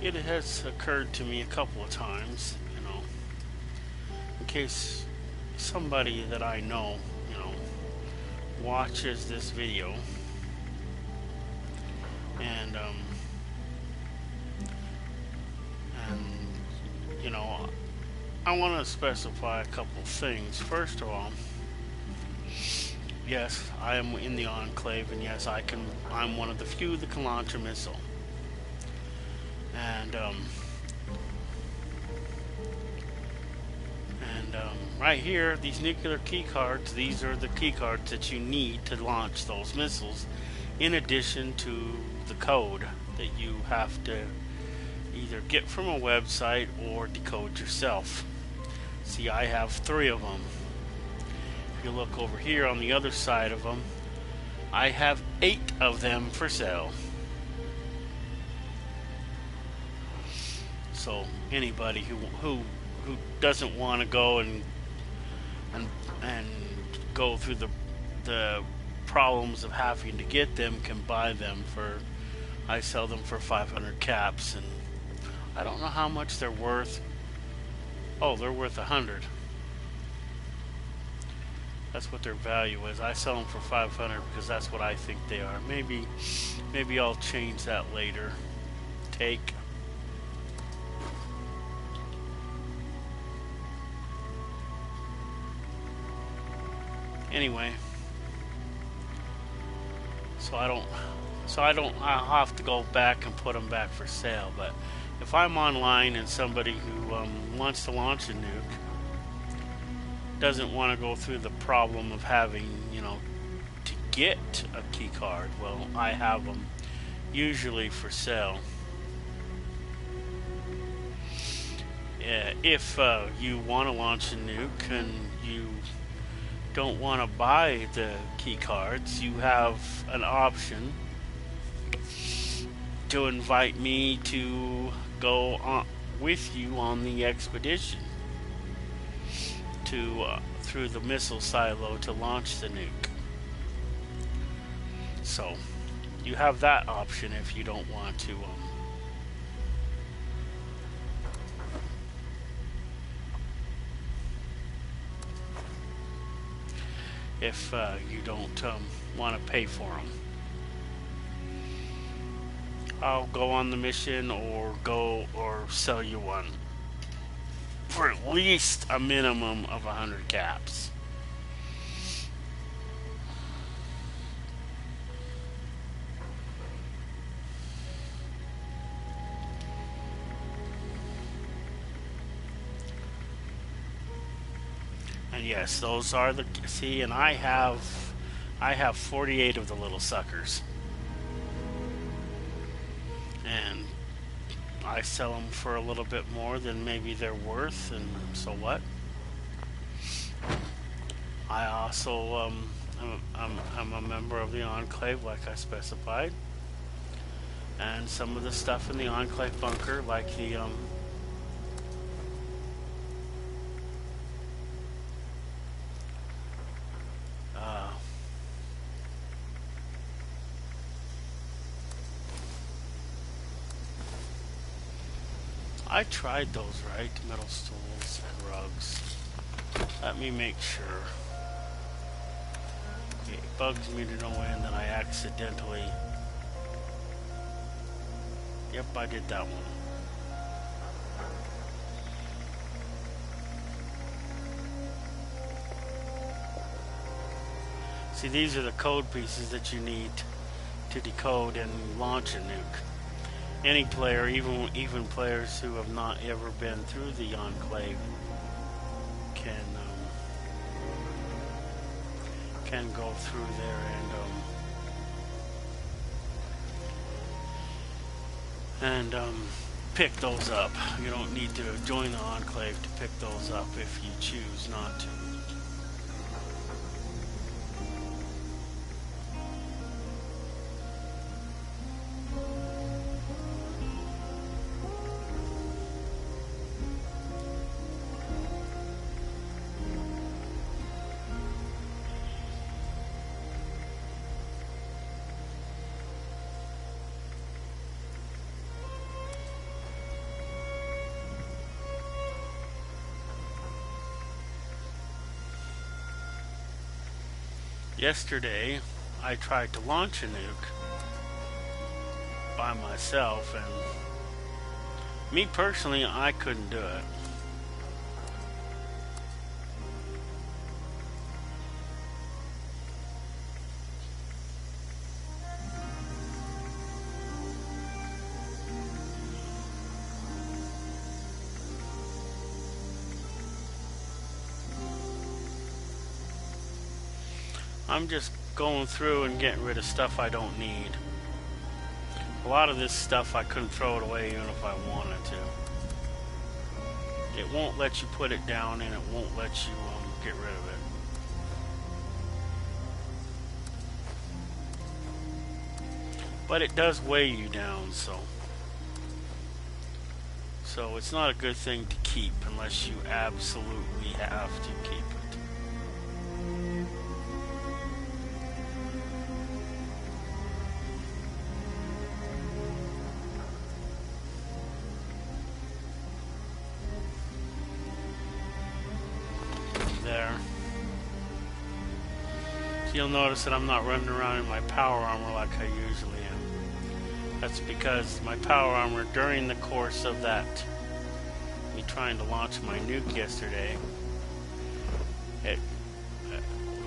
it has occurred to me a couple of times, in case somebody that I know, watches this video, and you know, I want to specify a couple things. First of all, yes, I am in the Enclave, and yes, I'm one of the few that can launch a missile. And right here, these nuclear key cards, these are the key cards that you need to launch those missiles, in addition to the code that you have to either get from a website or decode yourself. See, I have 3 of them. If you look over here on the other side of them, I have 8 of them for sale. So anybody who doesn't want to go and go through the problems of having to get them can buy them for. I sell them for 500 caps, and I don't know how much they're worth. Oh, they're worth 100. That's what their value is. I sell them for 500 because that's what I think they are. Maybe I'll change that later. Take. Anyway, I'll have to go back and put them back for sale. But if I'm online and somebody who wants to launch a nuke doesn't want to go through the problem of having, to get a key card, well, I have them usually for sale. If you want to launch a nuke and you don't want to buy the key cards, you have an option to invite me to go on with you on the expedition through the missile silo to launch the nuke. So you have that option if you don't want to if you don't want to pay for them. I'll go on the mission or sell you one for at least a minimum of 100 caps. And yes, those are the and I have 48 of the little suckers. And I sell them for a little bit more than maybe they're worth, and so what? I also I'm a member of the Enclave, like I specified, and some of the stuff in the Enclave bunker, like the I tried those, right? Metal stools and rugs. Let me make sure. Okay, it bugs me to no end that I accidentally... Yep, I did that one. See, these are the code pieces that you need to decode and launch a nuke. Any player, even players who have not ever been through the Enclave, can go through there and pick those up. You don't need to join the Enclave to pick those up if you choose not to. Yesterday, I tried to launch a nuke by myself, and me personally, I couldn't do it. I'm just going through and getting rid of stuff I don't need. A lot of this stuff I couldn't throw it away even if I wanted to. It won't let you put it down, and it won't let you get rid of it. But it does weigh you down, so it's not a good thing to keep unless you absolutely have to keep it. There. So you'll notice that I'm not running around in my power armor like I usually am. That's because my power armor, during the course of that, me trying to launch my nuke yesterday,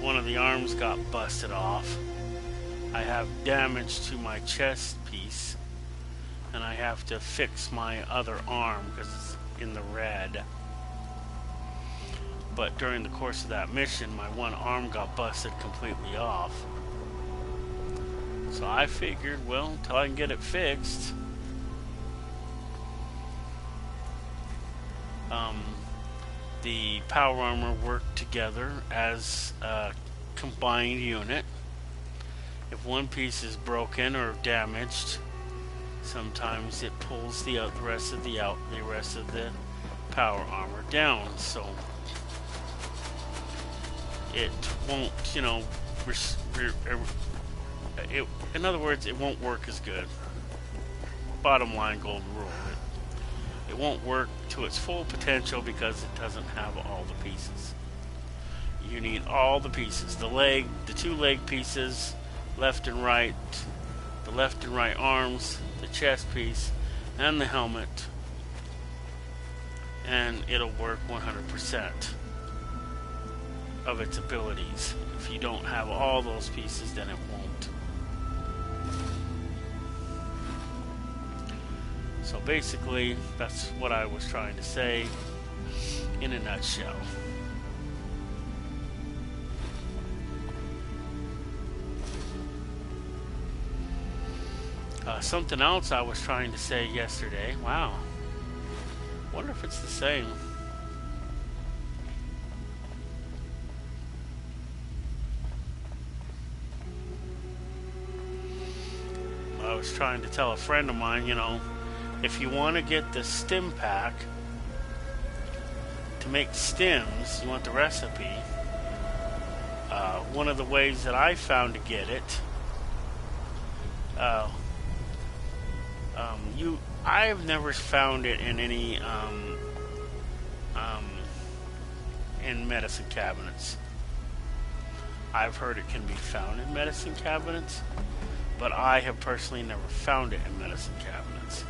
one of the arms got busted off. I have damage to my chest piece, and I have to fix my other arm because it's in the red. But during the course of that mission, my one arm got busted completely off. So I figured, well, until I can get it fixed, the power armor worked together as a combined unit. If one piece is broken or damaged, sometimes it pulls the rest of the power armor down. So it won't, in other words, it won't work as good. Bottom line golden rule. It won't work to its full potential because it doesn't have all the pieces. You need all the pieces. The two leg pieces, left and right, the left and right arms, the chest piece, and the helmet. And it'll work 100% of its abilities. If you don't have all those pieces, then it won't. So basically, that's what I was trying to say in a nutshell. Something else I was trying to say yesterday. Wow. Wonder if it's the same. I was trying to tell a friend of mine, if you want to get the stim pack to make stims, you want the recipe. One of the ways that I found to get it, I've never found it in any in medicine cabinets. I've heard it can be found in medicine cabinets, but I have personally never found it in medicine cabinets.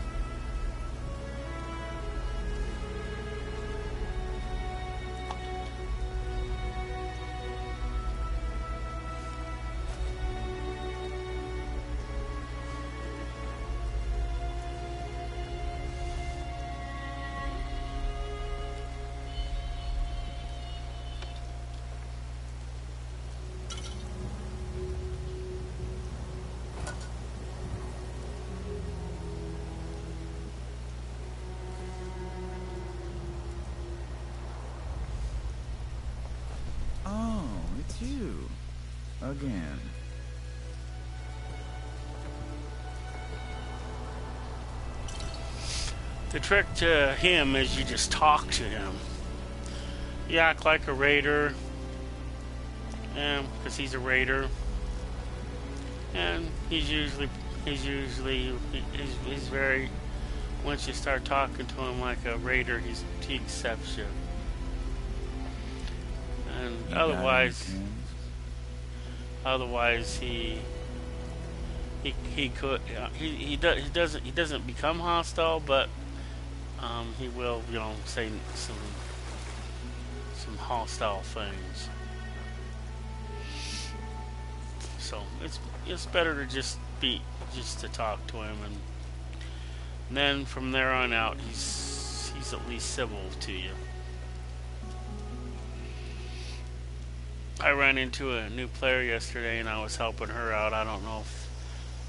You again. The trick to him is you just talk to him. You act like a raider, because he's a raider, and he's very. Once you start talking to him like a raider, he accepts you. And otherwise, Otherwise, he could he doesn't become hostile, but he will, say some hostile things. So it's better to just to talk to him, and then from there on out, he's at least civil to you. I ran into a new player yesterday, and I was helping her out. I don't know if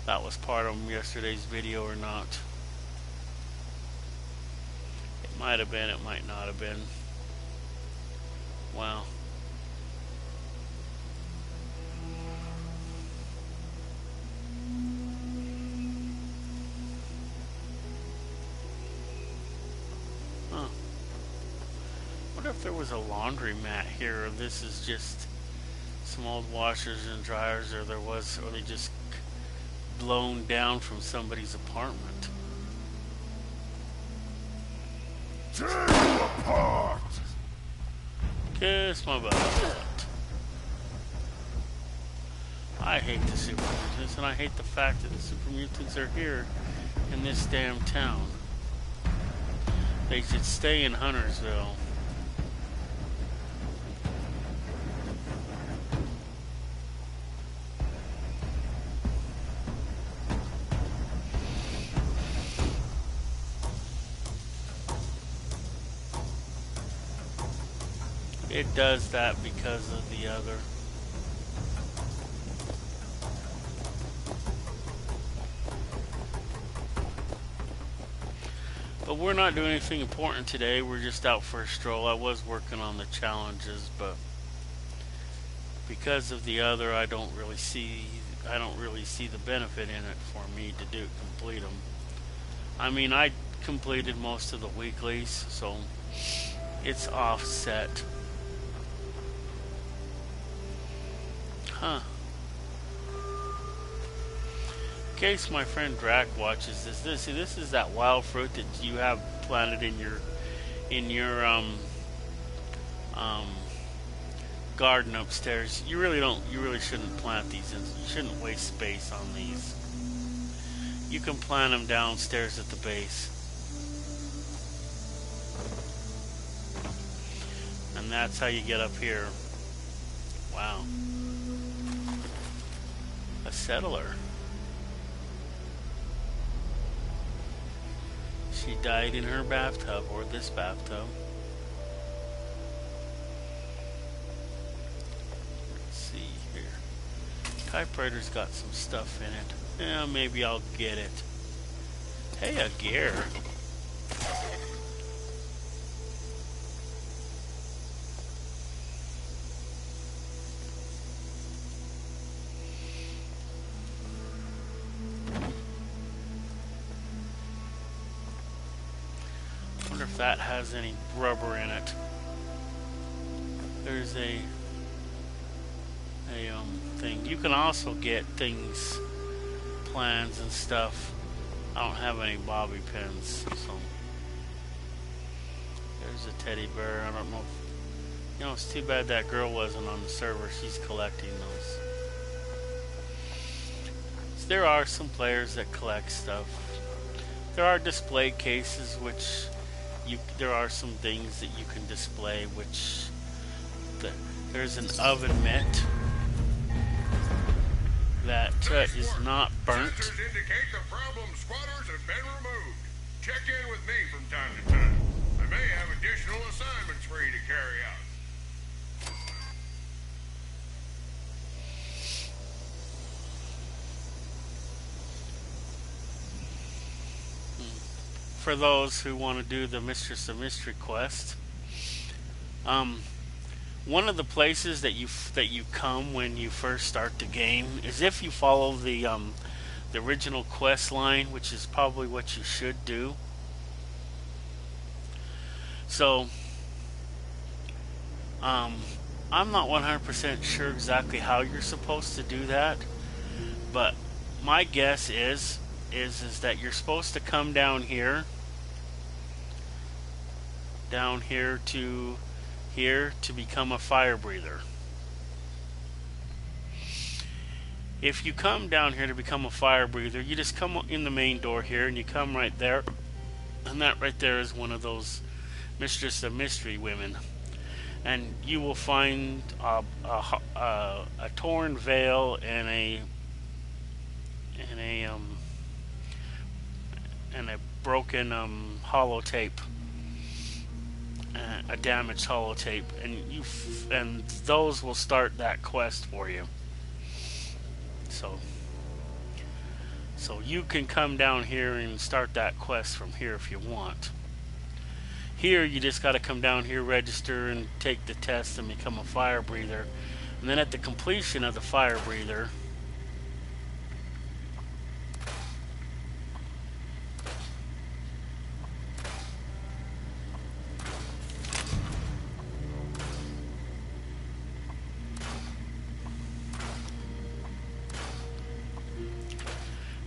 that was part of yesterday's video or not. It might have been, it might not have been. Wow. Huh. What if there was a laundromat here, or this is just some old washers and dryers, or they just blown down from somebody's apartment. Tear you apart! Kiss my butt. I hate the super mutants, and I hate the fact that the super mutants are here in this damn town. They should stay in Huntersville. It does that because of the other. But we're not doing anything important today. We're just out for a stroll. I was working on the challenges, but because of the other, I don't really see the benefit in it for me to complete them. I mean, I completed most of the weeklies, so it's offset. Huh. In case my friend Drac watches this is that wild fruit that you have planted in your garden upstairs. You really shouldn't plant these. You shouldn't waste space on these. You can plant them downstairs at the base. And that's how you get up here. Wow. A settler. She died in her bathtub, or this bathtub. Let's see here. Typewriter's got some stuff in it. Yeah, maybe I'll get it. Hey, a gear. If that has any rubber in it. There's a thing. You can also get things, plans and stuff. I don't have any bobby pins, so there's a teddy bear. I don't know if, it's too bad that girl wasn't on the server. She's collecting those. So there are some players that collect stuff. There are display cases which there are some things that you can display, which there's an oven mitt that is not burnt. Sensors indicate the problem squatters have been removed. Check in with me from time to time. I may have additional assignments for you to carry out. For those who want to do the Mistress of Mystery quest, one of the places that you come when you first start the game is if you follow the original quest line, which is probably what you should do. So, I'm not 100% sure exactly how you're supposed to do that, but my guess is that you're supposed to come down here to here to become a fire breather. If you come down here to become a fire breather, you just come in the main door here and you come right there. And that right there is one of those Mistress of Mystery women. And you will find a torn veil and and a um, a broken holotape, a damaged holotape, and those will start that quest for you. So you can come down here and start that quest from here if you want. Here you just got to come down here, register, and take the test and become a fire breather. And then at the completion of the fire breather,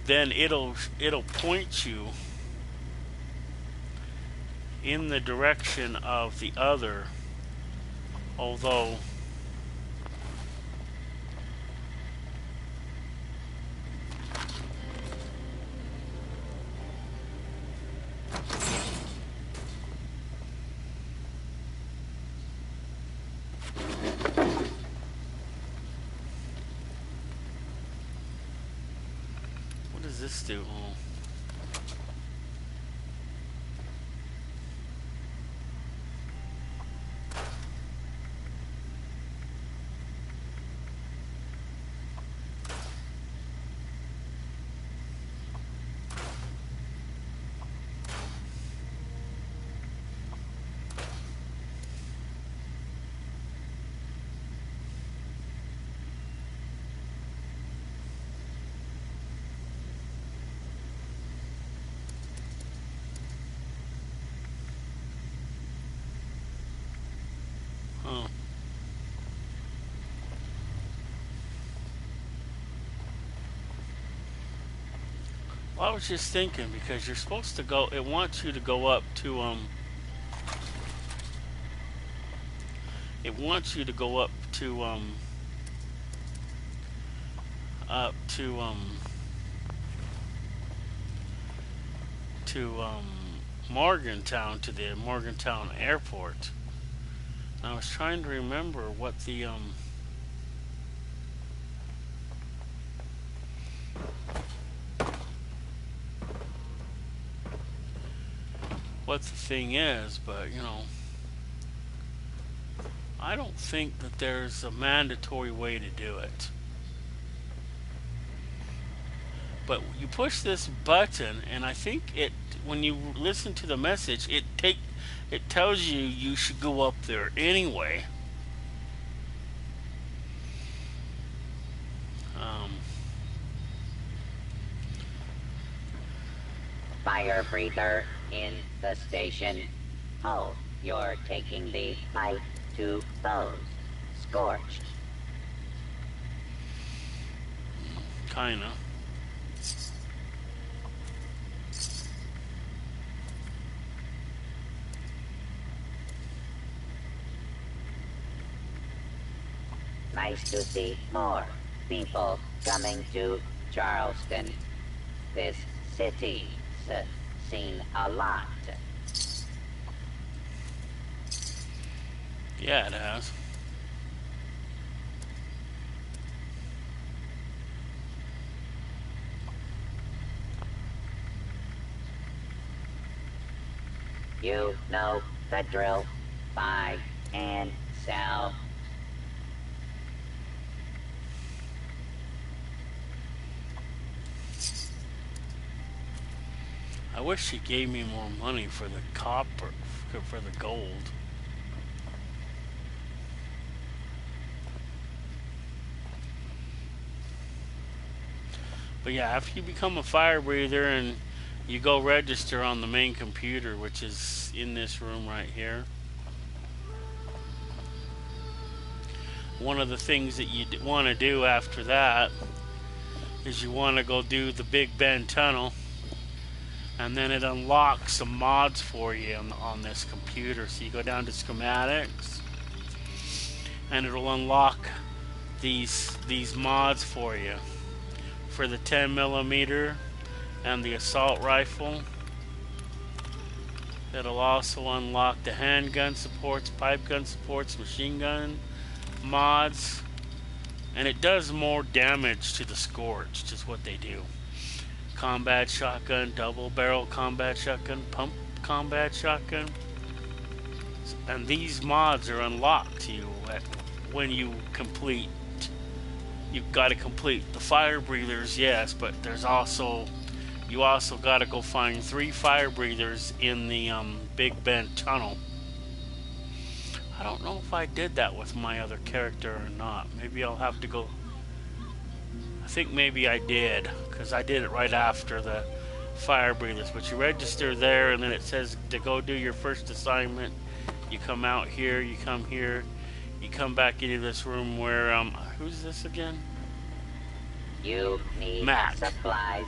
then it'll point you in the direction of the other, although what does this do? Oh. Oh. Well, I was just thinking, because you're supposed to go, it wants you to go up to it wants you to go up to up to Morgantown, to the Morgantown airport. And I was trying to remember what the thing is, but you know, I don't think that there's a mandatory way to do it. But you push this button, and I think it, when you listen to the message, it tells you you should go up there anyway. Um, Fire breather in the station. Oh, you're taking the fight to foes. Scorched. Kinda. Nice to see more people coming to Charleston. This city's seen a lot. Yeah, it has. You know the drill. Buy and sell. I wish she gave me more money for the copper, for the gold. But yeah, after you become a fire breather and you go register on the main computer, which is in this room right here, one of the things that you want to do after that is you want to go do the Big Bend Tunnel, and then it unlocks some mods for you on this computer. So you go down to schematics, and it'll unlock these mods for you. for the 10mm and the assault rifle. It'll also unlock the handgun supports, pipe gun supports, machine gun mods, and it does more damage to the Scorched, is what they do. Combat shotgun, double barrel combat shotgun, pump combat shotgun, and these mods are unlocked to you when you complete. You've got to complete the fire breathers, yes, but there's also you also got to go find 3 fire breathers in the Big Bend tunnel. I don't know if I did that with my other character or not. Maybe I'll have to go. I think maybe I did, because I did it right after the fire breathers. But you register there, and then it says to go do your first assignment. You come out here, you come here, you come back into this room where who's this again? You need Mac. supplies.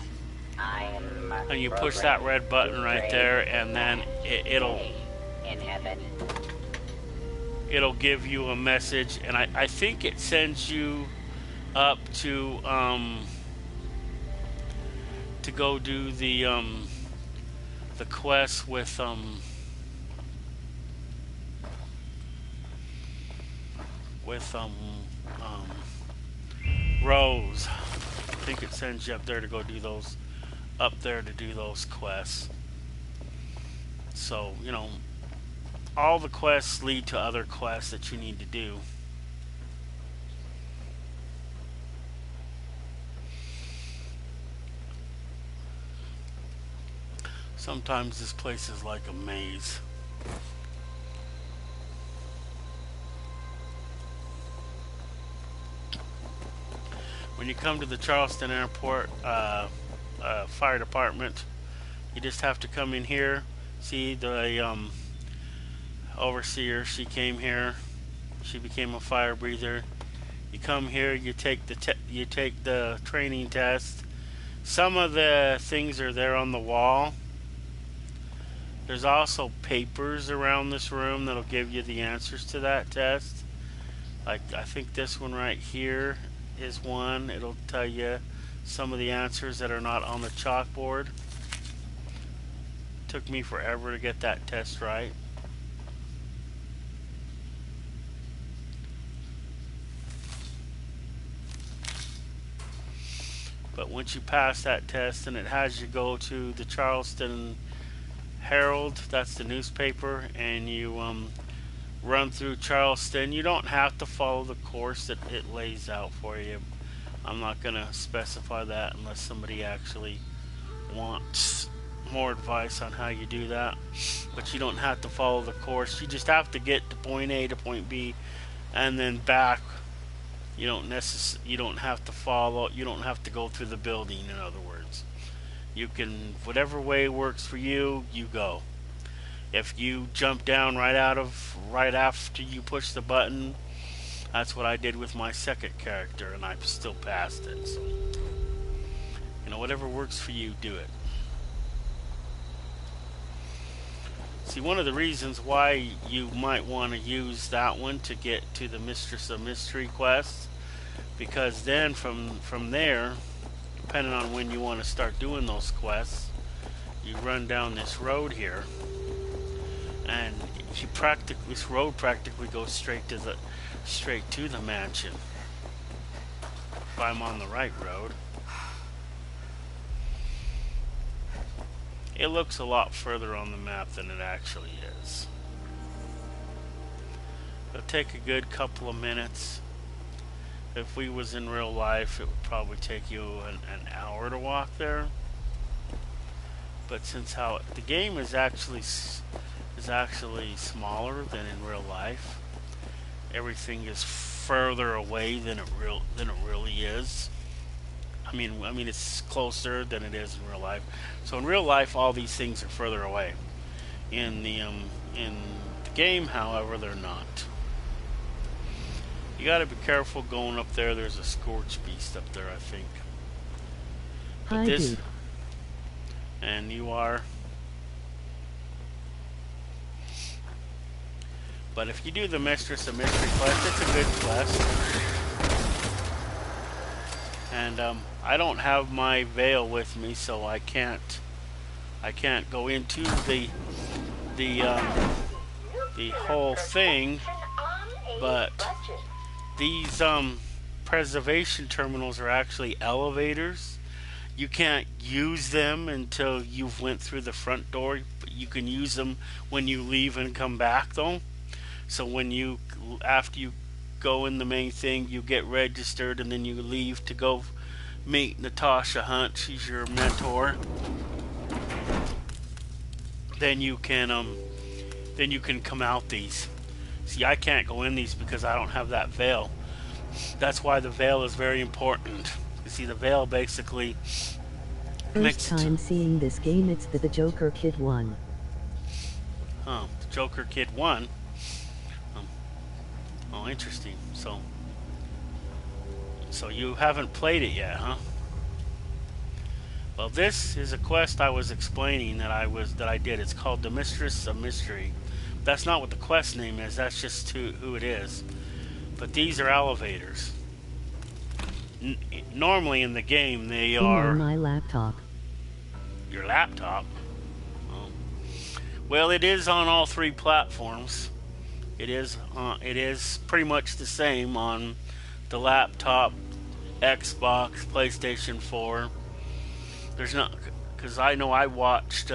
And you push that red button right there, and then it'll in heaven. It'll give you a message, and I think it sends you up to go do the quest with Rose. I think it sends you up there to go do those quests. So, you know, all the quests lead to other quests that you need to do. Sometimes this place is like a maze. When you come to the Charleston Airport fire department, you just have to come in here. See the overseer, she came here, she became a fire breather. You come here, you take the training test. Some of the things are there on the wall. There's also papers around this room that'll give you the answers to that test. Like, I think this one right here is one. It'll tell you some of the answers that are not on the chalkboard. Took me forever to get that test right. But once you pass that test, and it has you go to the Charleston Herald, that's the newspaper, and you run through Charleston. You don't have to follow the course that it lays out for you. I'm not going to specify that unless somebody actually wants more advice on how you do that. But you don't have to follow the course. You just have to get to point A to point B and then back. You don't have to follow. You don't have to go through the building, in other words. You can, whatever way works for you, you go. If you jump down right after you push the button, that's what I did with my second character, and I still passed it. So, you know, whatever works for you, do it. See, one of the reasons why you might want to use that one to get to the Mistress of Mystery quest, because then from there, depending on when you want to start doing those quests, you run down this road here, and this road practically goes straight to the mansion. If I'm on the right road. It looks a lot further on the map than it actually is. It'll take a good couple of minutes. If we was in real life, it would probably take you an hour to walk there. But since the game is actually smaller than in real life, everything is further away than it really is. I mean, it's closer than it is in real life. So in real life, all these things are further away. In the game, however, they're not. You got to be careful going up there. There's a Scorched Beast up there, I think. But dude. And you are. But if you do the Mistress of Mystery quest, it's a good quest. and I don't have my veil with me, so I can't go into the the whole thing. But these preservation terminals are actually elevators. You can't use them until you've went through the front door, but you can use them when you leave and come back though. So after you go in the main thing, you get registered and then you leave to go meet Natasha Hunt. She's your mentor. Then you can come out these. See, I can't go in these because I don't have that veil. That's why the veil is very important. You see, the veil basically First time seeing this game, it's the Joker Kid 1. Oh, the Joker Kid 1? Oh, interesting. So you haven't played it yet, huh? Well, this is a quest I was explaining that I did. It's called the Mistress of Mystery. That's not what the quest name is. That's just who it is. But these are elevators. Normally in the game, they are on my laptop. Your laptop? Oh. Well, it is on all three platforms. It is pretty much the same on the laptop, Xbox, PlayStation 4. There's not, because I know I watched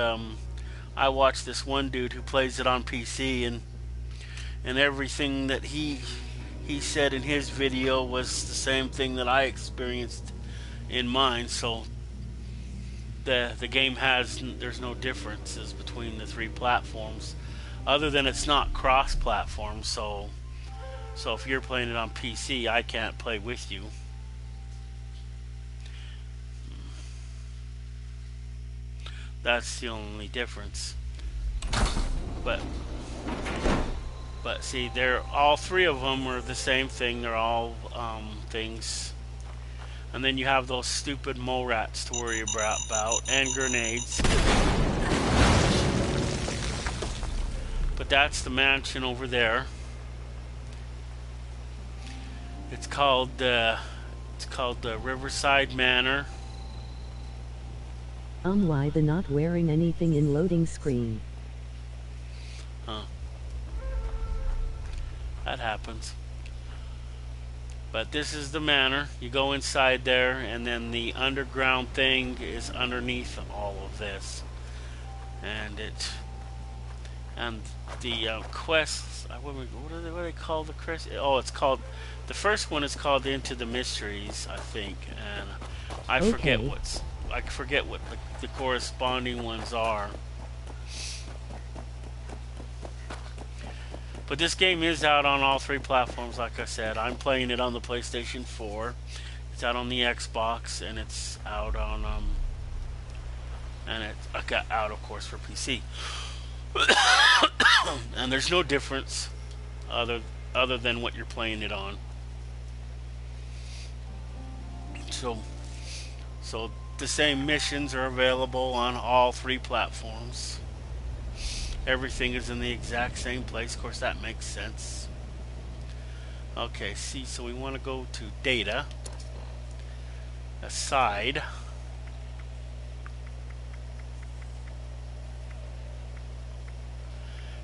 this one dude who plays it on PC, and everything that he said in his video was the same thing that I experienced in mine. So the game there's no differences between the three platforms, other than it's not cross-platform. So if you're playing it on PC, I can't play with you. That's the only difference. But see, all three of them are the same thing. They're all things. And then you have those stupid mole rats to worry about, and grenades. But that's the mansion over there. It's called the Riverside Manor. Why the not wearing anything in loading screen? Huh. That happens. But this is the manor. You go inside there, and then the underground thing is underneath all of this. And the quests. What do they call the quests? Oh, the first one is called Into the Mysteries, I think, and I forget what the corresponding ones are. But this game is out on all three platforms, like I said. I'm playing it on the PlayStation 4. It's out on the Xbox, and it's out on I got out, of course, for PC. And there's no difference other than what you're playing it on. So the same missions are available on all three platforms. Everything is in the exact same place. Of course, that makes sense. Okay, see, so we want to go to data, aside,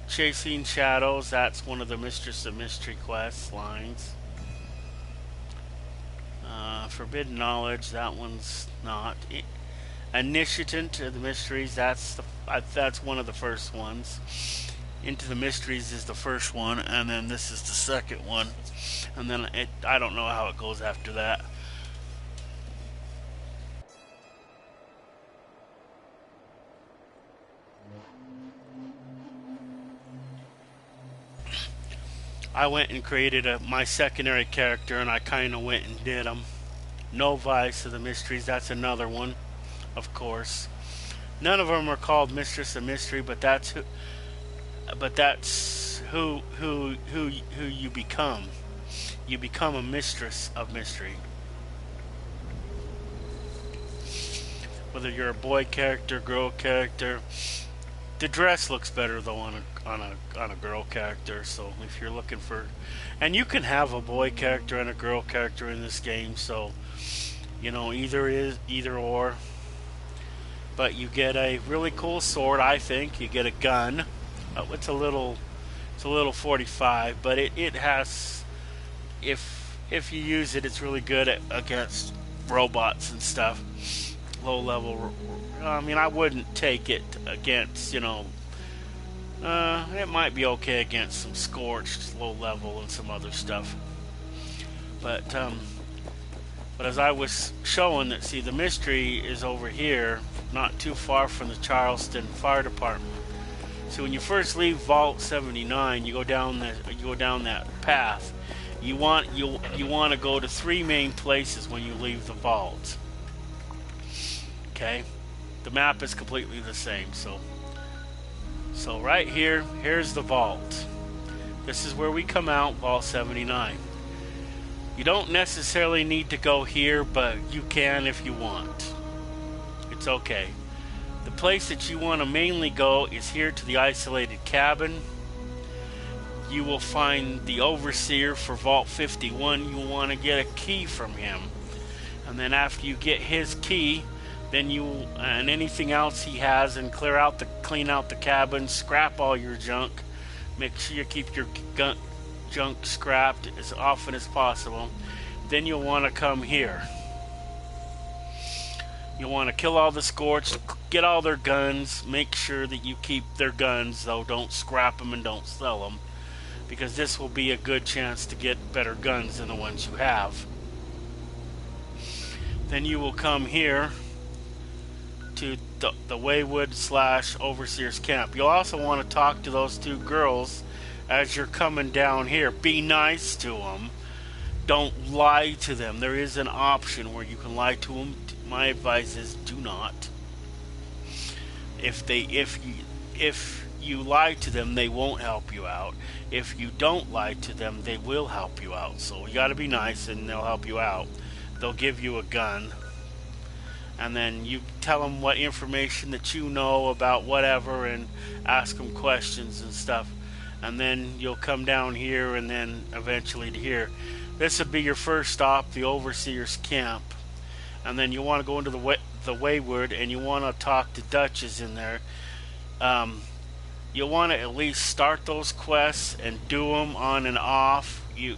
chasing shadows. That's one of the Mistress of Mystery quest lines. Forbidden knowledge, that one's not. Initiative to the mysteries, that's one of the first ones. Into the Mysteries is the first one, and then this is the second one, and then I don't know how it goes after that. I went and created my secondary character, and I kind of went and did them. No Vice of the Mysteries, that's another one, of course. None of them are called Mistress of Mystery, but that's who you become. You become a Mistress of Mystery. Whether you're a boy character, girl character, the dress looks better though on a girl character. So if you're looking for, and you can have a boy character and a girl character in this game, so You know, either or. But you get a really cool sword, I think. You get a gun. It's a little 45, but it has, if you use it, it's really good against robots and stuff. Low level. I mean, I wouldn't take it against, it might be okay against some scorched, low level, and some other stuff. But as I was showing, that see, the mystery is over here, not too far from the Charleston Fire Department. So when you first leave Vault 79, you go down that path. You want to go to 3 main places when you leave the vault. Okay, the map is completely the same. So right here's the vault. This is where we come out, Vault 79. You don't necessarily need to go here, but you can if you want. It's okay. The place that you want to mainly go is here to the isolated cabin. You will find the overseer for Vault 51. You want to get a key from him. And then after you get his key, then and anything else he has, and clean out the cabin, scrap all your junk. Make sure you keep your junk scrapped as often as possible. Then you'll want to come here. You'll want to kill all the Scorched, get all their guns, make sure that you keep their guns, though don't scrap them and don't sell them, because this will be a good chance to get better guns than the ones you have. Then you will come here to the Waywood / Overseer's camp. You'll also want to talk to those 2 girls as you're coming down here. Be nice to them. Don't lie to them. There is an option where you can lie to them. My advice is do not. If you lie to them, they won't help you out. If you don't lie to them, they will help you out. So you got to be nice, and they'll help you out. They'll give you a gun, and then you tell them what information that you know about whatever, and ask them questions and stuff. And then you'll come down here, and then eventually to here. This would be your first stop, the Overseer's camp. And then you want to go into the Waywood, and you want to talk to Duchess in there. You'll want to at least start those quests and do them on and off. You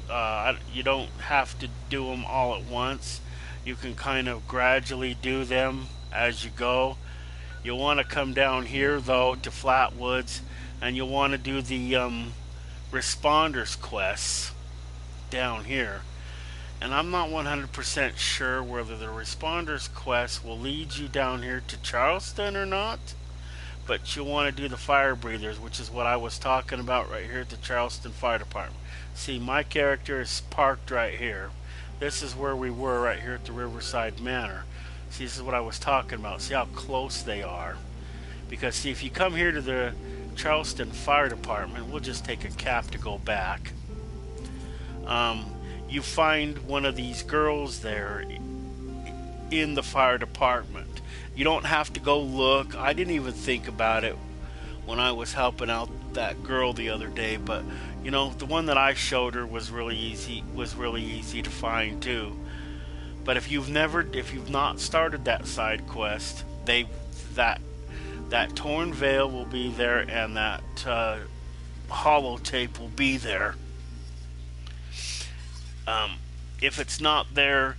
don't have to do them all at once. You can kind of gradually do them as you go. You'll want to come down here, though, to Flatwoods, and you'll want to do the responders quests down here. And I'm not 100% sure whether the responders quest will lead you down here to Charleston or not, but you'll want to do the fire breathers, which is what I was talking about right here at the Charleston Fire Department. See, my character is parked right here. This is where we were, right here at the Riverside Manor. See, this is what I was talking about. See how close they are. Because see, if you come here to the Charleston Fire Department, we'll just take a cap to go back. You find one of these girls there in the fire department. You don't have to go look. I didn't even think about it when I was helping out that girl the other day, but the one that I showed her was really easy to find too. But if you've not started that side quest, that torn veil will be there, and that holotape will be there. If it's not there,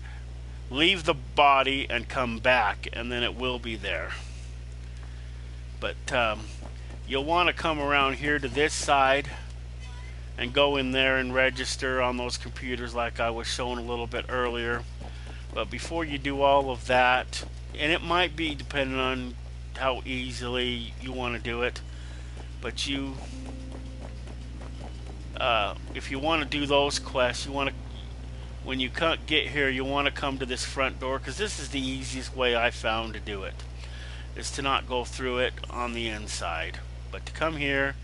leave the body and come back, and then it will be there. But you'll want to come around here to this side and go in there and register on those computers like I was showing a little bit earlier. But before you do all of that, and it might be depending on how easily you want to do it, but if you want to do those quests, when you get here, you want to come to this front door, because this is the easiest way I found to do it, is to not go through it on the inside, but to come here,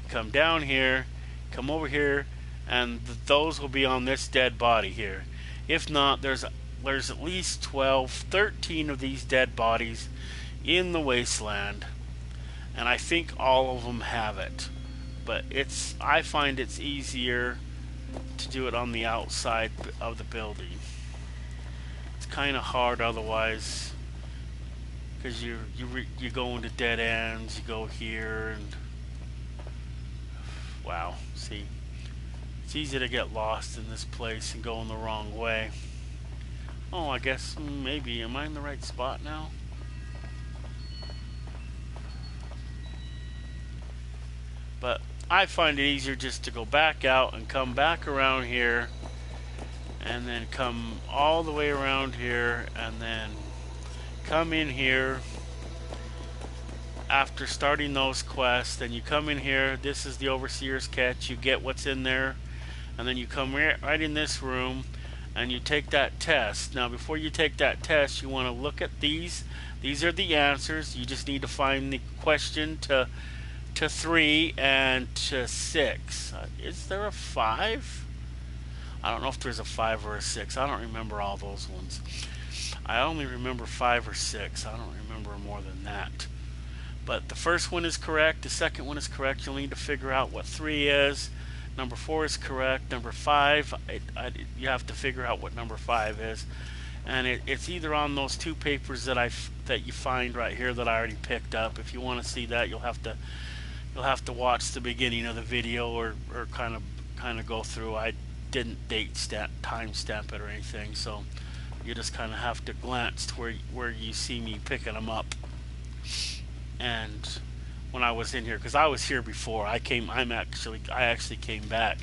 come down here, come over here, and those will be on this dead body here. If not, there's at least 12, 13 of these dead bodies in the wasteland, and I think all of them have it. But I find it's easier to do it on the outside of the building. It's kind of hard otherwise, because you go into dead ends. You go here and wow. See, it's easy to get lost in this place and go in the wrong way. Oh, I guess maybe. Am I in the right spot now? But I find it easier just to go back out and come back around here and then come all the way around here and then come in here after starting those quests. Then you come in here. This is the Overseer's Catch. You get what's in there, and then you come right in this room and you take that test. Now before you take that test, you want to look at these. These are the answers. You just need to find the question to 3 and to 6. Is there a 5? I don't know if there's a 5 or a 6. I don't remember all those ones. I only remember 5 or 6. I don't remember more than that. But the first one is correct. The second one is correct. You'll need to figure out what 3 is. Number 4 is correct. Number 5, you have to figure out what number 5 is. And it's either on those 2 papers that you find right here that I already picked up. If you want to see that, you'll have to watch the beginning of the video or kind of go through. I didn't time stamp it or anything, so you just kind of have to glance to where you see me picking them up. And when I was in here, because I was here before, I actually came back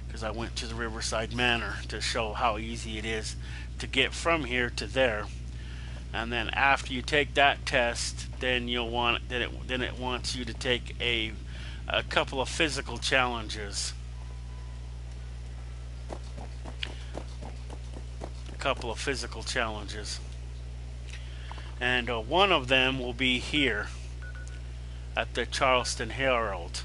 because I went to the Riverside Manor to show how easy it is to get from here to there. And then after you take that test, then it wants you to take a couple of physical challenges. And one of them will be here at the Charleston Herald.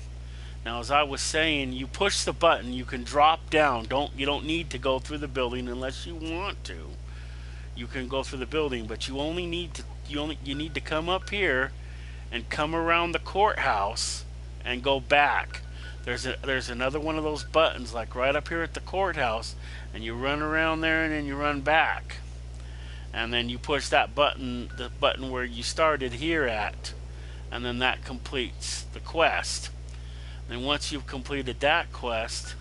Now, as I was saying, you push the button, you can drop down. You don't need to go through the building unless you want to. You can go through the building, but you need to come up here and come around the courthouse and go back. There's another one of those buttons like right up here at the courthouse, and you run around there and then you run back. And then you push that button, the button where you started here at, and then that completes the quest. And once you've completed that quest,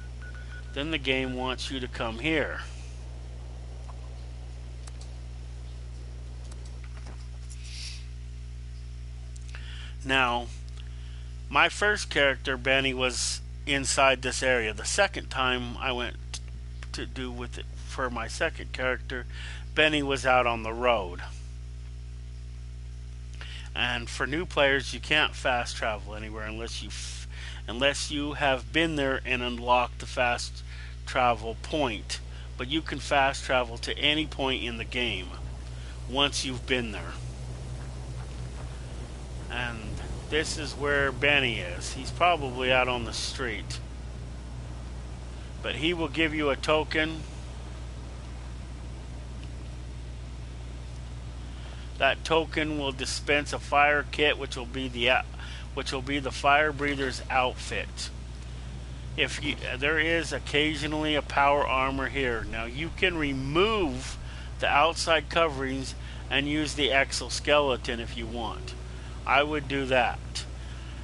then the game wants you to come here. Now, my first character, Benny, was inside this area. The second time I went to do with it for my second character, Benny was out on the road. And for new players, you can't fast travel anywhere unless you have been there and unlocked the fast travel point. But you can fast travel to any point in the game once you've been there. And this is where Benny is. He's probably out on the street. But he will give you a token. That token will dispense a fire kit, which will be the fire breather's outfit. There is occasionally a power armor here. Now you can remove the outside coverings and use the exoskeleton if you want. I would do that,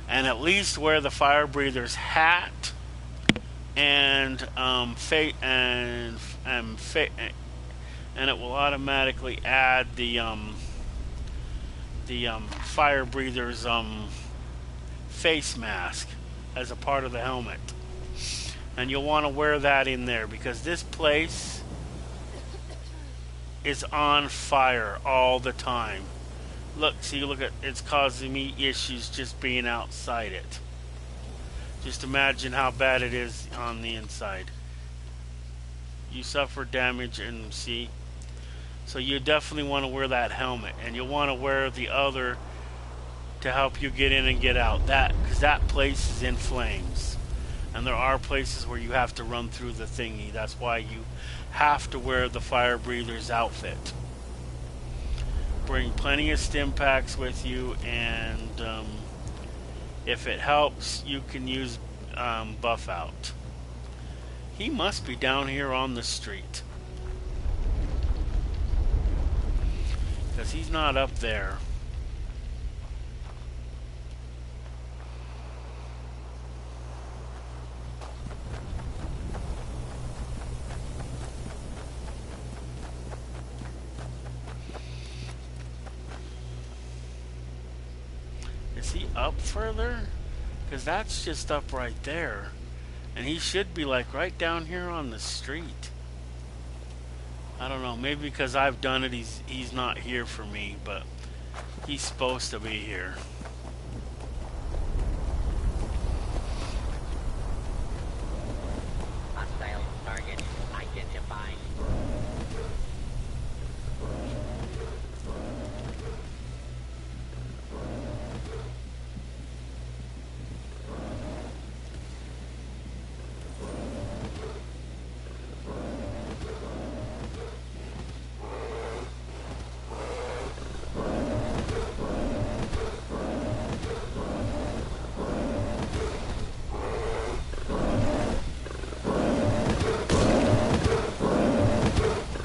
and at least wear the fire breather's hat and it will automatically add the fire breather's face mask as a part of the helmet. And you'll want to wear that in there because this place is on fire all the time. Look at it's causing me issues just being outside it. Just imagine how bad it is on the inside. You suffer damage, and see. So you definitely want to wear that helmet, and you'll want to wear the other to help you get in and get out. Because that place is in flames, and there are places where you have to run through the thingy. That's why you have to wear the fire breather's outfit. Bring plenty of stim packs with you, and if it helps, you can use buff out. He must be down here on the street. because he's not up there. Is he up further? Because that's just up right there. And he should be like right down here on the street. I don't know, maybe because I've done it, he's not here for me, but he's supposed to be here. Hostile target identified.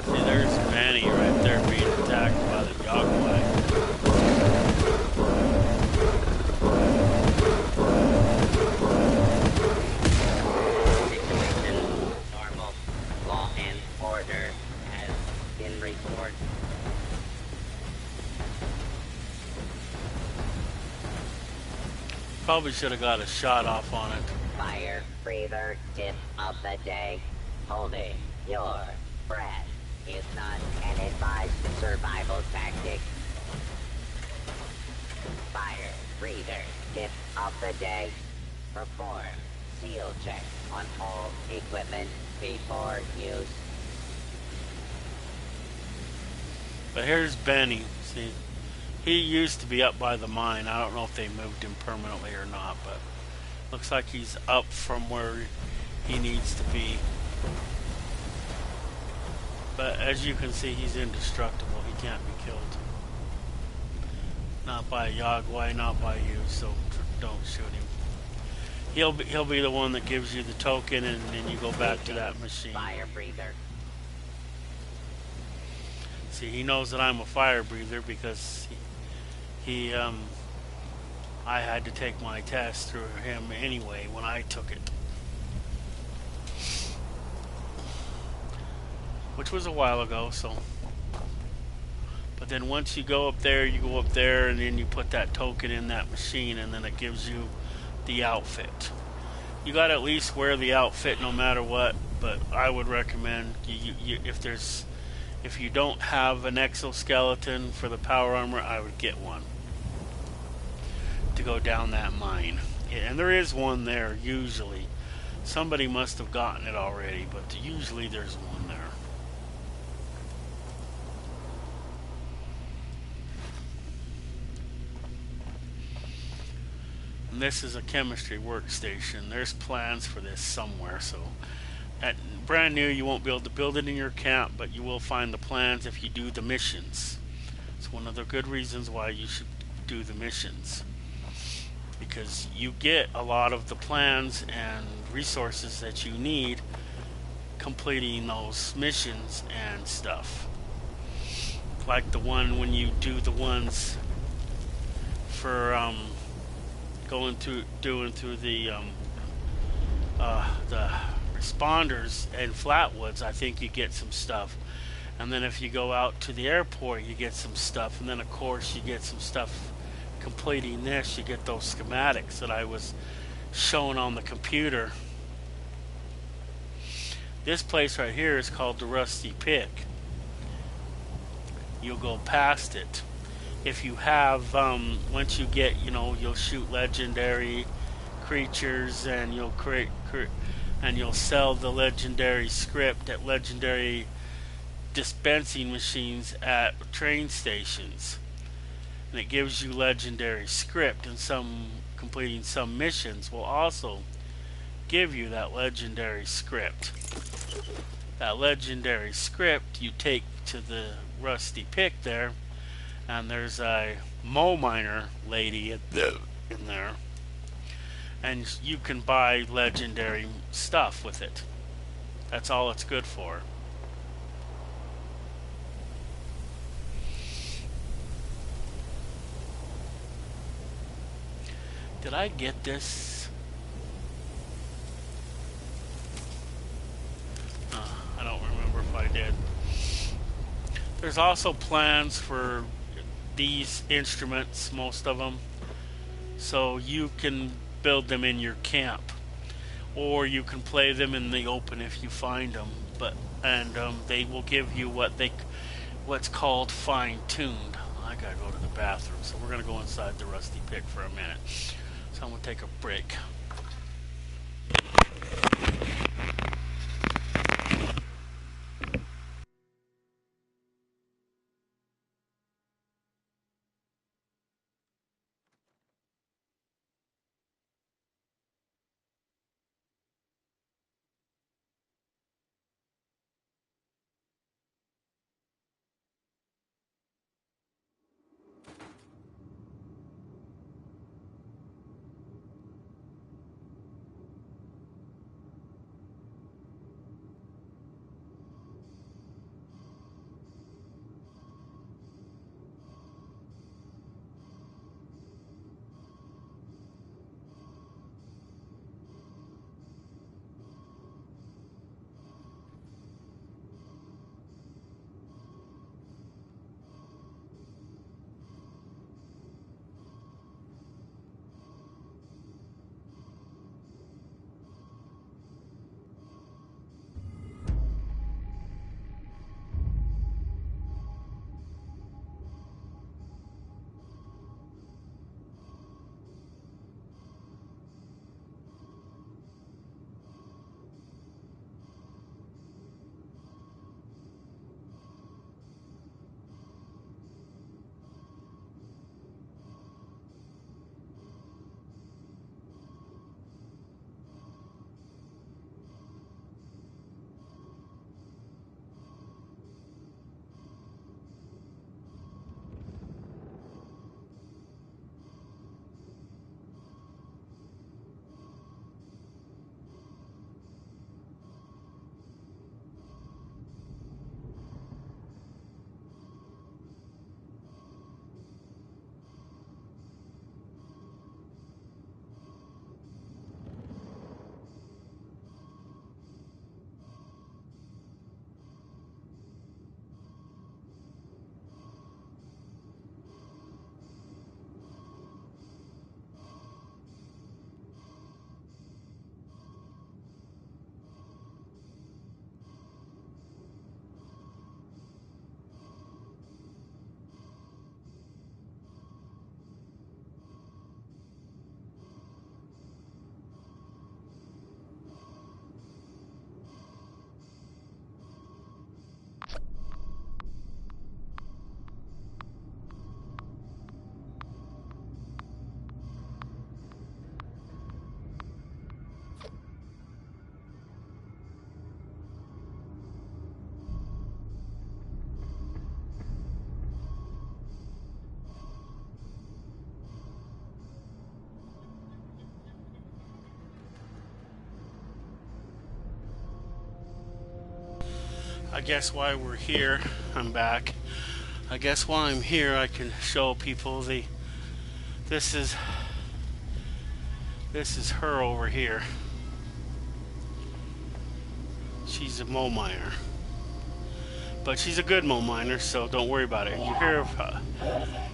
See, there's Manny right there being attacked by the Yogwai. Situation normal. Law and order has been restored. Probably should have got a shot off on it. Fire breather tip of the day. Holding your breath is not an advised survival tactic. Fire breather tip of the day. Perform seal check on all equipment before use. But here's Benny. See, he used to be up by the mine. I don't know if they moved him permanently or not, but looks like he's up from where he needs to be. But as you can see, he's indestructible. He can't be killed. Not by a Yogwai, not by you, so don't shoot him. He'll be the one that gives you the token, and then you go back to that machine. Fire breather. See, he knows that I'm a fire breather because I had to take my test through him anyway when I took it. Which was a while ago, so. But then once you go up there, and then you put that token in that machine, and then it gives you the outfit. You got to at least wear the outfit no matter what, but I would recommend if you don't have an exoskeleton for the power armor, I would get one to go down that mine. And there is one there usually. Somebody must have gotten it already, but usually there's one there. And this is a chemistry workstation. There's plans for this somewhere, so at brand new you won't be able to build it in your camp, but you will find the plans if you do the missions. It's one of the good reasons why you should do the missions, because you get a lot of the plans and resources that you need completing those missions and stuff. Like the one when you do the ones for doing through the responders and Flatwoods, I think you get some stuff. And then if you go out to the airport, you get some stuff. And then of course you get some stuff completing this. You get those schematics that I was showing on the computer. This place right here is called the Rusty Pick. You'll go past it. If you have, once you get, you'll shoot legendary creatures, and you'll you'll sell the legendary script at legendary dispensing machines at train stations, and it gives you legendary script. And completing some missions will also give you that legendary script. That legendary script you take to the Rusty Pick there, and there's a mole miner lady in there, and you can buy legendary stuff with it. That's all it's good for. Did I get this? I don't remember if I did. There's also plans for these instruments, most of them, so you can build them in your camp, or you can play them in the open if you find them. They will give you what's called fine-tuned. I gotta go to the bathroom, so we're gonna go inside the Rusty Pig for a minute. So I'm gonna take a break. I guess why we're here, I'm back. I guess while I'm here, I can show people this is her over here. She's a mole miner, but she's a good mole miner, so don't worry about it. You hear of her,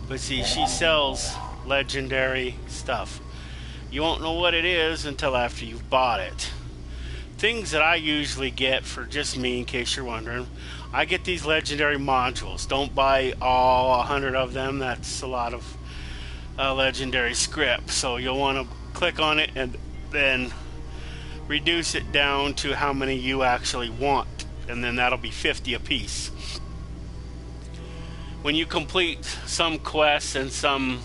but see, she sells legendary stuff. You won't know what it is until after you've bought it. Things that I usually get for just me, in case you're wondering, I get these legendary modules. Don't buy all 100 of them. That's a lot of legendary script. So you'll want to click on it and then reduce it down to how many you actually want, and then that'll be 50 a piece. When you complete some quests and some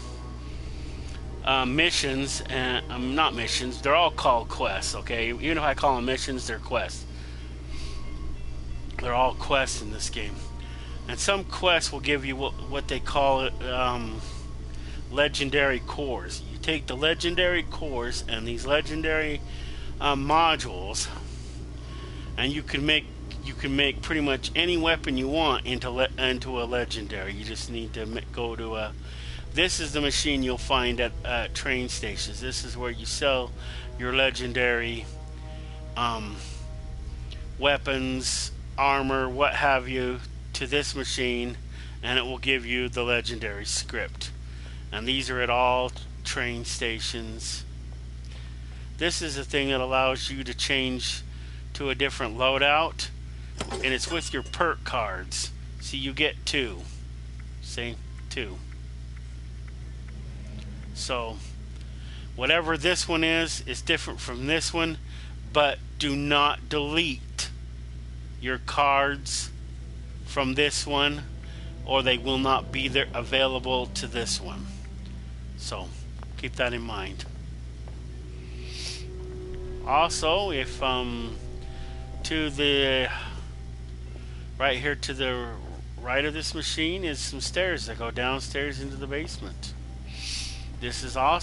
missions, and not missions, they're all called quests, okay? Even if I call them missions, they're quests. They're all quests in this game. And some quests will give you what they call it, legendary cores. You take the legendary cores and these legendary modules, and you can make pretty much any weapon you want into a legendary. You just need to go to a This is the machine you'll find at train stations. This is where you sell your legendary weapons, armor, what have you, to this machine, and it will give you the legendary script. And these are at all train stations. This is a thing that allows you to change to a different loadout, and it's with your perk cards. See, you get 2. See? 2. So, whatever this one is different from this one, but do not delete your cards from this one, or they will not be there available to this one. So, keep that in mind. Also, if to the right here to the right of this machine is some stairs that go downstairs into the basement. This is an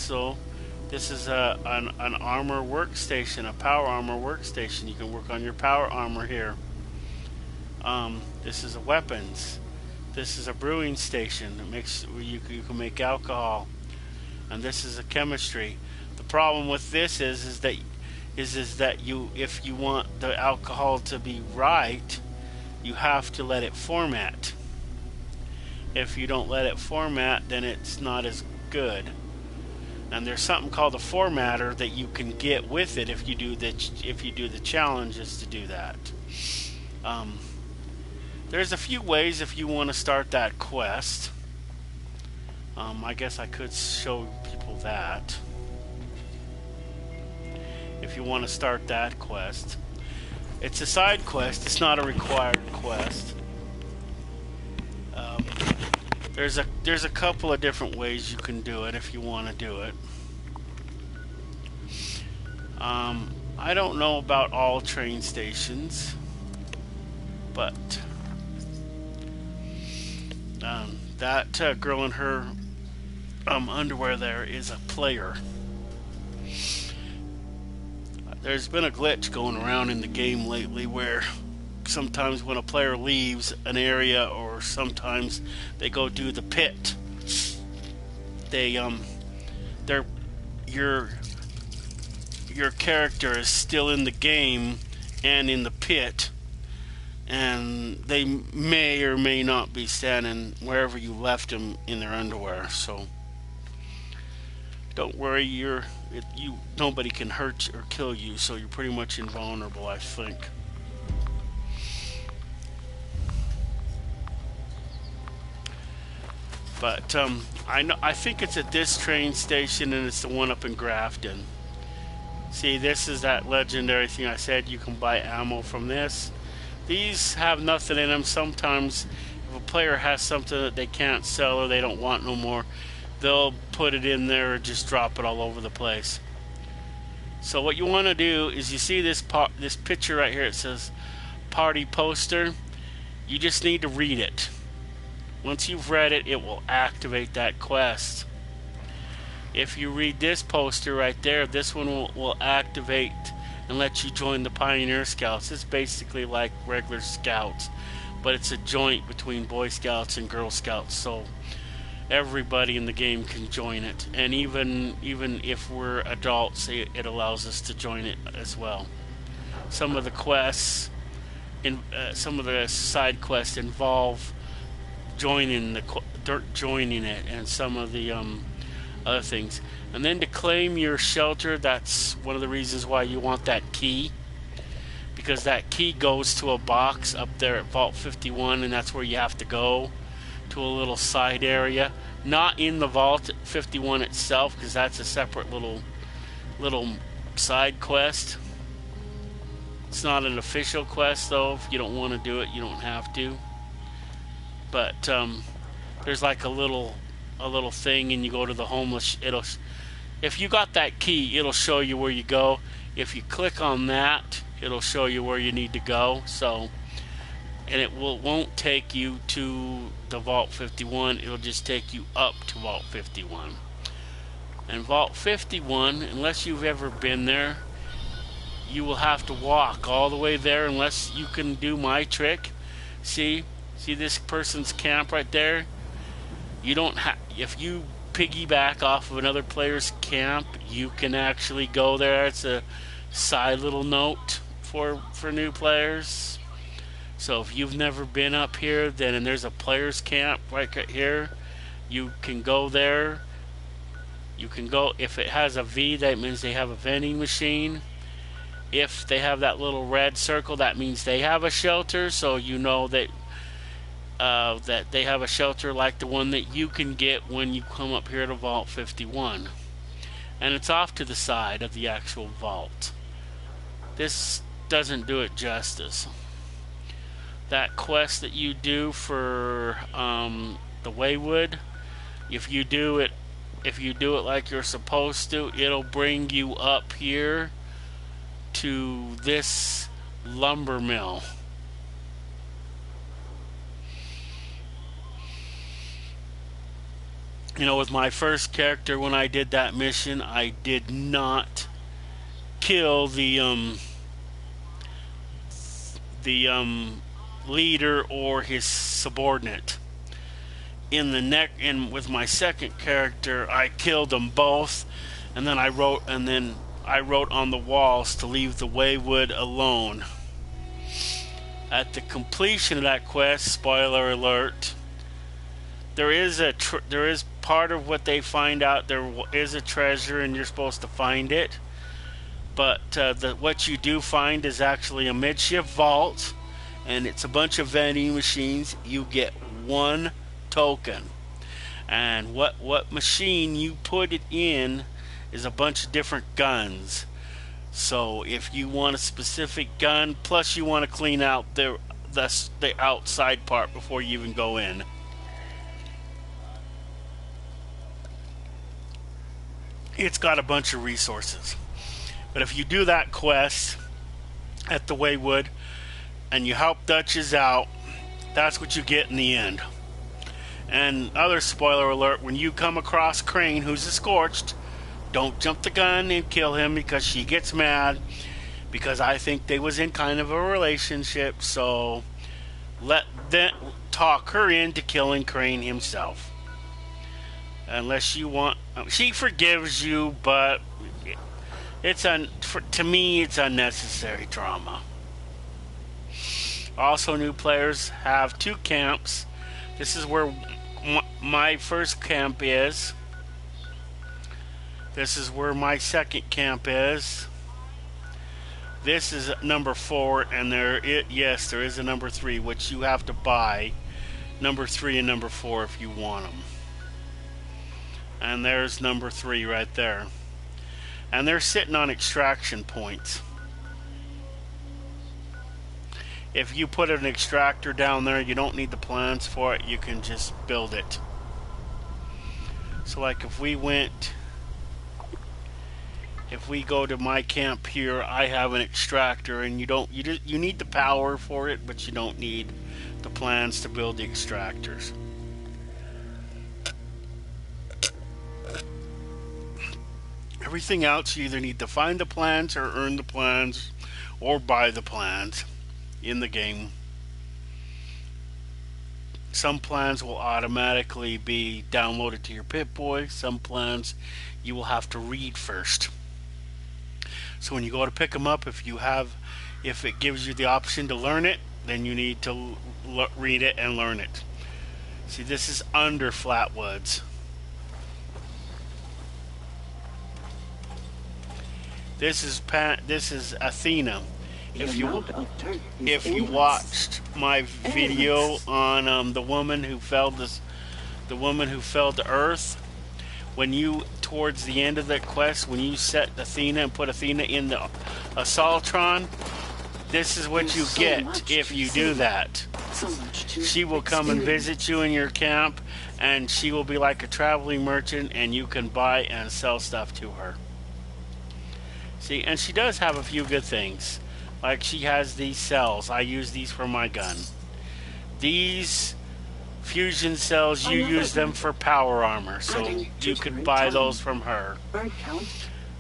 armor workstation, a power armor workstation. You can work on your power armor here. This is a weapons. This is a brewing station that makes you can make alcohol, and this is a chemistry. The problem with this is that you, if you want the alcohol to be right, you have to let it format. If you don't let it format, then it's not as good. And there's something called a formatter that you can get with it if you do the challenges to do that. There's a few ways if you want to start that quest. I guess I could show people that. If you want to start that quest, it's a side quest. It's not a required quest. There's a couple of different ways you can do it if you want to do it. I don't know about all train stations, but that girl in her underwear there is a player. There's been a glitch going around in the game lately where sometimes when a player leaves an area, or sometimes they go do the pit, your character is still in the game and in the pit, and they may or may not be standing wherever you left them in their underwear. So don't worry, nobody can hurt or kill you, so you're pretty much invulnerable, I think. But I think it's at this train station, and it's the one up in Grafton. See, this is that legendary thing I said. You can buy ammo from this. These have nothing in them. Sometimes if a player has something that they can't sell or they don't want no more, they'll put it in there or just drop it all over the place. So what you want to do is, you see this picture right here, it says party poster. You just need to read it. Once you've read it, it will activate that quest. If you read this poster right there, this one will activate and let you join the Pioneer Scouts. It's basically like regular Scouts, but it's a joint between Boy Scouts and Girl Scouts, so everybody in the game can join it. And even if we're adults, it allows us to join it as well. Some of the quests, some of the side quests involve joining it, and some of the other things. And then to claim your shelter, that's one of the reasons why you want that key, because that key goes to a box up there at Vault 51, and that's where you have to go to a little side area, not in the Vault 51 itself, because that's a separate little side quest. It's not an official quest, though. If you don't want to do it, you don't have to. But there's like a little thing, and you go to the homeless. If you got that key, it'll show you where you go. If you click on that, it'll show you where you need to go. So, and it won't take you to the Vault 51. It'll just take you up to Vault 51. And Vault 51, unless you've ever been there, you will have to walk all the way there, unless you can do my trick. See this person's camp right there? You don't have. If you piggyback off of another player's camp, you can actually go there. It's a side little note for new players. So if you've never been up here, then and there's a player's camp right here, you can go there. You can go, if it has a V, that means they have a vending machine. If they have that little red circle, that means they have a shelter. So you know that that they have a shelter like the one that you can get when you come up here to Vault 51. And it's off to the side of the actual vault. This doesn't do it justice. That quest that you do for the Waywood, if you do it like you're supposed to, it'll bring you up here to this lumber mill. You know, with my first character, when I did that mission, I did not kill the leader or his subordinate. And with my second character, I killed them both, and then I wrote on the walls to leave the Waywood alone. At the completion of that quest, spoiler alert, there is part of what they find out. There is a treasure, and you're supposed to find it. But what you do find is actually a midship vault, and it's a bunch of vending machines. You get one token, and what machine you put it in is a bunch of different guns. So if you want a specific gun, plus you want to clean out the outside part before you even go in. It's got a bunch of resources. But if you do that quest at the Waywood and you help Duchess out, that's what you get in the end. And other spoiler alert, when you come across Crane, who's a Scorched, don't jump the gun and kill him, because she gets mad, because I think they was in kind of a relationship. So let them talk her into killing Crane himself. Unless you want, she forgives you, but to me it's unnecessary drama. Also, new players have two camps. This is where my first camp is. This is where my second camp is. This is number 4, and there is a number 3, which you have to buy. Number 3 and number 4 if you want them. And there's number 3 right there. And they're sitting on extraction points. If you put an extractor down there, you don't need the plans for it. You can just build it. So like if we go to my camp here, I have an extractor, and you need the power for it, but you don't need the plans to build the extractors. Everything else, you either need to find the plans or earn the plans or buy the plans in the game. Some plans will automatically be downloaded to your Pip-Boy. Some plans you will have to read first. So when you go to pick them up, if it gives you the option to learn it, then you need to read it and learn it. See, this is under Flatwoods. This is Athena. If you watched my video on the woman who fell to Earth, when you towards the end of that quest, when you set Athena and put Athena in the Assaultron, this is what you get if you do that. She will come and visit you in your camp, and she will be like a traveling merchant, and you can buy and sell stuff to her. See, and she does have a few good things. Like she has these cells. I use these for my gun. These fusion cells, you use them for power armor, so you could buy those from her.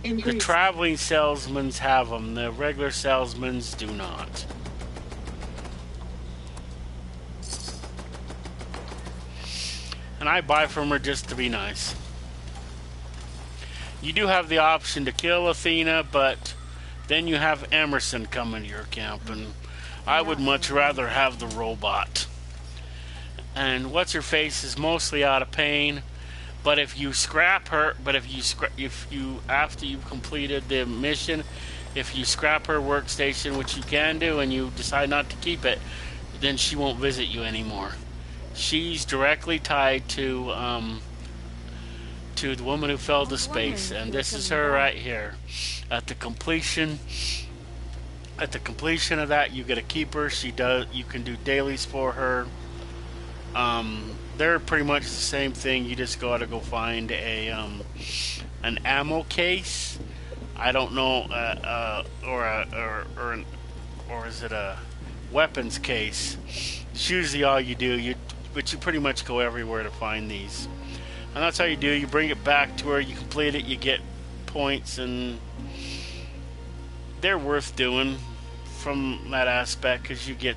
The traveling salesmen have them. The regular salesmen do not. And I buy from her just to be nice. You do have the option to kill Athena, but then you have Emerson coming to your camp, and I would much rather have the robot. And what's her face is mostly out of pain, but if you scrap her, if you after you've completed the mission, if you scrap her workstation, which you can do, and you decide not to keep it, then she won't visit you anymore. She's directly tied to the woman who fell to space, and this is her right here. At the completion of that, you get to keep her. You can do dailies for her. They're pretty much the same thing. You just gotta go find an ammo case. I don't know, or is it a weapons case? It's usually all you do. But you pretty much go everywhere to find these. And that's how you do. You bring it back to where you complete it. You get points, and they're worth doing from that aspect because you get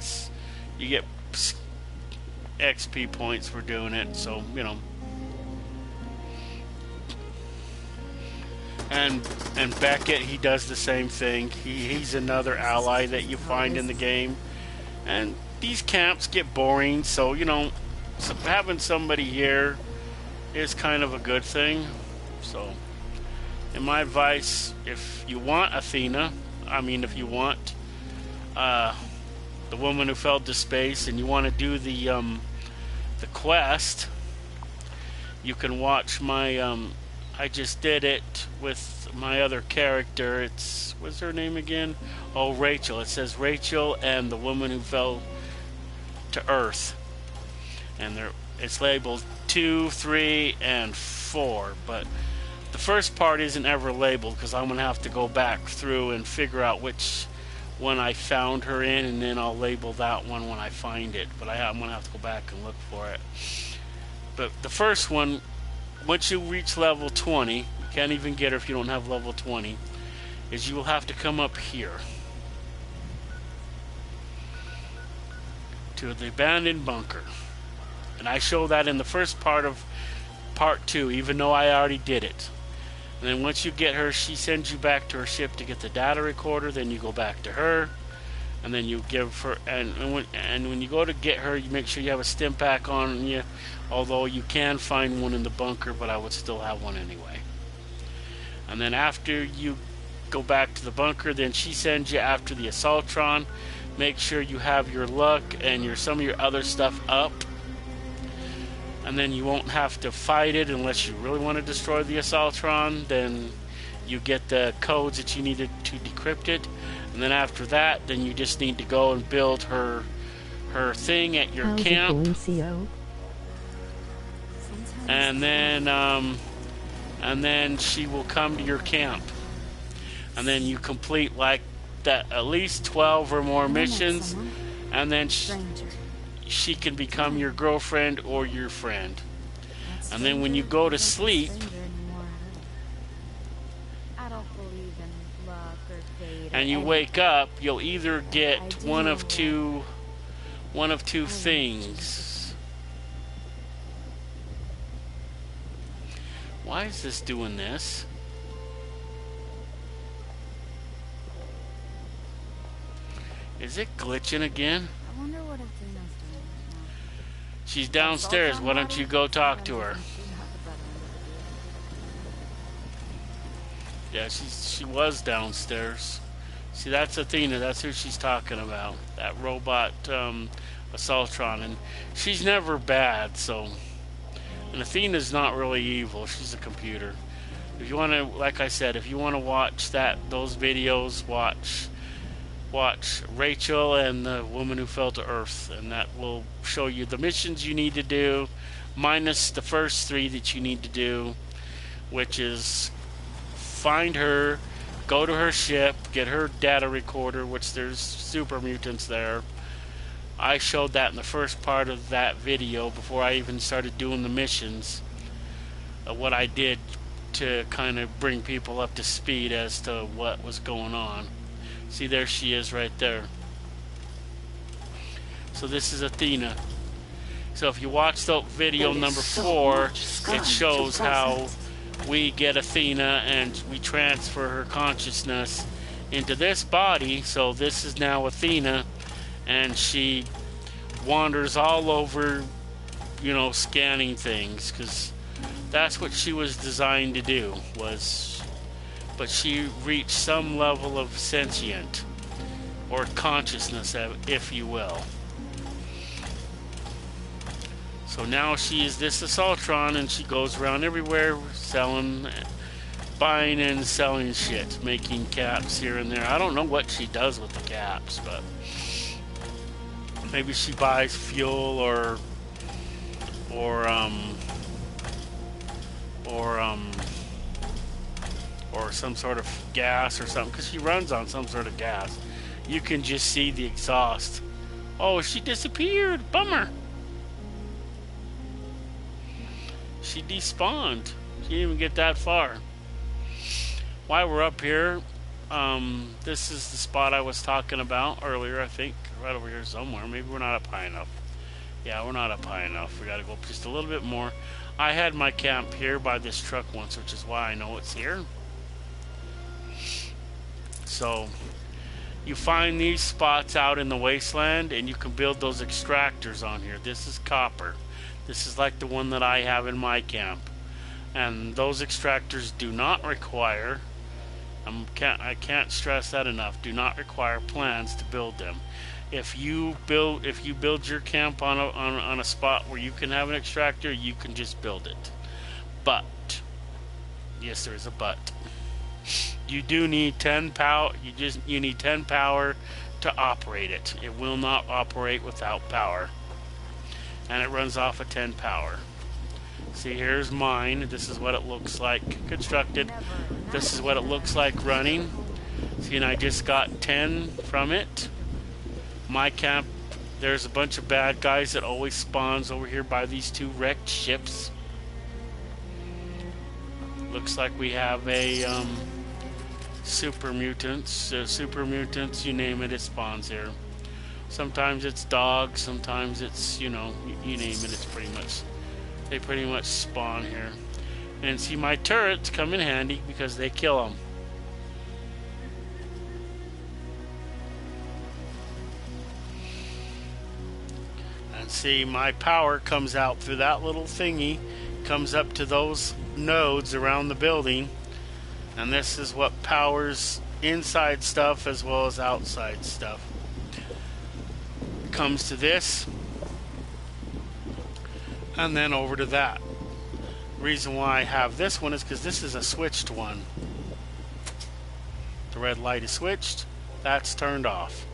XP points for doing it. So you know. And Beckett, he does the same thing. He's another ally that you find in the game. And these camps get boring, so you know, having somebody here is kind of a good thing. So, in my advice, if you want Athena, if you want the woman who fell to space, and you want to do the quest, you can watch my I just did it with my other character. What's her name again? Oh, Rachel. It says Rachel and the woman who fell to Earth, and it's labeled 2, 3, and 4. But the first part isn't ever labeled because I'm gonna have to go back through and figure out which one I found her in, and then I'll label that one when I find it. But I'm gonna have to go back and look for it. But the first one, once you reach level 20, you can't even get her if you don't have level 20, is you will have to come up here to the abandoned bunker. And I show that in the first part of part 2, even though I already did it. And then once you get her, she sends you back to her ship to get the data recorder. Then you go back to her, and then you give her, and when you go to get her, you make sure you have a stim pack on you, although you can find one in the bunker, but I would still have one anyway. And then after you go back to the bunker, then she sends you after the Assaultron. Make sure you have your luck and some of your other stuff up, and then you won't have to fight it unless you really want to destroy the Assaultron. Then you get the codes that you needed to decrypt it, and then after that, then you just need to go and build her thing at your camp. And then she will come to your camp, and then you complete like that at least 12 or more missions, and then she can become your girlfriend or your friend. And then when you go to sleep, and you wake up, you'll either get one of two things. Why is this doing this? Is it glitching again? I wonder what Athena's doing right now. She's downstairs. Why don't you go talk to her? Yeah, she was downstairs. See, that's Athena. That's who she's talking about. That robot Assaultron. And she's never bad, so... And Athena's not really evil. She's a computer. If you want to, like I said, if you want to watch those videos, watch Rachel and the woman who fell to Earth, and that will show you the missions you need to do, minus the first 3 that you need to do, which is find her, go to her ship, get her data recorder, which there's super mutants there. I showed that in the first part of that video before I even started doing the missions, what I did to kind of bring people up to speed as to what was going on. See, there she is right there. So this is Athena. So if you watch the video number 4, it shows how we get Athena and we transfer her consciousness into this body. So this is now Athena, and she wanders all over, you know, scanning things, because that's what she was designed to do. But she reached some level of sentient or consciousness, if you will. So now she is this Assaultron, and she goes around everywhere selling, buying and selling shit, making caps here and there. I don't know what she does with the caps, but maybe she buys fuel or some sort of gas or something, because she runs on some sort of gas. You can just see the exhaust. Oh, she disappeared. Bummer. She despawned. She didn't even get that far. While we're up here, this is the spot I was talking about earlier, I think. Right over here somewhere. Maybe we're not up high enough. Yeah, we're not up high enough. We gotta go up just a little bit more. I had my camp here by this truck once, which is why I know it's here. So, you find these spots out in the wasteland, and you can build those extractors on here. This is copper. This is like the one that I have in my camp. And those extractors do not require, I can't stress that enough, do not require plans to build them. If you build your camp on a spot where you can have an extractor, you can just build it. But, yes, there is a but. You do need 10 power. You need 10 power to operate it. It will not operate without power, and it runs off of 10 power. See, here's mine. This is what it looks like constructed. This is what it looks like running. See, and I just got 10 from it. My camp, there's a bunch of bad guys that always spawns over here by these two wrecked ships. Looks like we have a super mutants, you name it, it spawns here. Sometimes it's dogs, sometimes it's, you know, you name it, it's pretty much, they pretty much spawn here. And see, my turrets come in handy because they kill them. And see, my power comes out through that little thingy, comes up to those nodes around the building, and this is what powers inside stuff as well as outside stuff. Comes to this, and then over to that. The reason why I have this one is because this is a switched one. The red light is switched, that's turned off.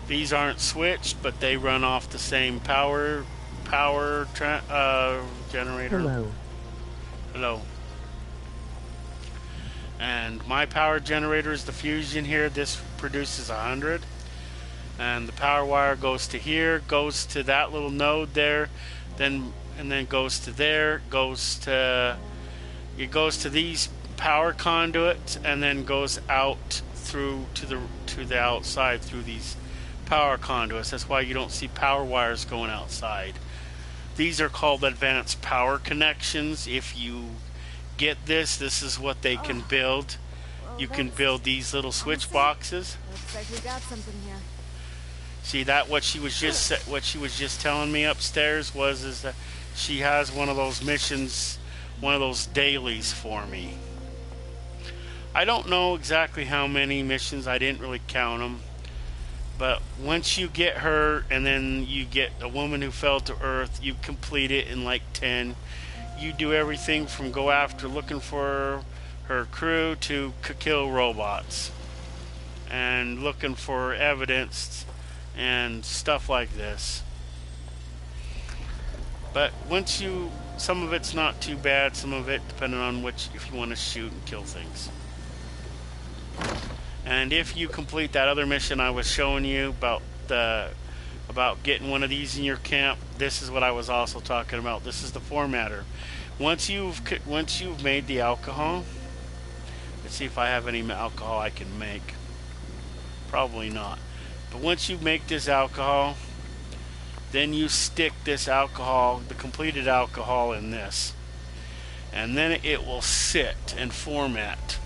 These aren't switched, but they run off the same power generator. Hello. And my power generator is the fusion here. This produces 100. And the power wire goes to here, goes to that little node there, and then goes to there, it goes to these power conduits, and then goes out through to the outside through these power conduits. That's why you don't see power wires going outside. These are called advanced power connections. If you get this is what they can build. Well, you can build these little switch boxes. Looks like we got something here. See that what she was just telling me upstairs is that she has one of those missions, one of those dailies for me. I don't know exactly how many missions. I didn't really count them. But once you get her, and then you get a woman who fell to earth, you complete it in like 10. You do everything from go after looking for her crew to kill robots. And looking for evidence and stuff like this. But once some of it's not too bad, some of it depending on if you want to shoot and kill things. And if you complete that other mission I was showing you about getting one of these in your camp, this is what I was also talking about. This is the formatter. Once you've made the alcohol, let's see if I have any alcohol I can make. Probably not. But once you make this alcohol, Then you stick this alcohol, the completed alcohol, in this. And then it will sit and format.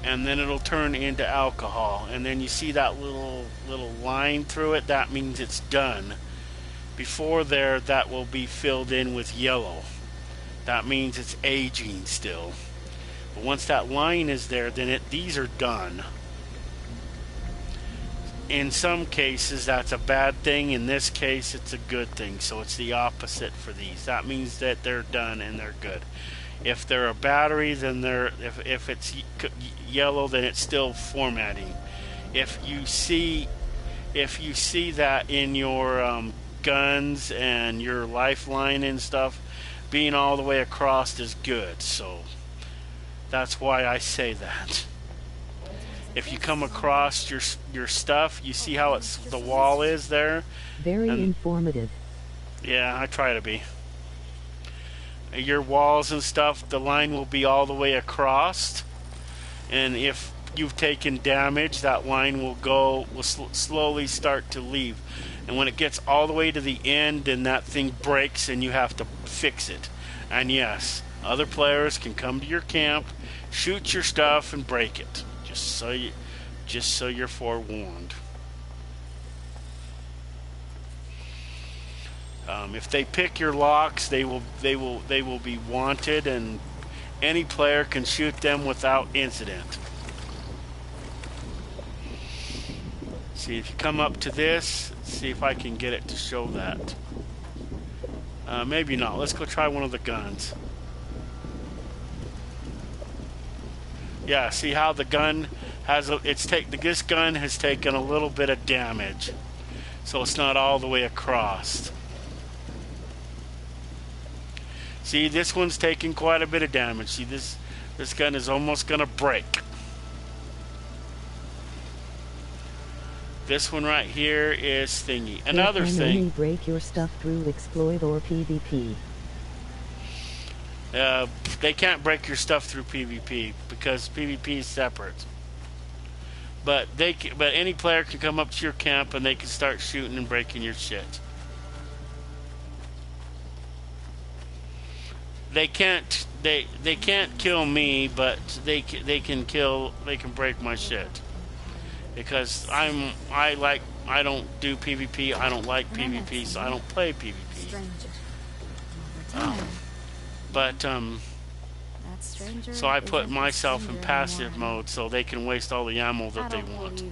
And then it'll turn into alcohol. And then you see that little line through it, that means it's done. Before there, that will be filled in with yellow. That means it's aging still. But once that line is there, then these are done. In some cases, that's a bad thing. In this case, it's a good thing. So it's the opposite for these. That means that they're done and they're good. If they're a battery, then if it's yellow, then it's still formatting. If you see that in your guns and your lifeline and stuff, being all the way across is good. So that's why I say that. If you come across your stuff, you see how the wall is there. Very informative. Yeah, I try to be. Your walls and stuff, the line will be all the way across, and if you've taken damage, that line will slowly start to leave. And when it gets all the way to the end, then that thing breaks and you have to fix it. And yes, other players can come to your camp, shoot your stuff, and break it. Just so you're forewarned. If they pick your locks, they will be wanted, and any player can shoot them without incident. See, if you come up to this, see if I can get it to show that. Maybe not. Let's go try one of the guns. Yeah, see how the gun has this gun has taken a little bit of damage, so it's not all the way across. See, this one's taking quite a bit of damage. See, this gun is almost gonna break. This one right here is thingy. Another thing. thing. Only break your stuff through exploit or PvP. They can't break your stuff through PvP because PvP is separate. But any player can come up to your camp and they can start shooting and breaking your shit. They can't kill me, but they can break my shit. Because I don't do PvP. I don't like PvP, so I don't play PvP. So I put myself in passive mode so they can waste all the ammo that they want.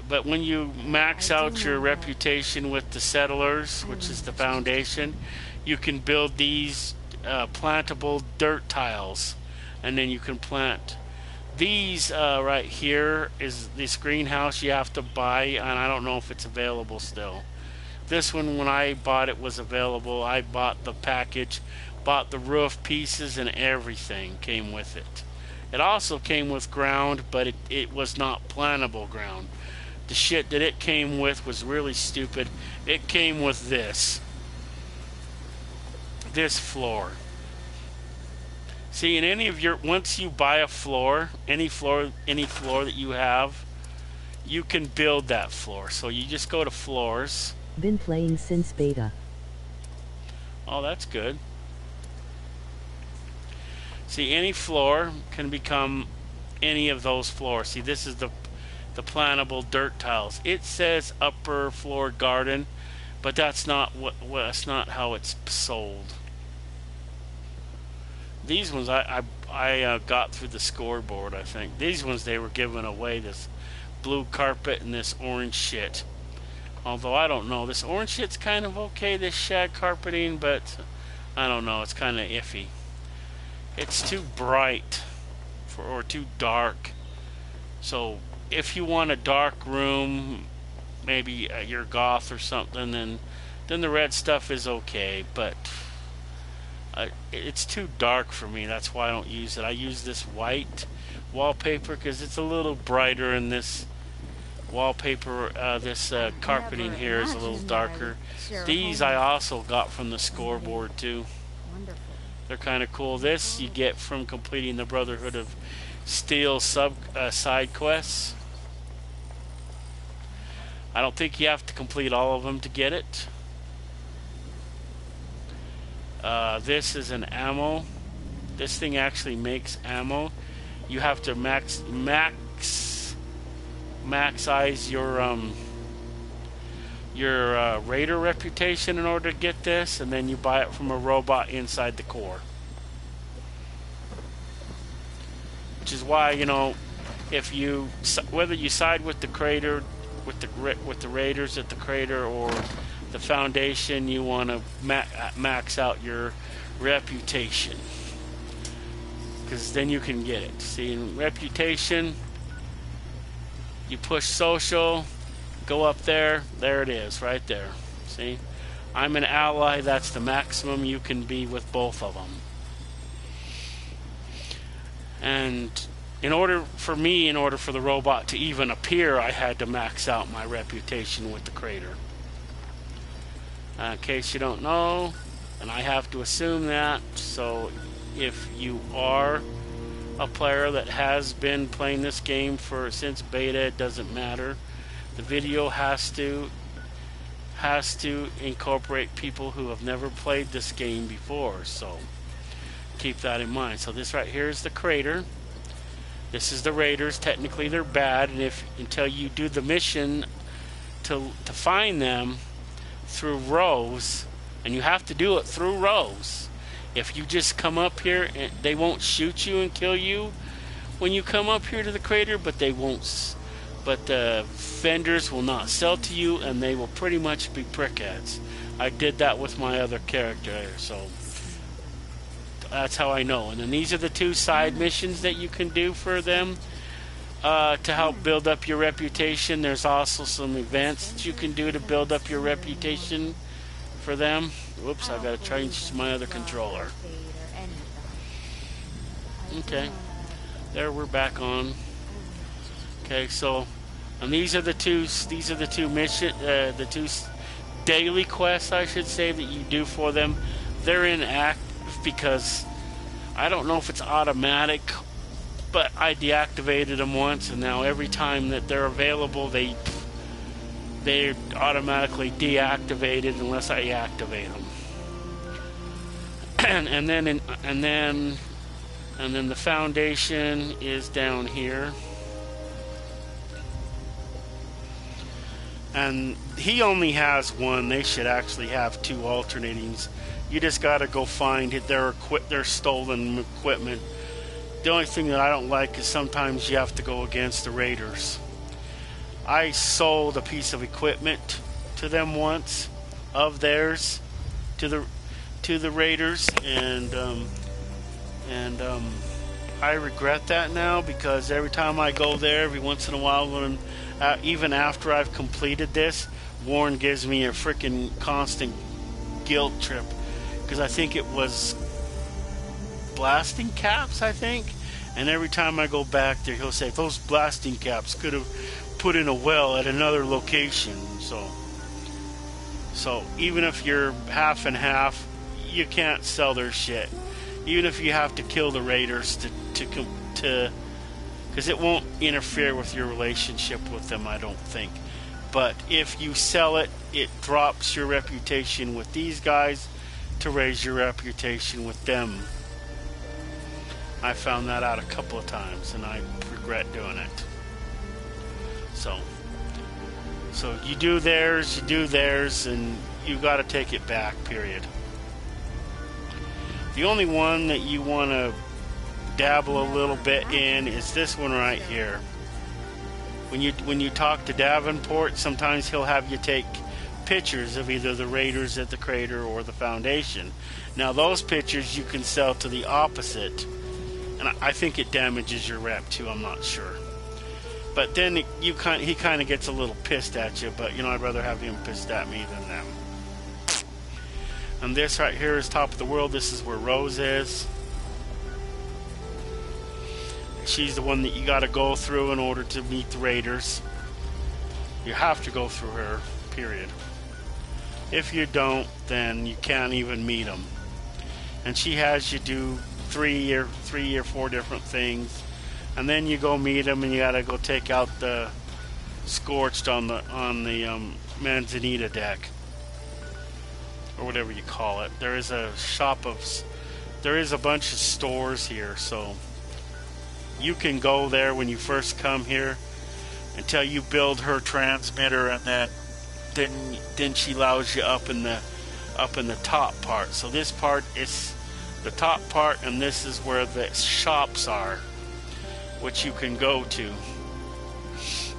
But when you max out your reputation with the settlers, which is the foundation, you can build these plantable dirt tiles, and then you can plant these. Right here is this greenhouse you have to buy, and I don't know if it's available still. This one, when I bought it, was available. I bought the package, bought the roof pieces, and everything came with it. It also came with ground, but it was not plantable ground. The shit that it came with was really stupid. It came with this floor. See, in once you buy a floor, any floor that you have, you can build that floor. So you just go to floors. Been playing since beta. Oh, that's good. See, any floor can become any of those floors. See, this is the plantable dirt tiles. It says upper floor garden, but that's not that's not how it's sold. These ones I got through the scoreboard, I think. These ones they were giving away, this blue carpet and this orange shit. Although I don't know, this orange shit's kind of okay, this shag carpeting, but I don't know, it's kind of iffy. It's too bright or too dark. So if you want a dark room, maybe you're goth or something, then the red stuff is okay, but it's too dark for me. That's why I don't use it. I use this white wallpaper because it's a little brighter, and this wallpaper, this carpeting here is a little darker. These I also got from the scoreboard too. They're kind of cool. This you get from completing the Brotherhood of Steel side quests. I don't think you have to complete all of them to get it. This is an ammo. This thing actually makes ammo. You have to maxize your raider reputation in order to get this, and then you buy it from a robot inside the core. Which is why, you know, if you, whether you side with the crater, with the raiders at the crater, or the Foundation, you want to max out your reputation, because then you can get it. See, in reputation, you push social, go up there, there it is, right there. See, I'm an ally. That's the maximum you can be with both of them. And in order for the robot to even appear, I had to max out my reputation with the crater. In case you don't know, and I have to assume that, so if you are a player that has been playing this game since beta, it doesn't matter. The video has to incorporate people who have never played this game before, so keep that in mind. So this right here is the crater. This is the raiders. Technically they're bad, and until you do the mission to find them through rows, and you have to do it through rows. If you just come up here, they won't shoot you and kill you when you come up here to the crater, but the vendors will not sell to you, and they will pretty much be prickheads. I did that with my other character, so that's how I know. And then these are the 2 side missions that you can do for them to help build up your reputation. There's also some events that you can do to build up your reputation for them. Whoops, I've got to change my other controller. Okay, there, we're back on. Okay, so, and these are the two the 2 daily quests, I should say, that you do for them. They're inactive because I don't know if it's automatic, but I deactivated them once, and now every time that they're available, they're automatically deactivated unless I activate them. and then the Foundation is down here, and he only has one. They should actually have 2 alternatings. You just got to go find it. Their stolen equipment. The only thing that I don't like is sometimes you have to go against the raiders. I sold a piece of equipment to them once, of theirs, to the raiders, and I regret that now, because every time I go there, every once in a while, even after I've completed this, Warren gives me a freaking constant guilt trip, because I think it was blasting caps, I think, and every time I go back there, he'll say those blasting caps could have put in a well at another location. So even if you're half and half, you can't sell their shit. Even if you have to kill the raiders to because it won't interfere with your relationship with them, I don't think. But if you sell it, it drops your reputation with these guys to raise your reputation with them. I found that out a couple of times, and I regret doing it. So you do theirs, and you got to take it back, period. The only one that you want to dabble a little bit in is this one right here. When you talk to Davenport, sometimes he'll have you take pictures of either the raiders at the crater or the Foundation. Now those pictures you can sell to the opposite, and I think it damages your rep too, I'm not sure. But then he kind of gets a little pissed at you, but I'd rather have him pissed at me than them. And this right here is top of the world. This is where Rose is. She's the one that you got to go through in order to meet the raiders. You have to go through her, period. If you don't, then you can't even meet them. And she has you do three or four different things, and then you go meet them, and you got to go take out the scorched on the Manzanita deck, or whatever you call it. There is a bunch of stores here, so you can go there when you first come here until you build her transmitter, and then she allows you up in the top part. So this part is the top part, and this is where the shops are, which you can go to.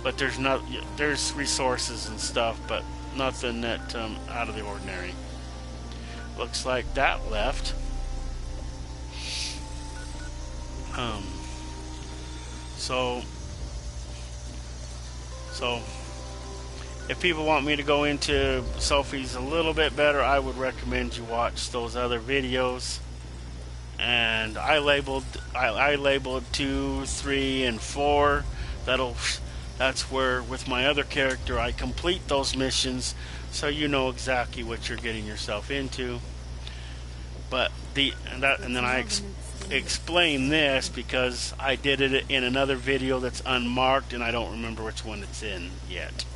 But there's resources and stuff, but nothing that out of the ordinary. Looks like that left. So if people want me to go into Sophie's a little bit better, I would recommend you watch those other videos. And I labeled 2, 3, and 4. That's where, with my other character, I complete those missions, so you know exactly what you're getting yourself into. But and then I explain this because I did it in another video that's unmarked, and I don't remember which one it's in yet.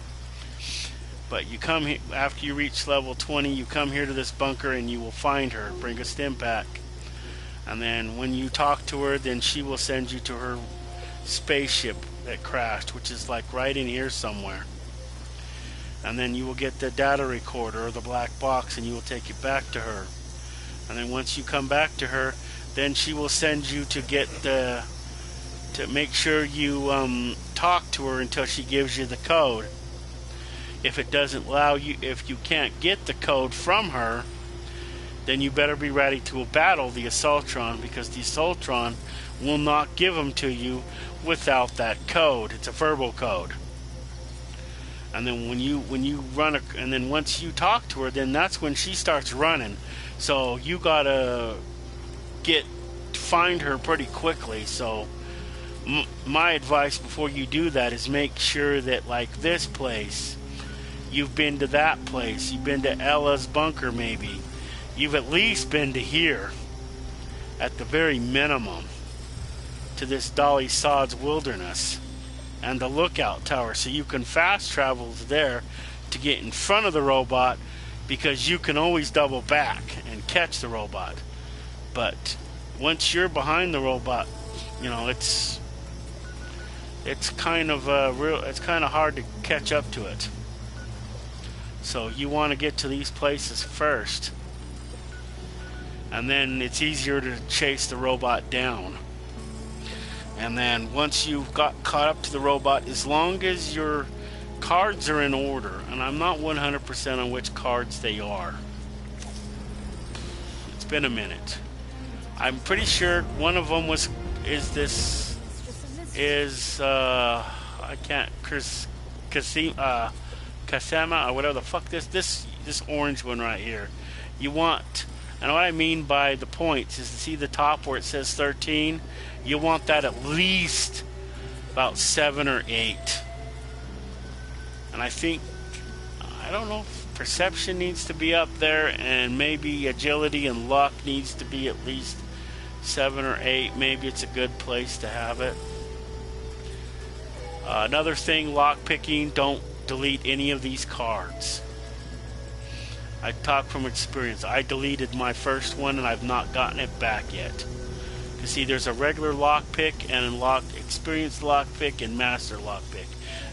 But you come here after you reach level 20. You come here to this bunker, and you will find her. Bring a stim pack, and then when you talk to her, then she will send you to her spaceship that crashed, which is like right in here somewhere. And then you will get the data recorder or the black box, and you will take it back to her. And then once you come back to her, then she will send you to make sure you talk to her until she gives you the code. If it doesn't allow you, if you can't get the code from her, then you better be ready to battle the Assaultron, because the Assaultron will not give them to you without that code. It's a verbal code. And then when you run and then once you talk to her, then that's when she starts running. So you gotta find her pretty quickly. So my advice before you do that is make sure that, like this place, you've been to that place, you've been to Ella's bunker, maybe you've at least been to here, at the very minimum, to this Dolly Sod's wilderness and the lookout tower, so you can fast travel there to get in front of the robot, because you can always double back and catch the robot. But once you're behind the robot, you know, it's kind of hard to catch up to it. So you want to get to these places first, and then it's easier to chase the robot down. And then once you've got caught up to the robot, as long as your cards are in order, and I'm not 100% on which cards they are. It's been a minute. I'm pretty sure one of them Kasama, or whatever the fuck this orange one right here. You want, and what I mean by the points is to see the top where it says 13. You want that at least about 7 or 8. And I don't know if perception needs to be up there, and maybe agility and luck needs to be at least 7 or 8. Maybe it's a good place to have it. Another thing, lock picking, don't delete any of these cards. I talk from experience. I deleted my first one, and I've not gotten it back yet. You see, there's a regular lockpick and experienced lockpick and master lockpick.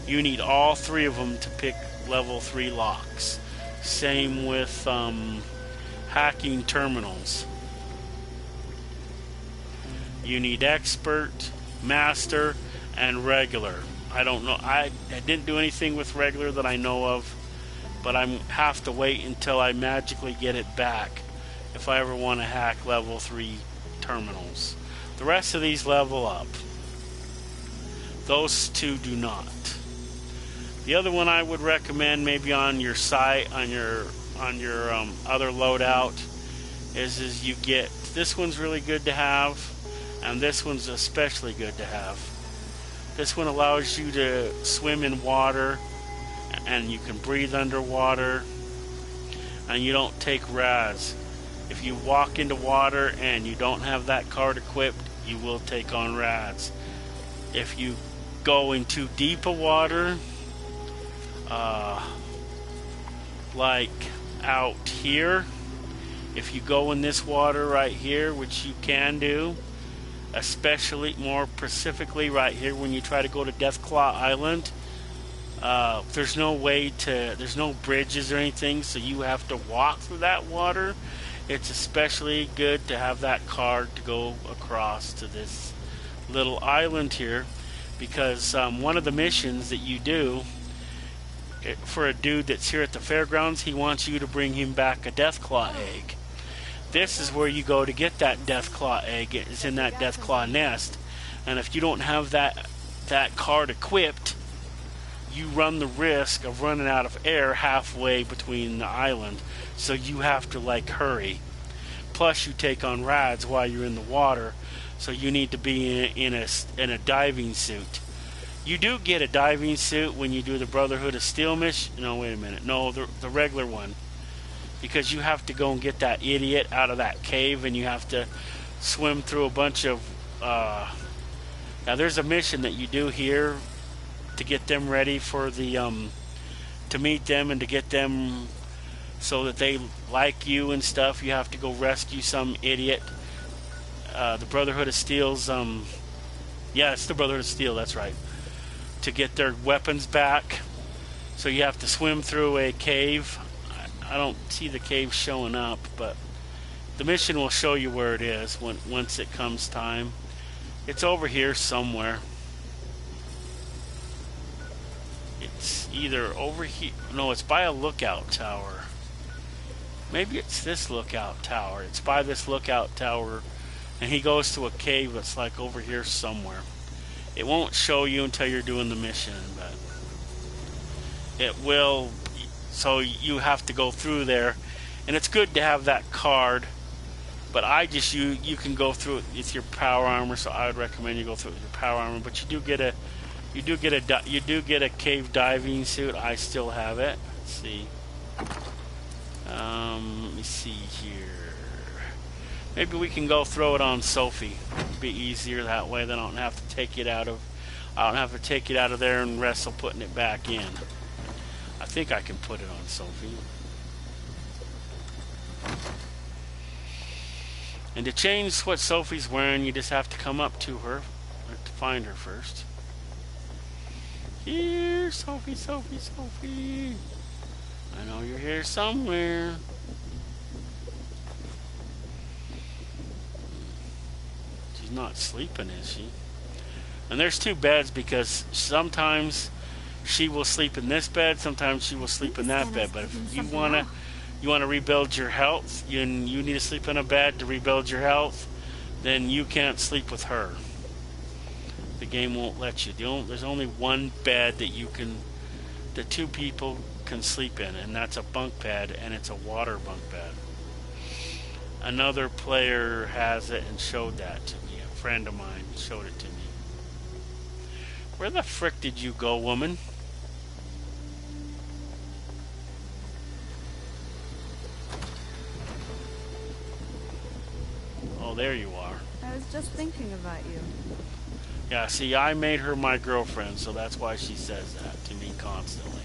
You need all 3 of them to pick level 3 locks. Same with hacking terminals. You need expert, master, and regular. I don't know. I didn't do anything with regular that I know of, but I have to wait until I magically get it back if I ever want to hack level 3 terminals. The rest of these level up. Those 2 do not. The other one I would recommend, maybe on your site, on your other loadout, is you get, this one's really good to have, and this one's especially good to have. This one allows you to swim in water, and you can breathe underwater, and you don't take RAS. If you walk into water and you don't have that card equipped, you will take on RAS. If you go in too deep a water, uh, like out here. If you go in this water right here, which you can do, especially more specifically right here when you try to go to Deathclaw Island, there's no bridges or anything, so you have to walk through that water. It's especially good to have that card to go across to this little island here, because one of the missions that you do for a dude that's here at the fairgrounds, he wants you to bring him back a Deathclaw egg. This is where you go to get that Deathclaw egg. It's in that Deathclaw nest, and if you don't have that card equipped, you run the risk of running out of air halfway between the island, so you have to hurry. Plus you take on rads while you're in the water, so you need to be in a diving suit. You do get a diving suit when you do the Brotherhood of Steel mission. No, wait a minute. No, the regular one, because you have to go and get that idiot out of that cave, and you have to swim through a bunch of now there's a mission that you do here to get them ready for the to meet them and to get them so that they like you and stuff. You have to go rescue some idiot. The Brotherhood of Steel's yeah, it's the Brotherhood of Steel, that's right, to get their weapons back. So you have to swim through a cave. I don't see the cave showing up, but the mission will show you where it is once it comes time. It's over here somewhere. It's either over here. No, it's by a lookout tower. Maybe it's this lookout tower. It's by this lookout tower, and he goes to a cave that's over here somewhere. It won't show you until you're doing the mission, but it will. So you have to go through there, and it's good to have that card. But you can go through it with your power armor, so I would recommend you go through it with your power armor. But you do get a cave diving suit. I still have it. Let's see. Let me see here. Maybe we can go throw it on Sophie. It'd be easier that way. Then I don't have to take it out of there and wrestle putting it back in. I think I can put it on Sophie. And to change what Sophie's wearing, you just have to come up to her, to find her first. Here, Sophie, Sophie, Sophie. I know you're here somewhere. She's not sleeping, is she? And there's two beds, because sometimes she will sleep in this bed, sometimes she will sleep in that bed. But if you wanna rebuild your health, you need to sleep in a bed to rebuild your health, then you can't sleep with her. The game won't let you. There's only one bed that two people can sleep in, and that's a bunk bed, and it's a water bunk bed. Another player has it and showed that to me. A friend of mine showed it to me. Where the frick did you go, woman? Oh, there you are. I was just thinking about you. Yeah, see, I made her my girlfriend, so that's why she says that to me constantly.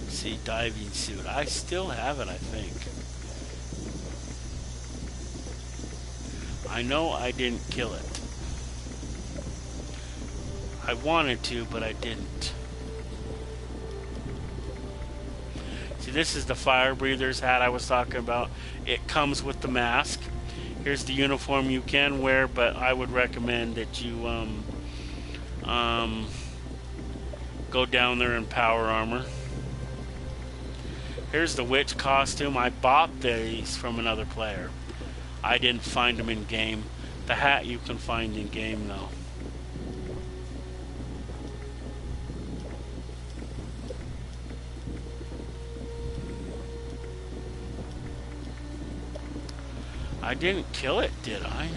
See, diving suit. I still have it, I think. I know I didn't kill it. I wanted to, but I didn't. See, this is the fire breather's hat I was talking about. It comes with the mask. Here's the uniform you can wear, but I would recommend that you go down there in power armor. Here's the witch costume. I bought these from another player. I didn't find them in game. The hat you can find in game though. I didn't kill it, did I?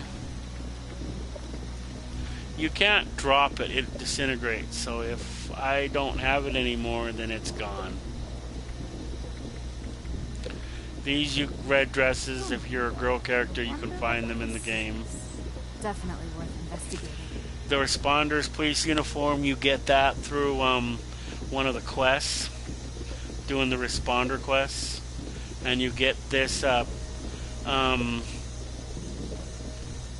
You can't drop it. It disintegrates. So if I don't have it anymore, then it's gone. These red dresses, if you're a girl character, you can find them in the game. Definitely worth investigating. The Responders police uniform, you get that through one of the quests. doing the responder quests, and you get this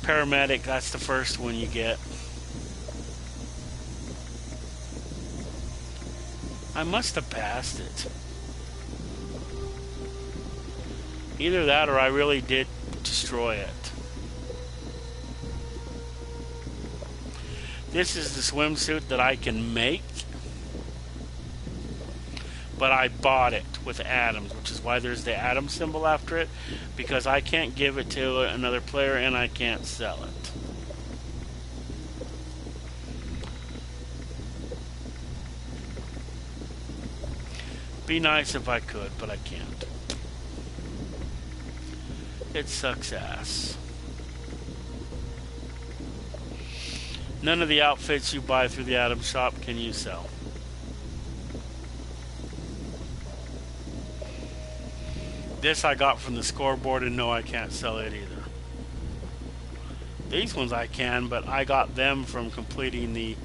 paramedic. That's the first one you get. I must have passed it. Either that or I really did destroy it. This is the swimsuit that I can make, but I bought it with atoms, which is why there's the atom symbol after it, because I can't give it to another player and I can't sell it. Be nice if I could, but I can't. It sucks ass. None of the outfits you buy through the Atom Shop can you sell. This I got from the scoreboard, and no, I can't sell it either. These ones I can, but I got them from completing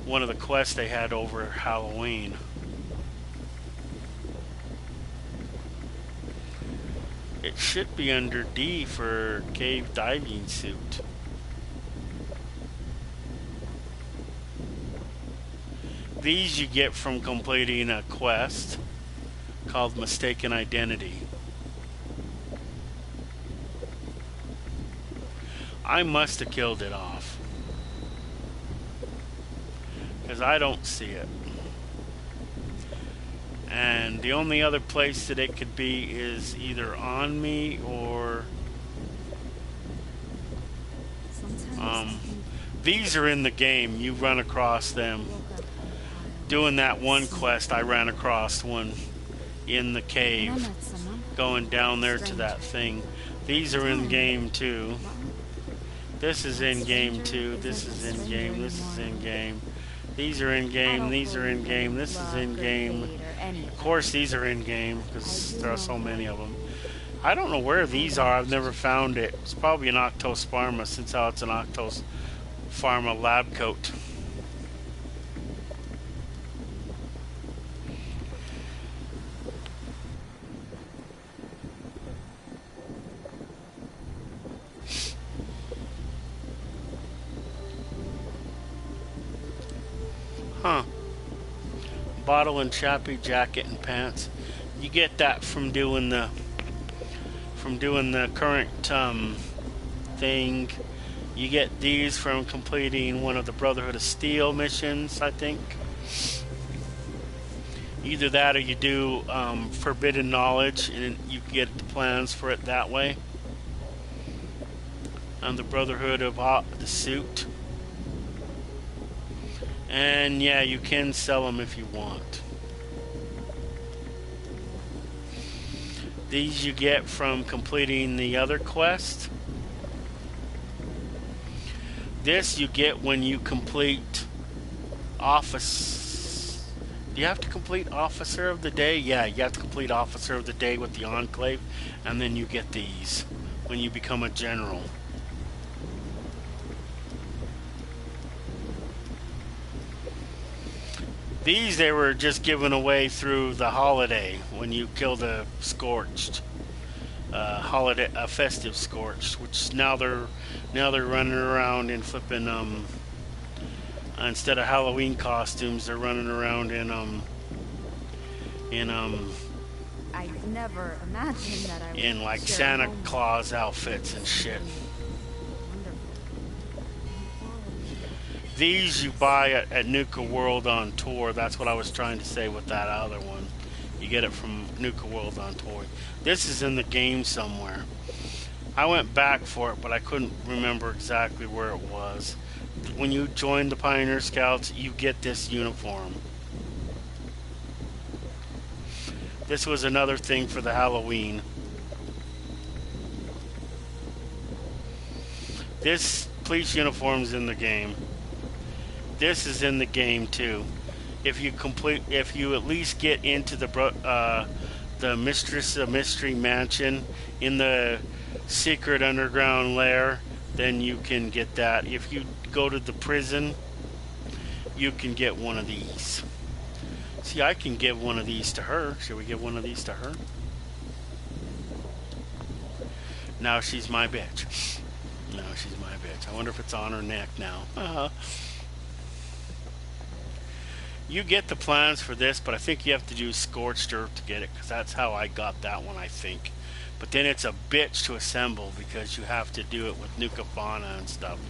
one of the quests they had over Halloween. It should be under D for cave diving suit. These you get from completing a quest called Mistaken Identity. I must have killed it off, because I don't see it. And the only other place that it could be is either on me or these are in the game. You run across them. Doing that one quest, I ran across one in the cave, going down there to that thing. These are in game too. This is in game too. This is in game. This is in game. These are in game. These are in game. This is in game. Of course, these are in game because there are so many of them. I don't know where these are. I've never found it. It's probably an Octos Pharma, since how it's an Octos Pharma lab coat. Huh. Bottle and chappy, jacket and pants. You get that from doing the current thing. You get these from completing one of the Brotherhood of Steel missions, I think. Either that or you do Forbidden Knowledge and you get the plans for it that way. And the Brotherhood of the suit. And yeah, you can sell them if you want. These you get from completing the other quest. This you get when you complete Office. Do you have to complete Officer of the Day? Yeah, you have to complete Officer of the Day with the Enclave, and then you get these when you become a general. These they were just given away through the holiday when you kill the Scorched, festive Scorched, which now they're running around in flipping instead of Halloween costumes, they're running around in I've never imagined that I would in like share Santa home Claus outfits and shit. These you buy at Nuka World on Tour. That's what I was trying to say with that other one. You get it from Nuka World on Tour. This is in the game somewhere. I went back for it, but I couldn't remember exactly where it was. When you join the Pioneer Scouts, you get this uniform. This was another thing for the Halloween. This police uniform's in the game. This is in the game too. If you at least get into the Mistress of Mystery Mansion in the secret underground lair, then you can get that. If you go to the prison, you can get one of these. See, I can give one of these to her. Should we give one of these to her? Now she's my bitch. No, she's my bitch. I wonder if it's on her neck now. You get the plans for this, but I think you have to do Scorched Earth to get it, because that's how I got that one, I think. But then it's a bitch to assemble, because you have to do it with Nuka-Fauna and stuff.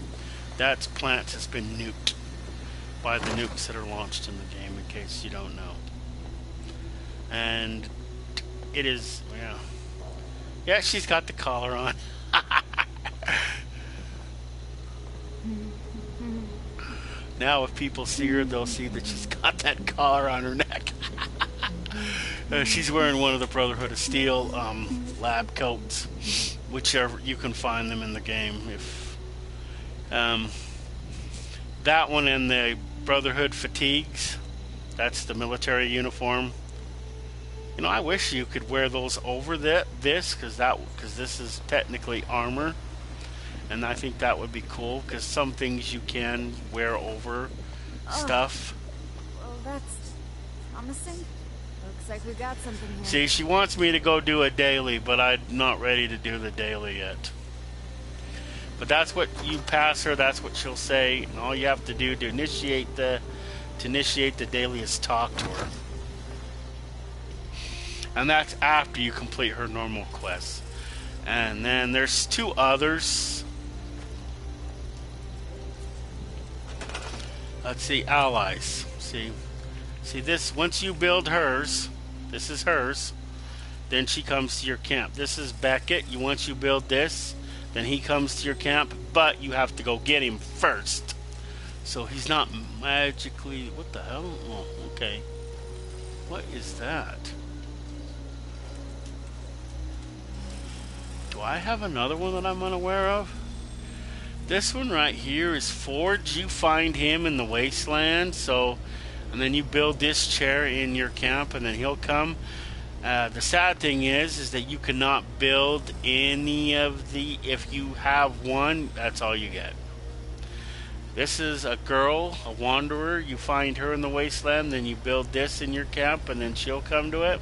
That's plants that's been nuked by the nukes that are launched in the game, in case you don't know. And it is, yeah. Yeah, she's got the collar on. Now if people see her, they'll see that she's got that collar on her neck. She's wearing one of the Brotherhood of Steel lab coats, whichever you can find them in the game. If that one and the Brotherhood fatigues, that's the military uniform. You know, I wish you could wear those over this, because this is technically armor. And I think that would be cool, because some things you can wear over stuff. Well, that's promising. Looks like we got something here. See, she wants me to go do a daily, but I'm not ready to do the daily yet. But that's what you pass her, that's what she'll say. And all you have to do to initiate the daily is talk to her. And that's after you complete her normal quests. And then there's 2 others. Let's see, allies. See this, once you build hers, this is hers, then she comes to your camp. This is Beckett. Once you build this, then he comes to your camp, but you have to go get him first. So he's not magically, what the hell? Oh, okay. What is that? Do I have another one that I'm unaware of? This one right here is Forge. You find him in the wasteland, so, and then you build this chair in your camp, and then he'll come. The sad thing is that you cannot build any of the, if you have one, that's all you get. This is a girl, a wanderer. You find her in the wasteland, then you build this in your camp, and then she'll come to it.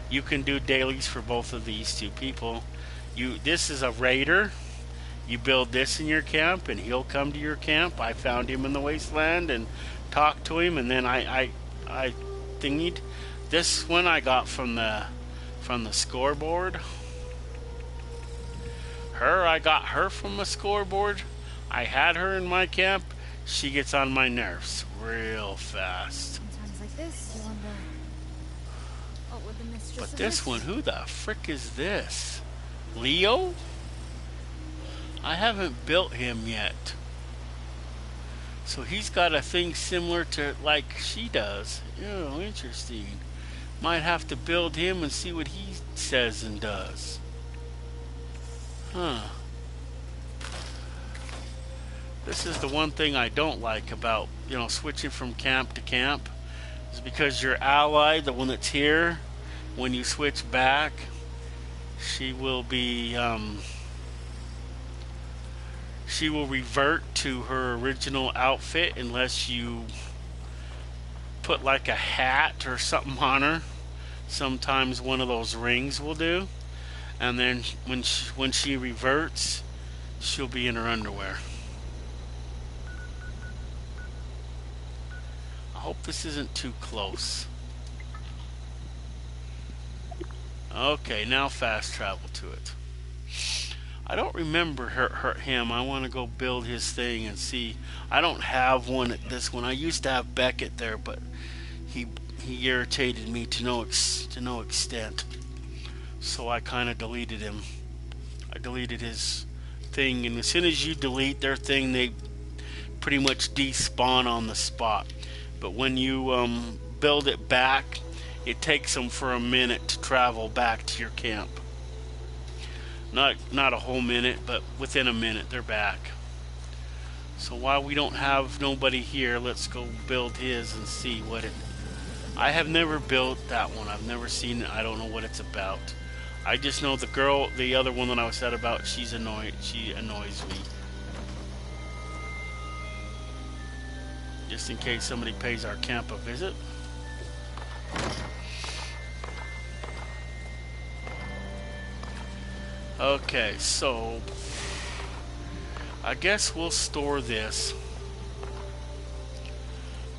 You can do dailies for both of these 2 people. This is a raider. You build this in your camp, and he'll come to your camp. I found him in the wasteland and talked to him, and then I thingied. This one I got from the scoreboard. I got her from the scoreboard. I had her in my camp. She gets on my nerves real fast. Sometimes like this, you wonder what would the mistress But of this one, who the frick is this? Leo? I haven't built him yet. So he's got a thing similar to like she does. Oh, interesting. Might have to build him and see what he says and does. Huh. This is the one thing I don't like about, switching from camp to camp. Is because your ally, the one that's here, when you switch back, she will be she will revert to her original outfit unless you put like a hat or something on her. Sometimes one of those rings will do. And then when she reverts, she'll be in her underwear. I hope this isn't too close. Okay, now fast travel to it. I don't remember him. I want to go build his thing and see. I don't have one at this one. I used to have Beckett there, but he irritated me to no extent. So I kind of deleted him. I deleted his thing, and as soon as you delete their thing, they pretty much despawn on the spot. But when you build it back, it takes them for a minute to travel back to your camp. Not a whole minute, but within a minute they're back. So while we don't have nobody here, let's go build his and see what it... I have never built that one. I've never seen it. I don't know what it's about. I just know the girl, the other one that I said about, she annoys me. Just in case somebody pays our camp a visit. Okay, so I guess we'll store this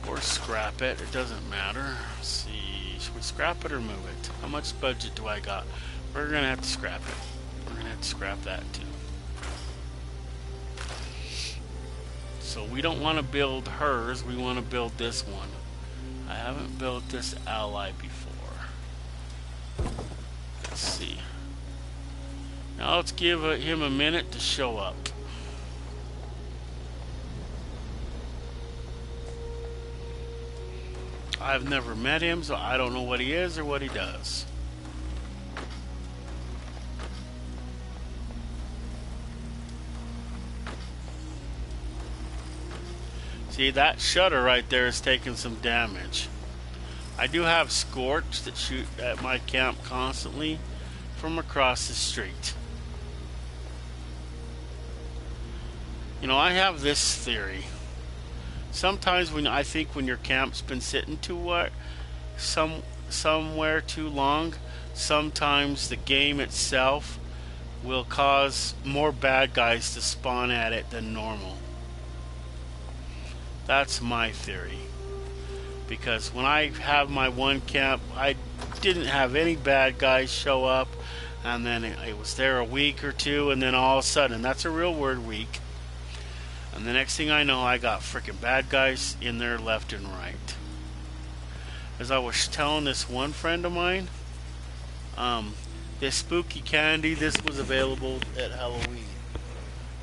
or scrap it. It doesn't matter. Let's see, should we scrap it or move it? How much budget do I got? We're gonna have to scrap it. We're gonna have to scrap that too. So we don't want to build hers. We want to build this one. I haven't built this ally before. Let's see. Now let's give him a minute to show up. I've never met him, so I don't know what he is or what he does. See, that shutter right there is taking some damage. I do have Scorch that shoot at my camp constantly from across the street. You know, I have this theory. Sometimes when your camp's been sitting somewhere too long, sometimes the game itself will cause more bad guys to spawn at it than normal. That's my theory. Because when I have my one camp, I didn't have any bad guys show up, and then it was there a week or two, and then all of a sudden, that's a real word, week. And the next thing I know, I got freaking bad guys in there left and right. As I was telling this one friend of mine, this spooky candy, this was available at Halloween.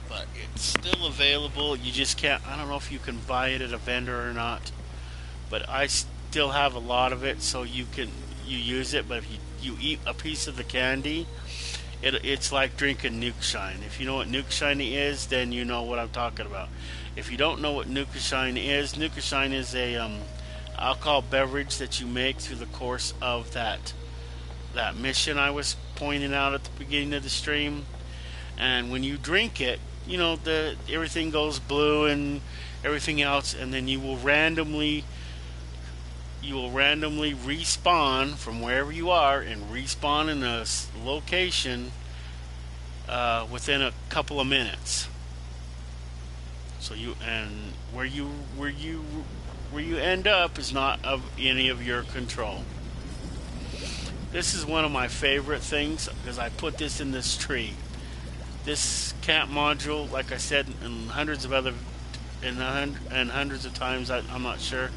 But it's still available. You just can't, I don't know if you can buy it at a vendor or not. But I still have a lot of it, so you use it. But if you eat a piece of the candy, it's like drinking Nuke Shine. If you know what Nuke Shine is, then you know what I'm talking about. If you don't know what Nuke Shine is a alcohol beverage that you make through the course of that mission I was pointing out at the beginning of the stream. And when you drink it, you know, everything goes blue and everything else, and then you will randomly respawn from wherever you are and respawn in a location within a couple of minutes. So where you end up is not of any of your control. This is one of my favorite things because I put this in this tree. This camp module, like I said, and hundreds of times, I'm not sure.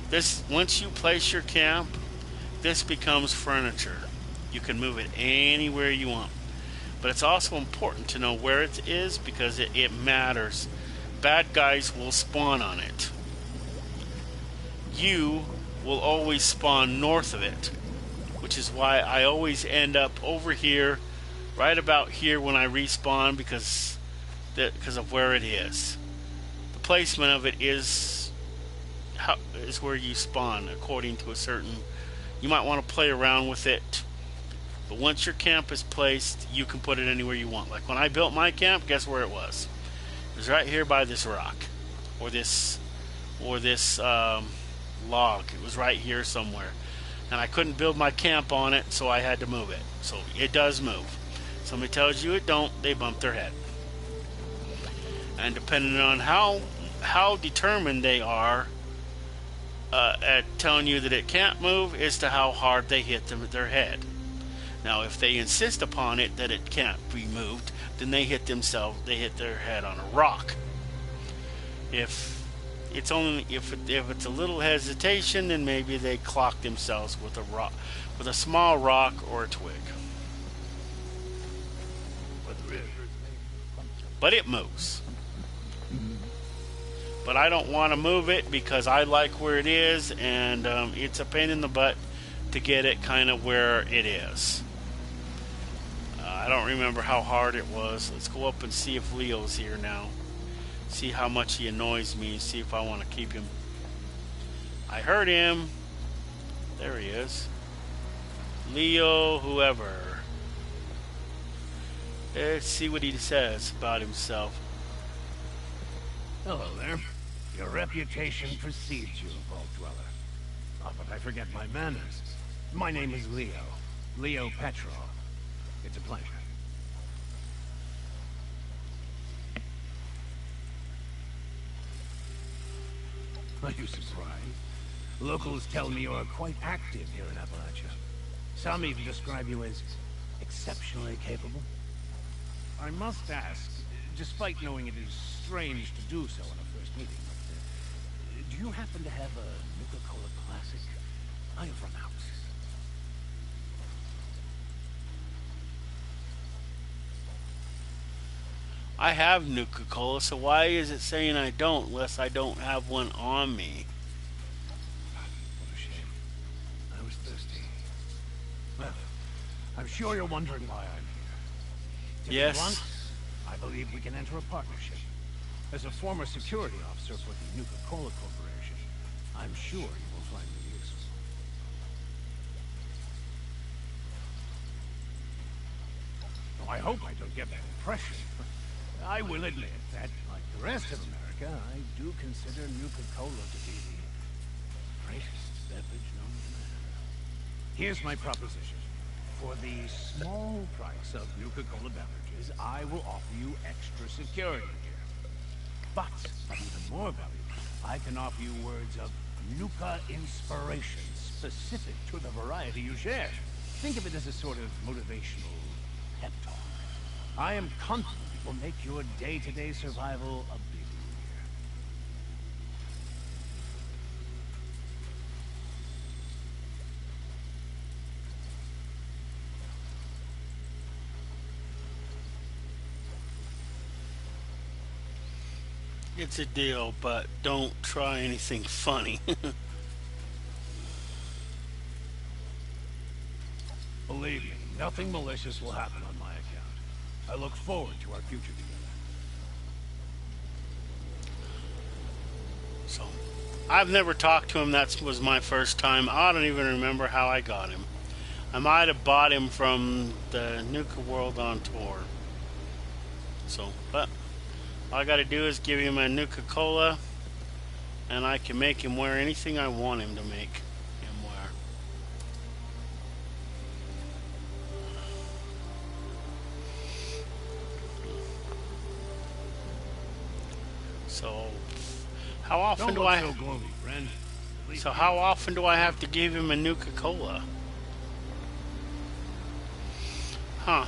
This, once you place your camp, this becomes furniture. You can move it anywhere you want. But it's also important to know where it is because it matters. Bad guys will spawn on it. You will always spawn north of it, which is why I always end up over here, right about here when I respawn because of where it is. The placement of it is where you spawn according to a certain. You might want to play around with it, but once your camp is placed, you can put it anywhere you want. Like when I built my camp, guess where it was? It was right here by this rock, or this log. It was right here somewhere, and I couldn't build my camp on it, so I had to move it. So it does move. Somebody tells you it don't, they bump their head. And depending on how determined they are at telling you that it can't move as to how hard they hit them at their head. Now, if they insist upon it that it can't be moved, then they hit their head on a rock. If it's a little hesitation, then maybe they clock themselves with a rock, with a small rock or a twig. But it moves. But I don't want to move it because I like where it is, and it's a pain in the butt to get it kind of where it is. I don't remember how hard it was. Let's go up and see if Leo's here now. See how much he annoys me and see if I want to keep him. I heard him. There he is. Leo, whoever. Let's see what he says about himself. Hello there. Your reputation precedes you, Vault Dweller. Oh, but I forget my manners. My name is Leo. Leo Petrov. It's a pleasure. Are you surprised? Locals tell me you are quite active here in Appalachia. Some even describe you as exceptionally capable. I must ask, despite knowing it is strange to do so in a first meeting, do you happen to have a Nuka-Cola Classic? I have run out. I have Nuka-Cola, so why is it saying I don't unless I don't have one on me? What a shame. I was thirsty. Well, I'm sure you're wondering why I'm here. To be Yes. blunt, I believe we can enter a partnership. As a former security officer for the Nuka-Cola Corporation, I'm sure you will find me useful. Though I hope I don't get that impression. I will admit that, like the rest of America, I do consider Nuka-Cola to be the greatest beverage known to man. Here's my proposition. For the small price of Nuka-Cola beverages, I will offer you extra security here. But, of even more value, I can offer you words of Nuka inspiration specific to the variety you share. Think of it as a sort of motivational pep talk. I am confident it will make your day-to-day survival a bit easier. It's a deal, but don't try anything funny. Believe me, nothing malicious will happen on my account. I look forward to our future together. So, I've never talked to him. That was my first time. I don't even remember how I got him. I might have bought him from the Nuka World on tour. So, but all I got to do is give him a Nuka-Cola, and I can make him wear anything I want him to make him wear. So, how often Don't do look I? so gloomy, friend. At least So how often do I have to give him a Nuka-Cola? Huh.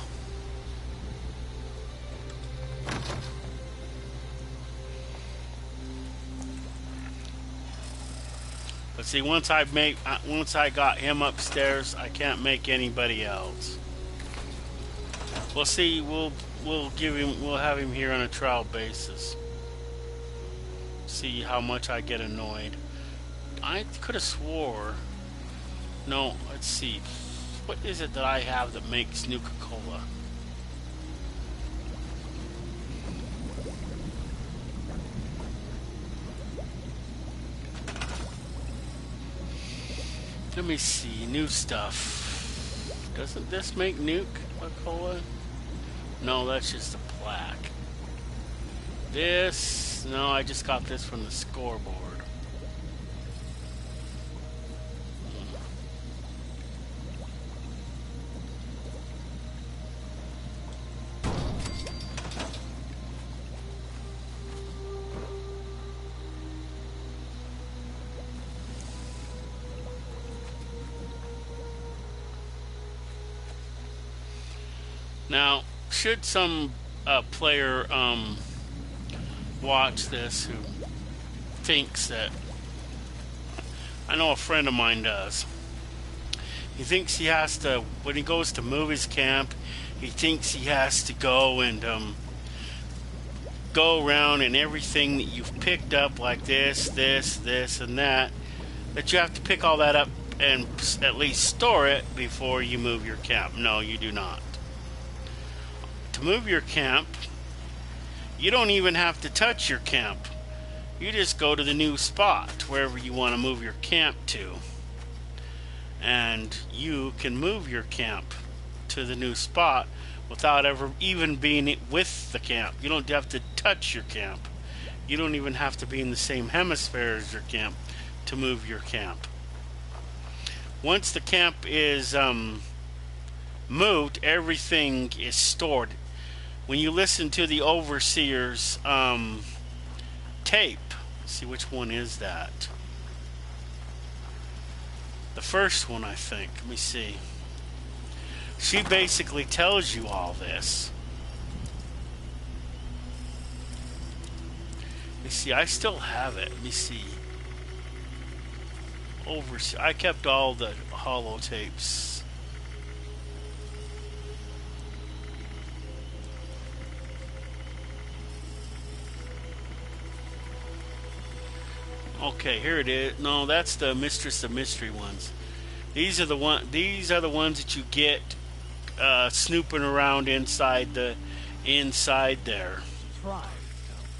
But see, once I got him upstairs, I can't make anybody else. We'll see. We'll have him here on a trial basis. See how much I get annoyed. I could have swore. No, let's see. What is it that I have that makes Nuka-Cola? Let me see. New stuff. Doesn't this make Nuka-Cola? No, that's just a plaque. This... No, I just got this from the scoreboard. Now, should some player watch this who thinks that... I know a friend of mine does. He thinks he has to, when he goes to movies camp, he thinks he has to go and go around and everything that you've picked up, like this, and that you have to pick all that up and at least store it before you move your camp. No, you do not. To move your camp, you don't even have to touch your camp. You just go to the new spot, wherever you want to move your camp to. And you can move your camp to the new spot without ever even being with the camp. You don't have to touch your camp. You don't even have to be in the same hemisphere as your camp to move your camp. Once the camp is moved, everything is stored. When you listen to the Overseer's tape, Let's see, which one is that? The first one, I think. Let me see. She basically tells you all this. Let me see, I still have it. Let me see. I kept all the holotapes. Okay, here it is. No, that's the Mistress of Mystery ones. These are the ones that you get snooping around inside there.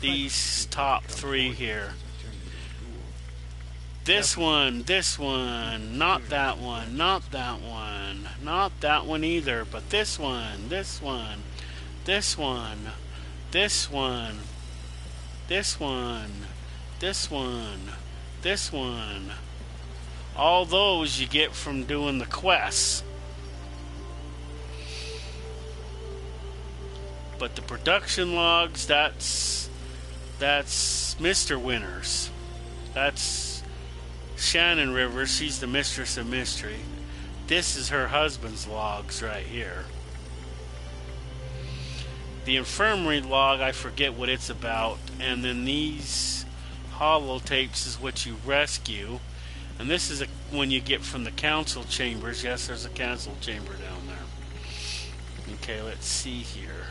These top three here. This one, not that one, not that one, not that one either, but this one, this one, this one, this one, this one, this one, this one. All those you get from doing the quests. But the production logs, that's Mr. Winters. That's Shannon Rivers. She's the Mistress of Mystery. This is her husband's logs right here. The infirmary log, I forget what it's about. And then these holotapes is what you rescue. And this is one you get from the council chambers. Yes, there's a council chamber down there. Okay, let's see here.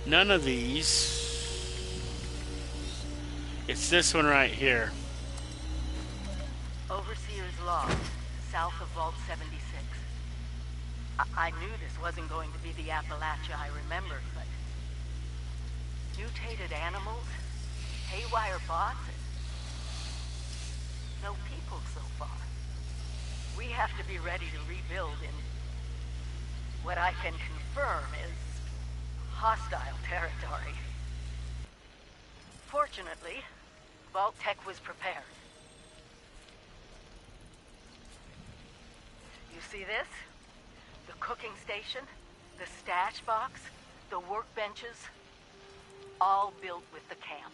None of these. It's this one right here. Overseer's log, south of Vault 76. I knew this wasn't going to be the Appalachia I remembered, but mutated animals, haywire bots, no people so far. We have to be ready to rebuild in what I can confirm is hostile territory. Fortunately, Vault Tech was prepared. You see this? The cooking station, the stash box, the workbenches, all built with the camp.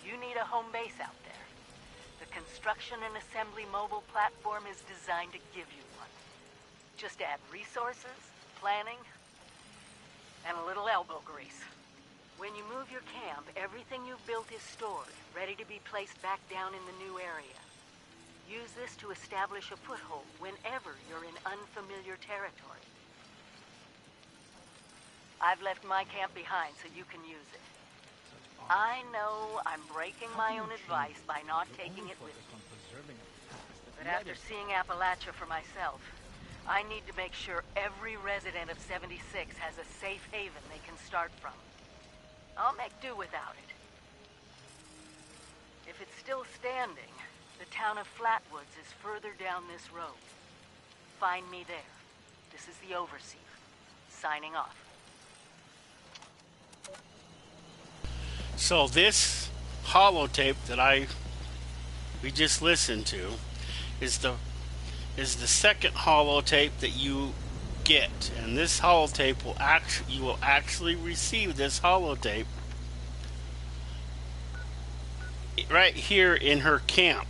You need a home base out there. The construction and assembly mobile platform is designed to give you one. Just add resources, planning, and a little elbow grease. When you move your camp, everything you've built is stored, ready to be placed back down in the new area. Use this to establish a foothold whenever you're in unfamiliar territory. I've left my camp behind so you can use it. I know I'm breaking my own advice by not taking it with me. But after seeing Appalachia for myself, I need to make sure every resident of 76 has a safe haven they can start from. I'll make do without it. If it's still standing, the town of Flatwoods is further down this road. Find me there. This is the Overseer, signing off. So this holotape that we just listened to is the second holotape that you get, and this holotape you will actually receive this holotape right here in her camp,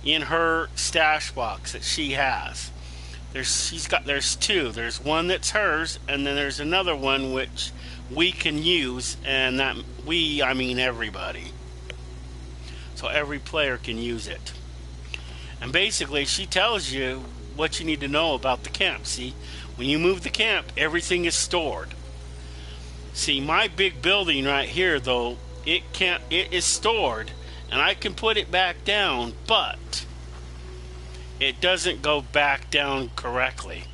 in her stash box that she has. There's two. There's one that's hers, and then there's another one which we can use, and that I mean everybody. So every player can use it. And basically, she tells you what you need to know about the camp. See, when you move the camp, everything is stored. See, my big building right here, though, it is stored, and I can put it back down, but it doesn't go back down correctly.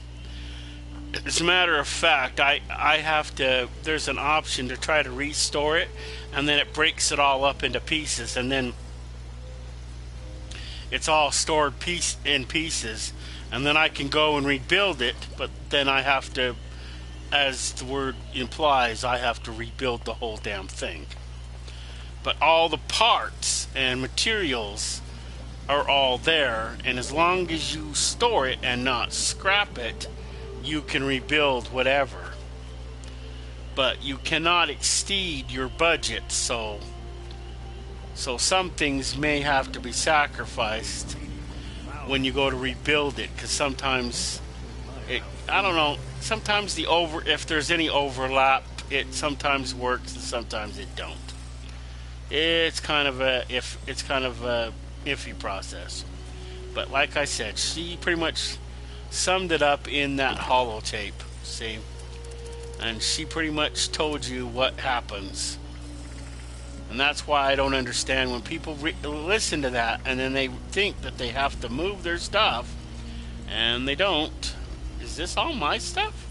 As a matter of fact, I have to, there's an option to try to restore it, and then it breaks it all up into pieces, and then it's all stored in pieces, and then I can go and rebuild it, but then I have to, as the word implies, I have to rebuild the whole damn thing. But all the parts and materials are all there, and as long as you store it and not scrap it, you can rebuild whatever. But you cannot exceed your budget, so So some things may have to be sacrificed when you go to rebuild it, because sometimes I don't know, sometimes if there's any overlap, it sometimes works and sometimes it don't. It's kind of a iffy process. But like I said, she pretty much summed it up in that holotape, see? And she pretty much told you what happens. And that's why I don't understand when people listen to that and then they think that they have to move their stuff and they don't. Is this all my stuff?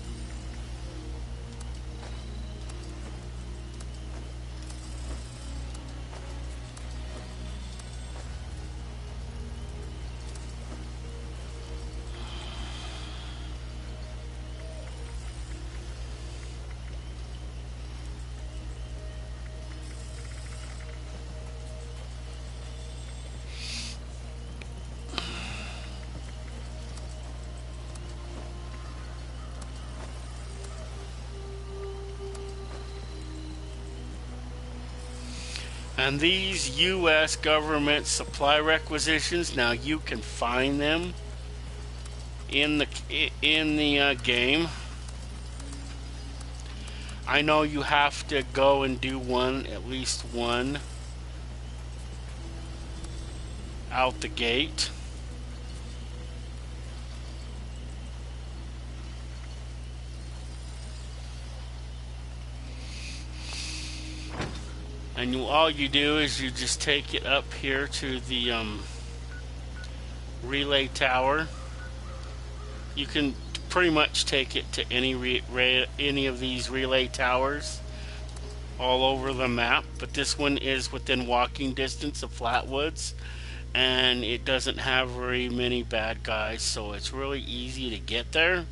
And these U.S. government supply requisitions, now you can find them in the game. I know you have to go and do at least one out the gate. And all you do is you just take it up here to the relay tower. You can pretty much take it to any of these relay towers all over the map, but this one is within walking distance of Flatwoods, and it doesn't have very many bad guys, so it's really easy to get there.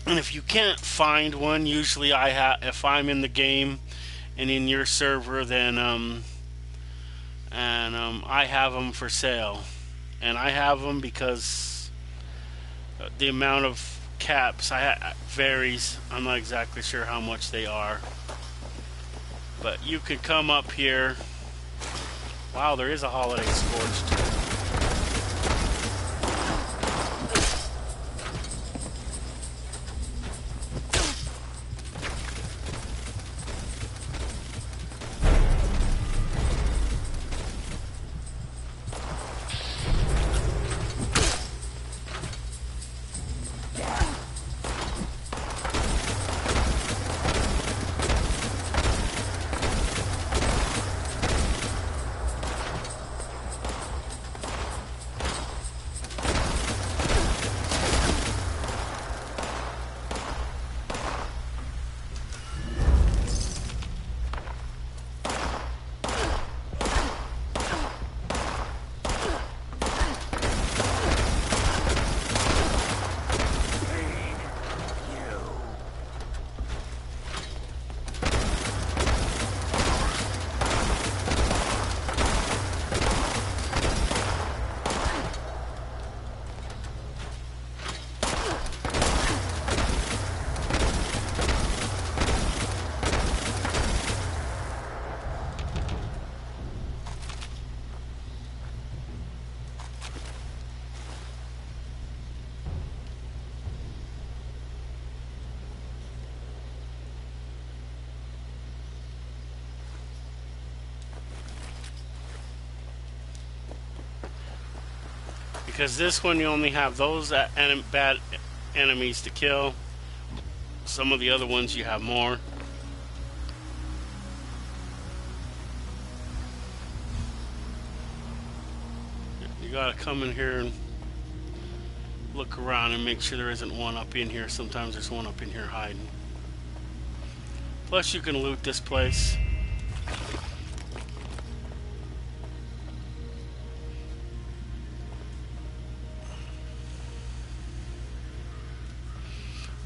And if you can't find one, usually if I'm in the game and in your server, then I have them for sale, and I have them because the amount of caps varies. I'm not exactly sure how much they are, but you could come up here. Wow, there is a holiday scorched. Because this one you only have those bad enemies to kill. Some of the other ones you have more. You gotta come in here and look around and make sure there isn't one up in here. Sometimes there's one up in here hiding. Plus you can loot this place.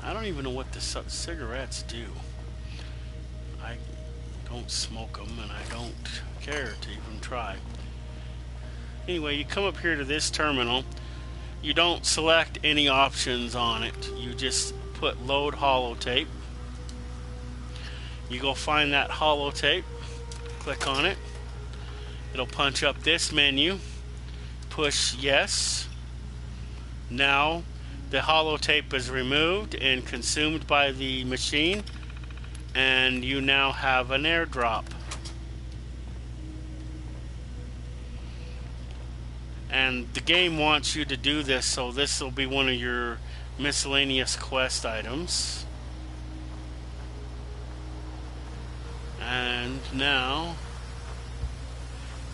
I don't even know what the cigarettes do. I don't smoke them, and I don't care to even try. Anyway, you come up here to this terminal. You don't select any options on it. You just put load holotape. You go find that holotape. Click on it. It'll punch up this menu. Push yes. Now the holotape is removed and consumed by the machine, and you now have an airdrop. And the game wants you to do this, so this will be one of your miscellaneous quest items. And now,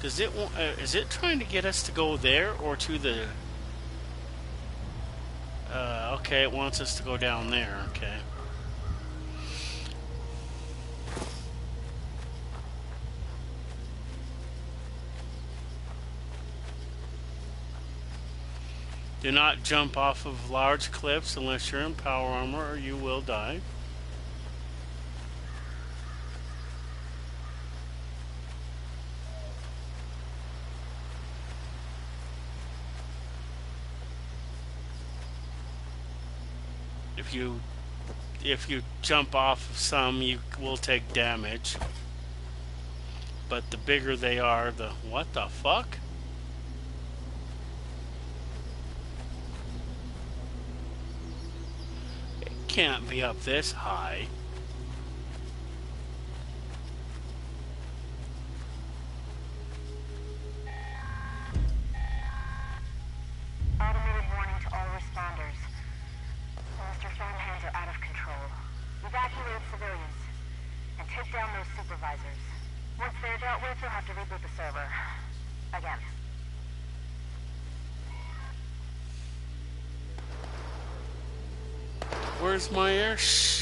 does it is it trying to get us to go there or to the? Okay, it wants us to go down there. Okay. Do not jump off of large cliffs unless you're in power armor, or you will die. If you jump off of some, you will take damage. But the bigger they are, the what the fuck? It can't be up this high. Automated warning to all responders. Mr. Thornhands are out of control. Evacuate civilians and take down those supervisors. Once they're dealt with, you'll have to reboot the server. Again. Where's my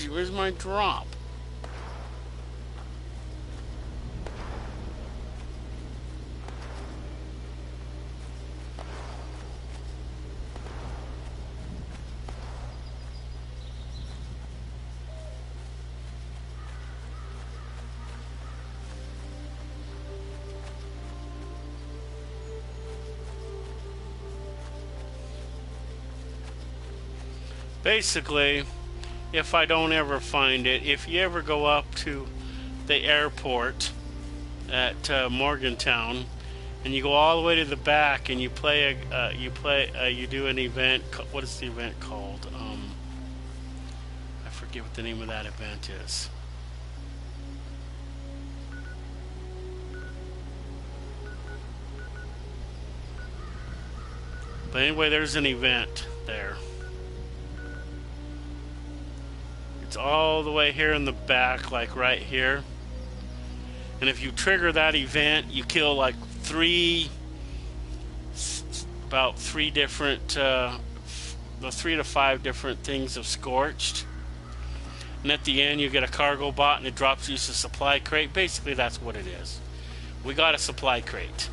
where's my drop? Basically, if I don't ever find it, if you ever go up to the airport at Morgantown and you go all the way to the back and you play you do an event. What is the event called? I forget what the name of that event is. But anyway, there's an event there. It's all the way here in the back, like right here. And if you trigger that event, you kill like about three different, 3 to 5 different things of Scorched. And at the end, you get a cargo bot and it drops you a supply crate. Basically, that's what it is. We got a supply crate.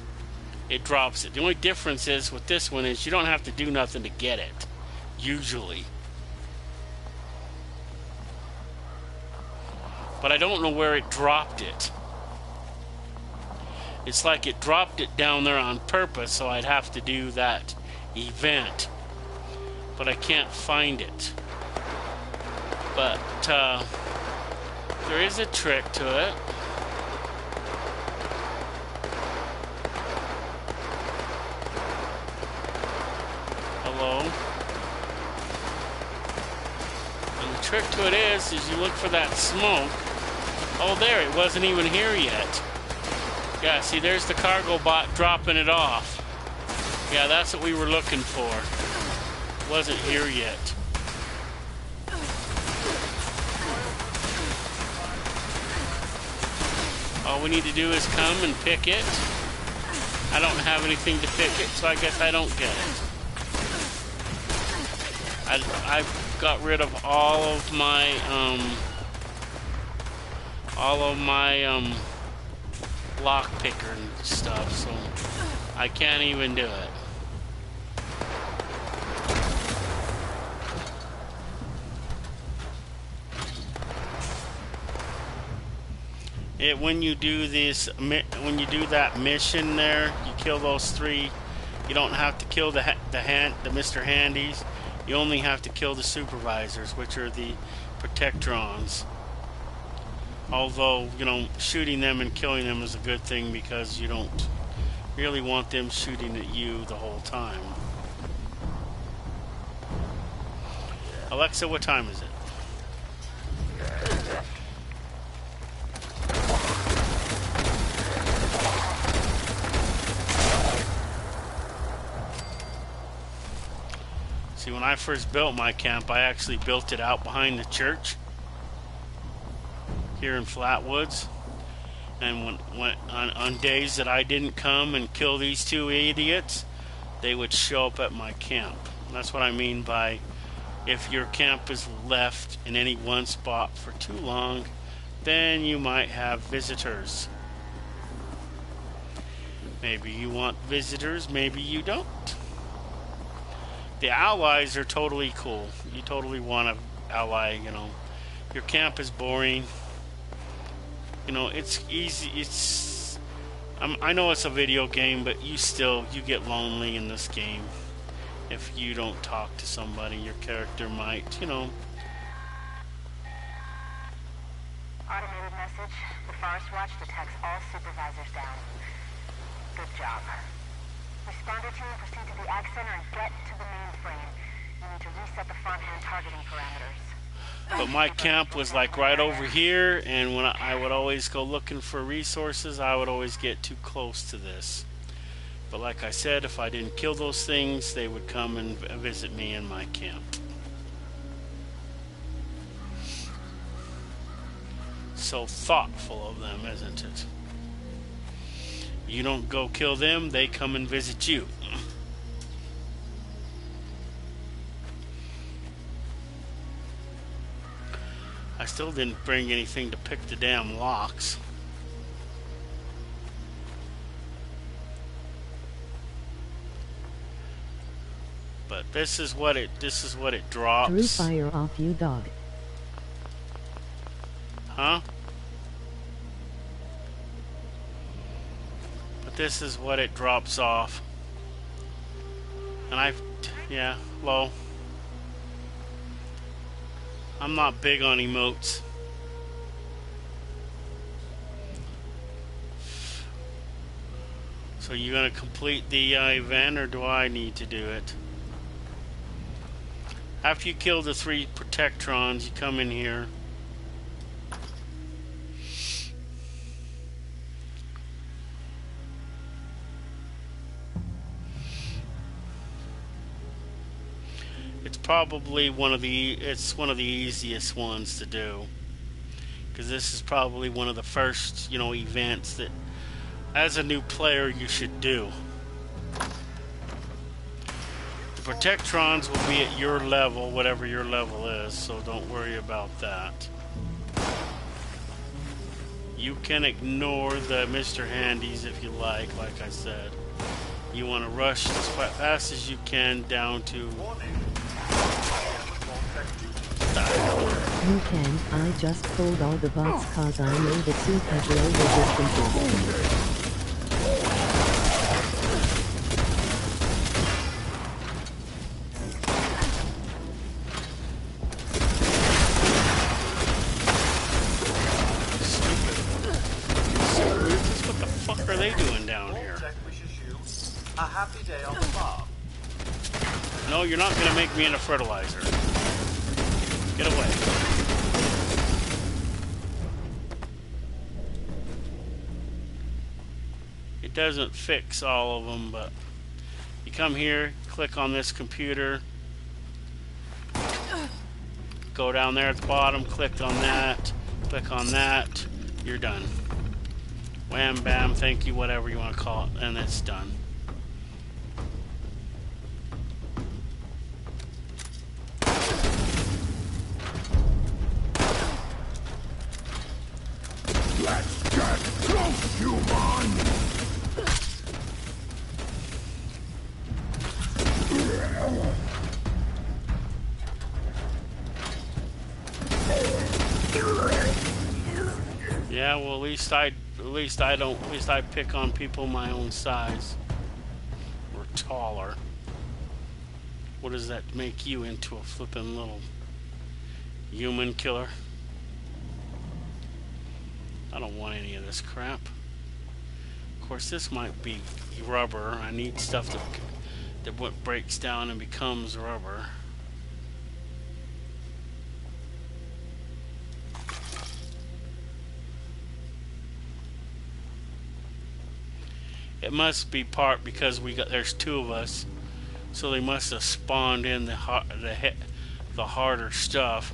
It drops it. The only difference is with this one is you don't have to do nothing to get it, usually. But I don't know where it dropped it. It's like it dropped it down there on purpose, so I'd have to do that event. But I can't find it. But there is a trick to it. Hello. And the trick to it is you look for that smoke. Oh, there, it wasn't even here yet. Yeah, see, there's the cargo bot dropping it off. Yeah, that's what we were looking for. It wasn't here yet. All we need to do is come and pick it. I don't have anything to pick it, so I guess I don't get it. I've got rid of all of my lock picker and stuff, so I can't even do it. When you do this, when you do that mission there, you kill those 3. You don't have to kill the Mr. Handies. You only have to kill the supervisors, which are the Protectrons. Although, you know, shooting them and killing them is a good thing because you don't really want them shooting at you the whole time. Alexa, what time is it? See, when I first built my camp, I actually built it out behind the church here in Flatwoods. And on days that I didn't come and kill these two idiots, they would show up at my camp. And that's what I mean by if your camp is left in any one spot for too long, then you might have visitors. Maybe you want visitors, maybe you don't. The allies are totally cool. You totally want an ally, you know. Your camp is boring. You know, it's easy. I know it's a video game, but you get lonely in this game. If you don't talk to somebody, your character might, you know. Automated message. The Forest Watch detects all supervisors down. Good job. Responder team, proceed to the Ag Center and get to the mainframe. You need to reset the front-hand targeting parameters. But my camp was like right over here, and when I would always go looking for resources, I would always get too close to this. But like I said, if I didn't kill those things, they would come and visit me in my camp. So thoughtful of them, isn't it? You don't go kill them, they come and visit you. I still didn't bring anything to pick the damn locks. But this is what it drops. Drew, fire off, you dog. Huh? But this is what it drops off. And low. I'm not big on emotes. So you gonna complete the event, or do I need to do it? After you kill the 3 Protectrons, you come in here. It's probably one of the easiest ones to do, because this is probably one of the first, you know, events that as a new player you should do. The Protectrons will be at your level, whatever your level is, so don't worry about that. You can ignore the Mr. Handies if you like I said. You want to rush as fast as you can down to... You can. I just pulled all the bots cause I know the suit has low resistances. No, you're not going to make me into fertilizer. Get away. It doesn't fix all of them, but you come here, click on this computer, go down there at the bottom, click on that, you're done. Wham, bam, thank you, whatever you want to call it, and it's done. Let's get close, human! Yeah, well, at least I pick on people my own size or taller. What does that make you into, a flippin' little human killer? I don't want any of this crap. Of course, this might be rubber. I need stuff that what breaks down and becomes rubber. It must be part because there's two of us, so they must have spawned in the harder stuff.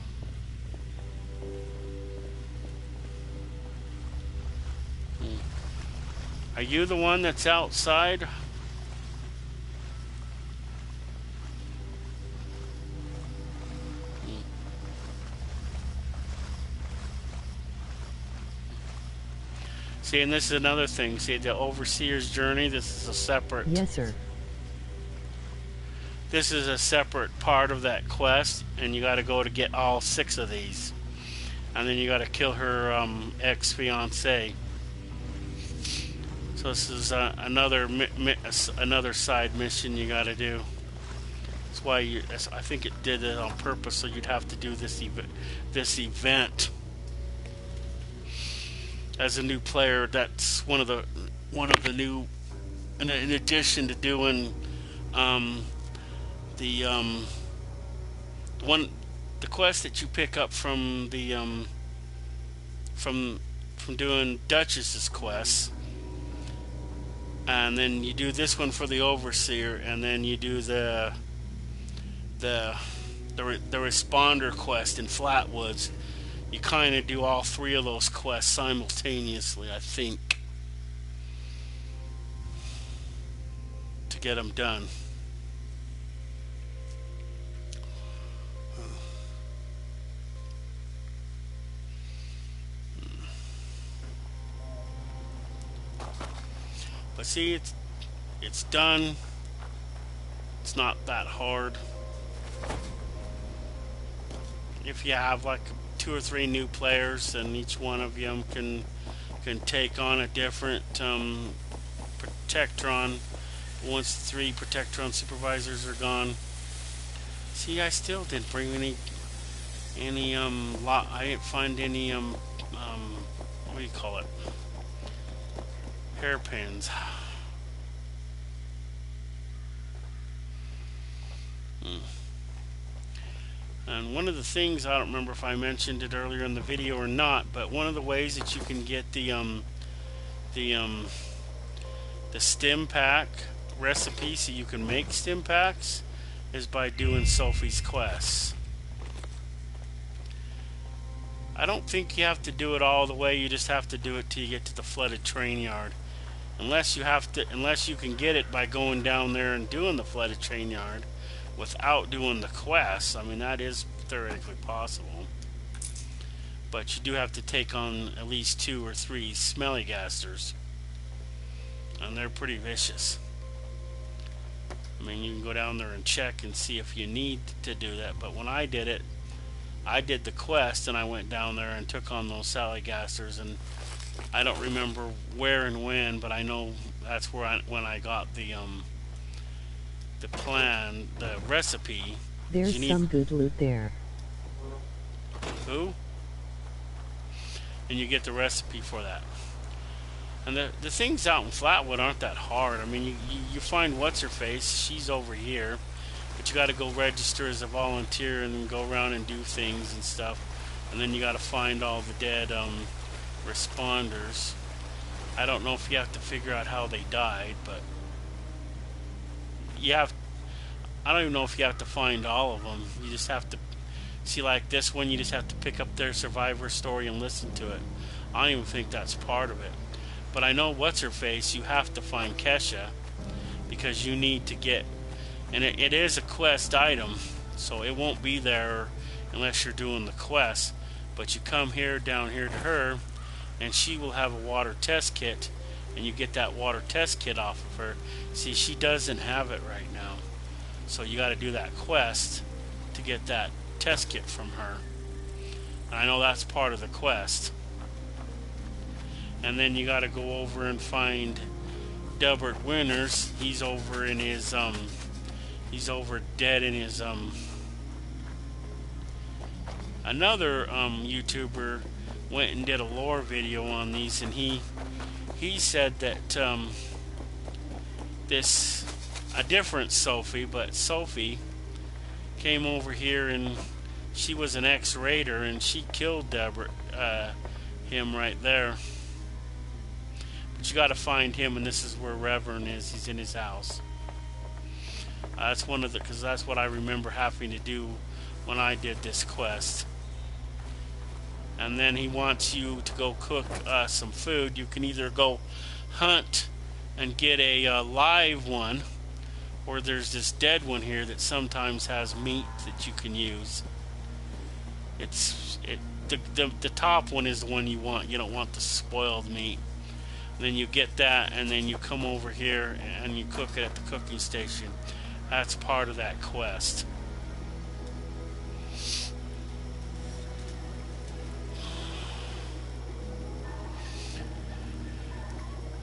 Are you the one that's outside? See, and this is another thing. See, the Overseer's Journey, this is a separate... Yes, sir. This is a separate part of that quest, and you got to go to get all 6 of these. And then you got to kill her ex-fiancé. So this is another side mission you got to do. That's why I think it did it on purpose, so you'd have to do this event. As a new player, that's one of the new, in addition to doing the quest that you pick up from the from doing Duchess's quest, and then you do this one for the Overseer, and then you do the responder quest in Flatwoods. You kind of do all 3 of those quests simultaneously, I think, to get them done. But see, it's done. It's not that hard. If you have like 2 or 3 new players, and each one of them can take on a different Protectron. Once the 3 Protectron supervisors are gone. See, I still didn't bring any I didn't find any what do you call it? Hairpins. And one of the things, I don't remember if I mentioned it earlier in the video or not, but one of the ways that you can get the stim pack recipe so you can make stim packs is by doing Sophie's quests. I don't think you have to do it all the way. You just have to do it till you get to the flooded train yard. Unless you can get it by going down there and doing the flooded train yard without doing the quests. I mean, that is theoretically possible. But you do have to take on at least 2 or 3 smelly gasters. And they're pretty vicious. I mean, you can go down there and check and see if you need to do that. But when I did it, I did the quest and I went down there and took on those Salligasters, and I don't remember where and when, but I know that's where when I got the plan, the recipe. There's some good loot there. Who? And you get the recipe for that. And the things out in Flatwood aren't that hard. I mean, you find what's-her-face, she's over here, but you got to go register as a volunteer and then go around and do things and stuff. And then you got to find all the dead responders. I don't know if you have to figure out how they died, but I don't even know if you have to find all of them. You just have to see, like this one, you just have to pick up their survivor story and listen to it. I don't even think that's part of it. But I know what's-her-face, you have to find Kesha, because you need to get, and it is a quest item, so it won't be there unless you're doing the quest. But you come down here to her, and she will have a water test kit, and you get that water test kit off of her. See, she doesn't have it right now, so you got to do that quest to get that test kit from her. And I know that's part of the quest. And then you got to go over and find Delbert Winters. He's over in his he's over dead in his another YouTuber went and did a lore video on these, and he said that a different Sophie, but Sophie came over here and she was an ex-raider and she killed him right there. But you got to find him, and this is where Reverend is. He's in his house. That's because that's what I remember having to do when I did this quest. And then he wants you to go cook some food. You can either go hunt and get a live one, or there's this dead one here that sometimes has meat that you can use. The top one is the one you want. You don't want the spoiled meat. Then you get that, and then you come over here and you cook it at the cooking station. That's part of that quest.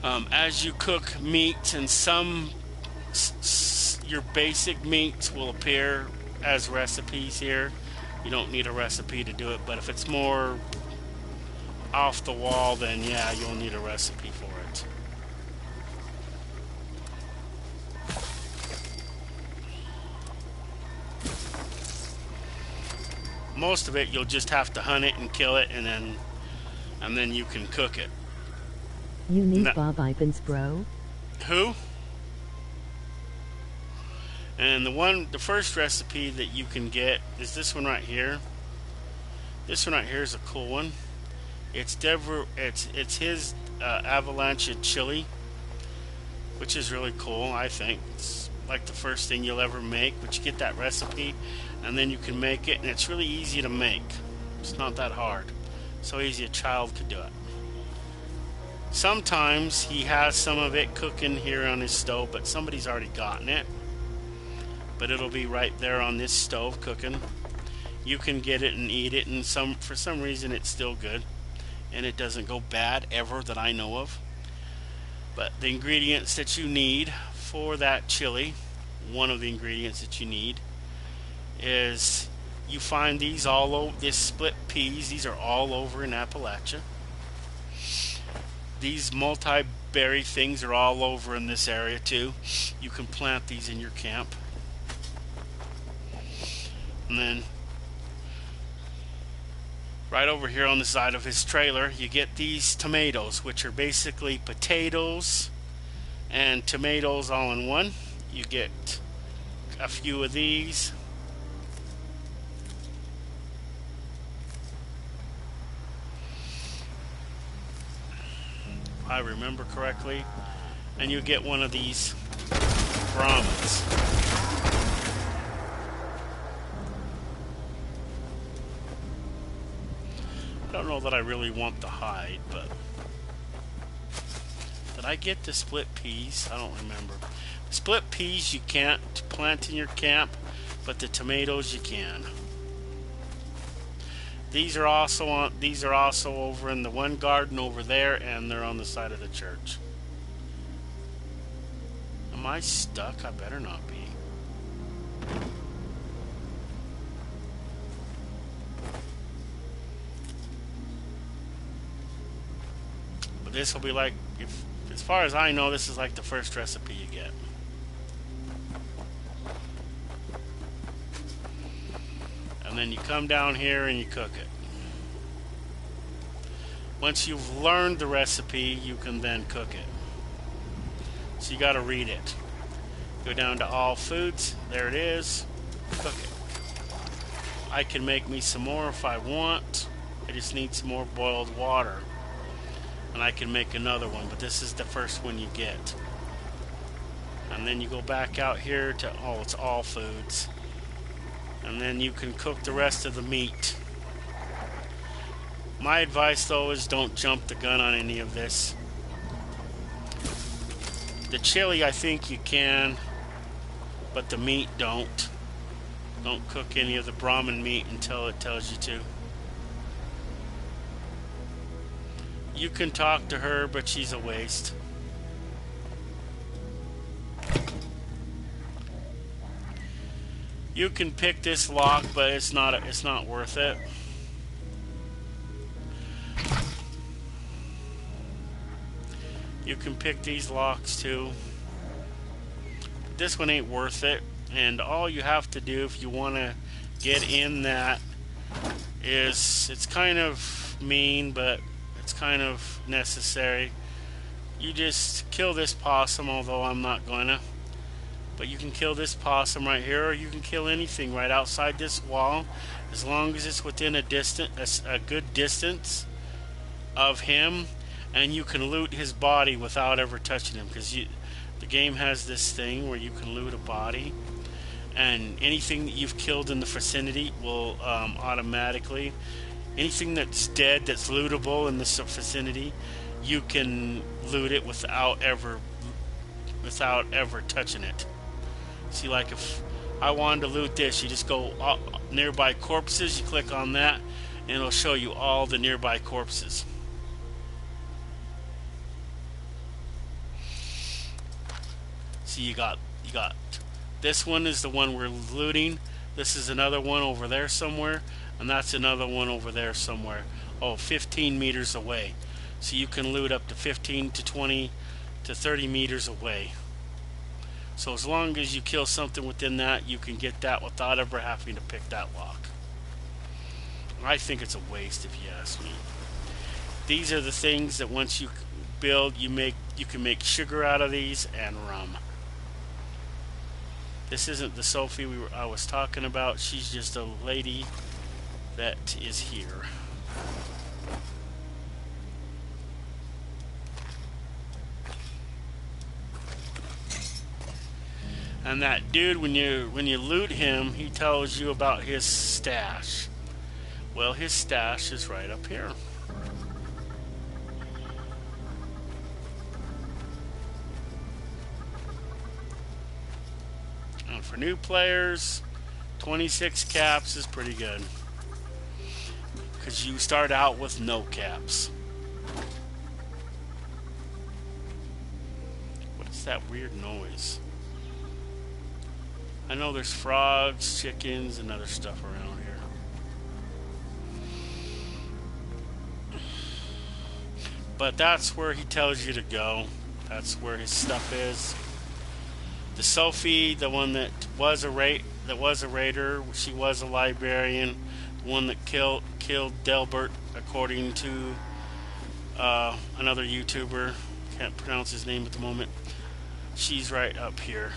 As you cook meats, and your basic meats will appear as recipes here. You don't need a recipe to do it, but if it's more off the wall, then yeah, you'll need a recipe for it. Most of it you'll just have to hunt it and kill it, and then you can cook it. You need Bob Ipins, bro. Who? And the first recipe that you can get is this one right here. This one right here is a cool one. It's his avalanche chili, which is really cool. I think it's like the first thing you'll ever make. But you get that recipe, and then you can make it, and it's really easy to make. It's not that hard. So easy a child could do it. Sometimes he has some of it cooking here on his stove, but somebody's already gotten it. But it'll be right there on this stove cooking. You can get it and eat it, and for some reason it's still good, and it doesn't go bad ever that I know of. But the ingredients that you need for that chili, one of the ingredients that you need is, you find these all over, this split peas. These are all over in Appalachia. These multi-berry things are all over in this area too. You can plant these in your camp. And then right over here on the side of his trailer, you get these tomatoes, which are basically potatoes and tomatoes all in one. You get a few of these. If I remember correctly. And you get one of these Brahmins. I don't know that I really want the hide, but did I get the split peas? I don't remember. The split peas you can't plant in your camp, but the tomatoes you can. These are also over in the one garden over there, and they're on the side of the church. Am I stuck? I better not be. This will be like, as far as I know, this is like the first recipe you get. And then you come down here and you cook it. Once you've learned the recipe, you can then cook it. So you got to read it. Go down to all foods. There it is. Cook it. I can make me some more if I want. I just need some more boiled water. And I can make another one, but this is the first one you get. And then you go back out here to, it's all foods. And then you can cook the rest of the meat. My advice though is don't jump the gun on any of this. The chili I think you can, but the meat don't. Don't cook any of the Brahmin meat until it tells you to. You can talk to her, but she's a waste. You can pick this lock, but it's not worth it. You can pick these locks too. This one ain't worth it, and all you have to do if you want to get in that is, it's kind of mean, but it's kind of necessary. You just kill this possum, although I'm not gonna. But you can kill this possum right here, or you can kill anything right outside this wall, as long as it's within a good distance of him, and you can loot his body without ever touching him, because the game has this thing where you can loot a body, and anything that you've killed in the vicinity will automatically, anything that's dead that's lootable in this vicinity, you can loot it without ever touching it. See, like if I wanted to loot this, you just go nearby corpses, you click on that, and it'll show you all the nearby corpses. See, you got this one is the one we're looting. This is another one over there somewhere, and that's another one over there somewhere. Oh, 15 meters away. So you can loot up to 15 to 20 to 30 meters away. So as long as you kill something within that, you can get that without ever having to pick that lock. I think it's a waste, if you ask me. These are the things that once you build, you can make sugar out of these and rum. This isn't the Sophie I was talking about. She's just a lady that is here. And that dude, when you loot him, he tells you about his stash. Well, his stash is right up here. And for new players, 26 caps is pretty good, because you start out with no caps. What is that weird noise? I know there's frogs, chickens, and other stuff around here. But that's where he tells you to go. That's where his stuff is. The Sophie, the one that was a raider, she was a librarian. The one that killed Delbert, according to another YouTuber. Can't pronounce his name at the moment. She's right up here.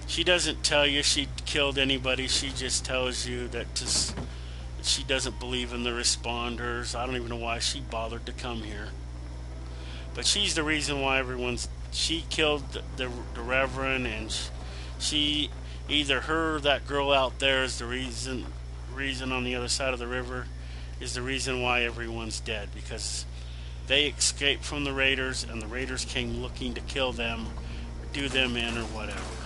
She doesn't tell you she killed anybody. She just tells you that she doesn't believe in the responders. I don't even know why she bothered to come here. But she's the reason why she killed the Reverend, and she either her or that girl out there is the reason on the other side of the river is the reason why everyone's dead, because they escaped from the raiders, and the raiders came looking to kill them, do them in, or whatever.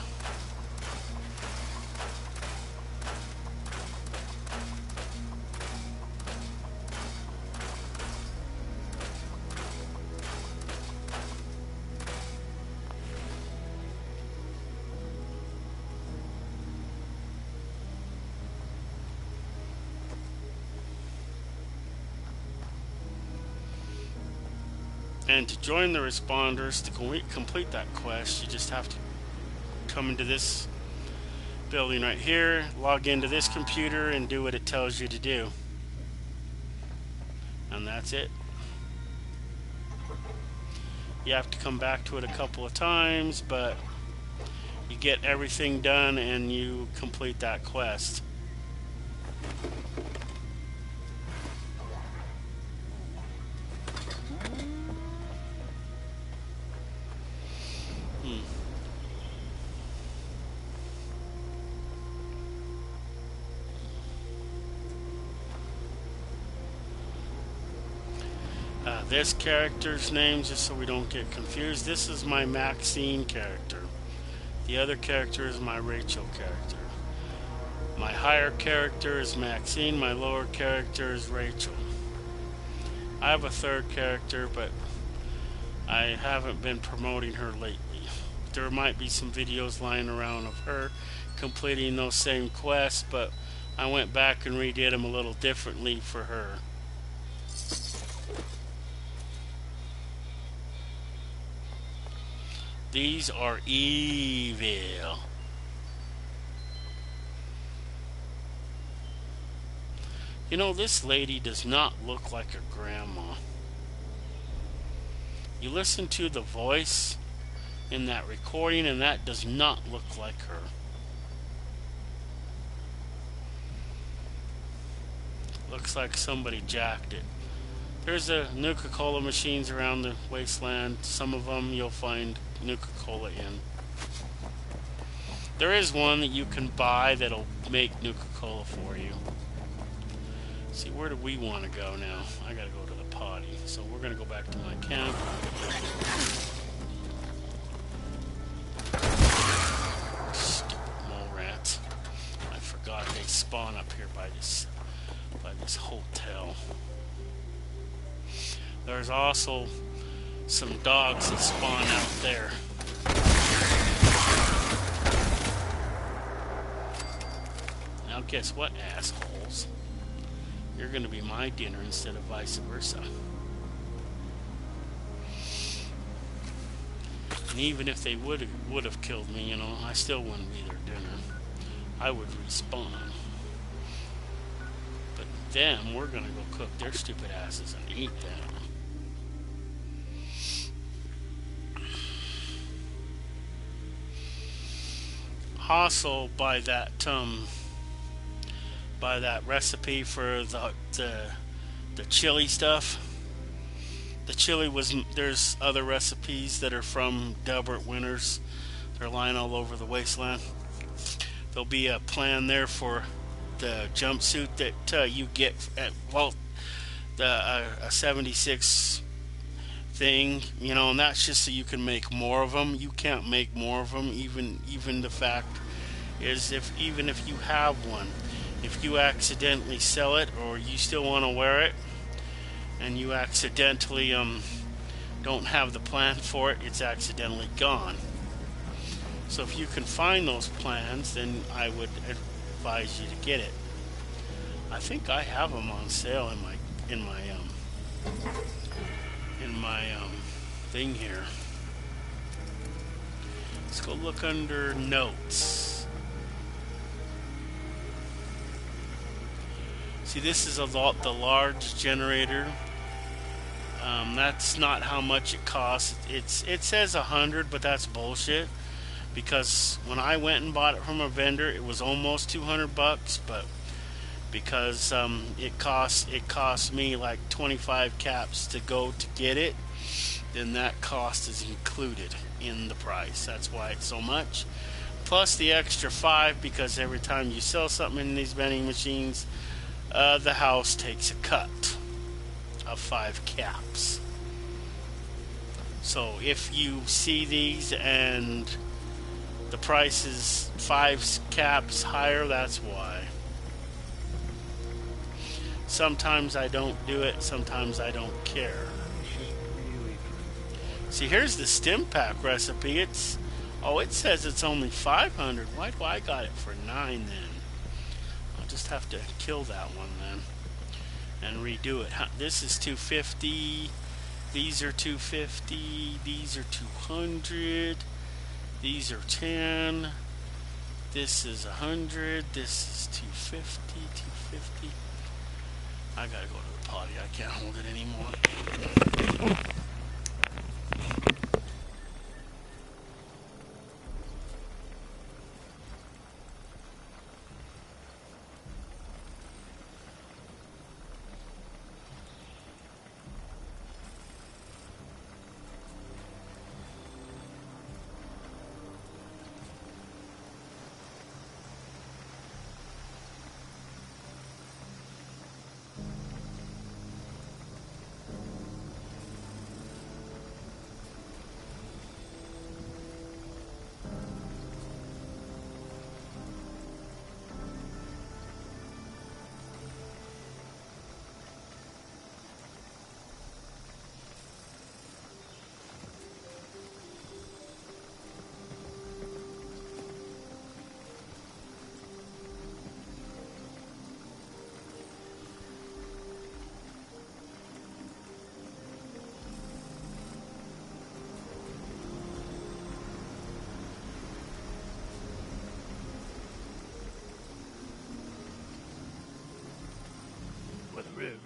And to join the responders, to complete that quest, you just have to come into this building right here, log into this computer, and do what it tells you to do. And that's it. You have to come back to it a couple of times, but you get everything done and you complete that quest. This character's name, just so we don't get confused, this is my Maxine character. The other character is my Rachel character. My higher character is Maxine, my lower character is Rachel. I have a third character, but I haven't been promoting her lately. There might be some videos lying around of her completing those same quests, but I went back and redid them a little differently for her. These are evil. You know, this lady does not look like her grandma. You listen to the voice in that recording, and that does not look like her. Looks like somebody jacked it. There's a Nuka-Cola machines around the wasteland. Some of them you'll find Nuka-Cola in. There is one that you can buy that'll make Nuka-Cola for you. See, where do we want to go now? I gotta go to the potty. So we're gonna go back to my camp. Stupid mole rats. I forgot they spawn up here by this hotel. There's also some dogs that spawn out there. Now guess what, assholes? You're gonna be my dinner instead of vice versa. And even if they would have killed me, you know, I still wouldn't be their dinner. I would respawn. But them, we're gonna go cook their stupid asses and eat them. Also, by that recipe for the chili stuff. The chili was, there's other recipes that are from Delbert Winters. They're lying all over the wasteland. There'll be a plan there for the jumpsuit that you get at a 76 thing, you know, and that's just so you can make more of them. You can't make more of them. Even the fact is, even if you have one, if you accidentally sell it or you still want to wear it and you accidentally don't have the plan for it, it's accidentally gone. So if you can find those plans, then I would advise you to get it. I think I have them on sale in my thing here. Let's go look under notes. See, this is the large generator. That's not how much it costs. It says 100, but that's bullshit. Because when I went and bought it from a vendor, it was almost $200, but because it cost me like 25 caps to go to get it, then that cost is included in the price. That's why it's so much. Plus the extra 5, because every time you sell something in these vending machines, the house takes a cut of 5 caps. So if you see these and the price is 5 caps higher, that's why. Sometimes I don't do it, sometimes I don't care. See, here's the stim pack recipe. It says it's only 500. Why do I got it for 9 then? I'll just have to kill that one then and redo it. This is 250. These are 250. These are 200. These are 10. This is 100. This is 250. 250. I gotta go to the potty. I can't hold it anymore.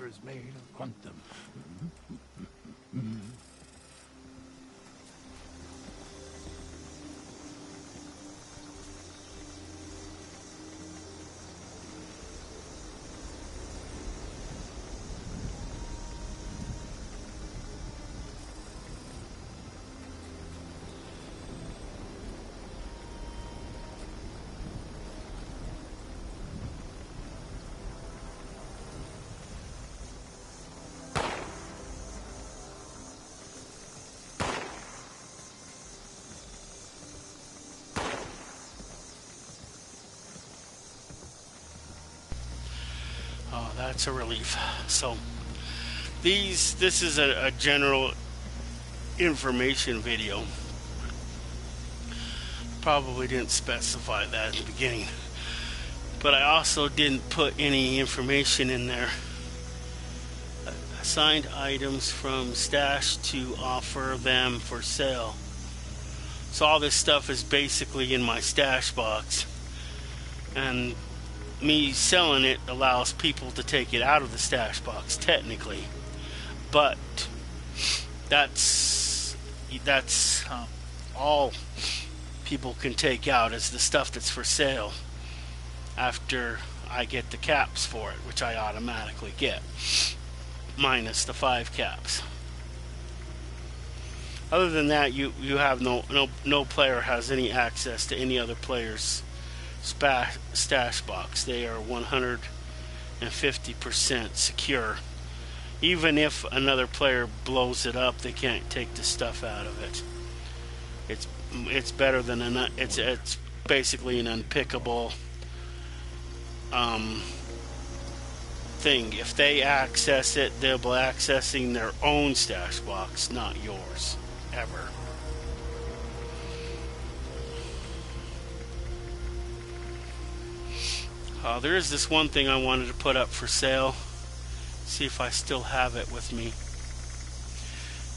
is made of quantum. Oh, that's a relief. So this is a general information video. Probably didn't specify that in the beginning, but I also didn't put any information in there. Assigned items from stash to offer them for sale. So all this stuff is basically in my stash box, and me selling it allows people to take it out of the stash box technically, but that's all people can take out is the stuff that's for sale after I get the caps for it, which I automatically get, minus the 5 caps. Other than that, you have no player has any access to any other player's stash box. They are 150% secure. Even if another player blows it up, they can't take the stuff out of it. It's better than it's basically an unpickable thing. If they access it, they'll be accessing their own stash box, not yours, ever. There is this one thing I wanted to put up for sale. See if I still have it with me.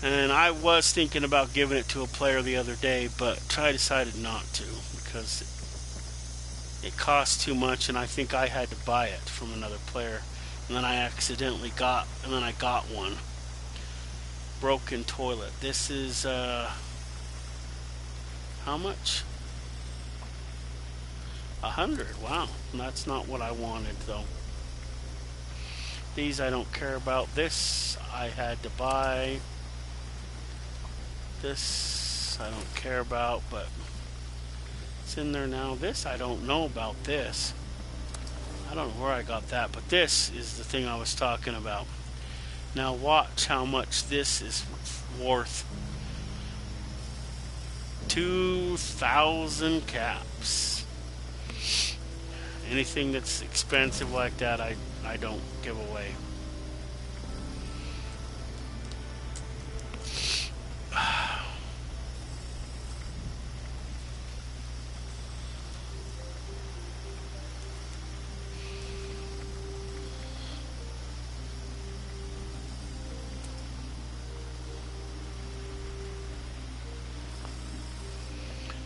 And I was thinking about giving it to a player the other day, but I decided not to because it cost too much, and I think I had to buy it from another player. And then I accidentally got one. Broken toilet. This is how much? 100. Wow, that's not what I wanted though. These I don't care about. This I had to buy. This I don't care about, but it's in there now. This I don't know about this. I don't know where I got that, but this is the thing I was talking about. Now watch how much this is worth. 2,000 caps. Anything that's expensive like that, I don't give away.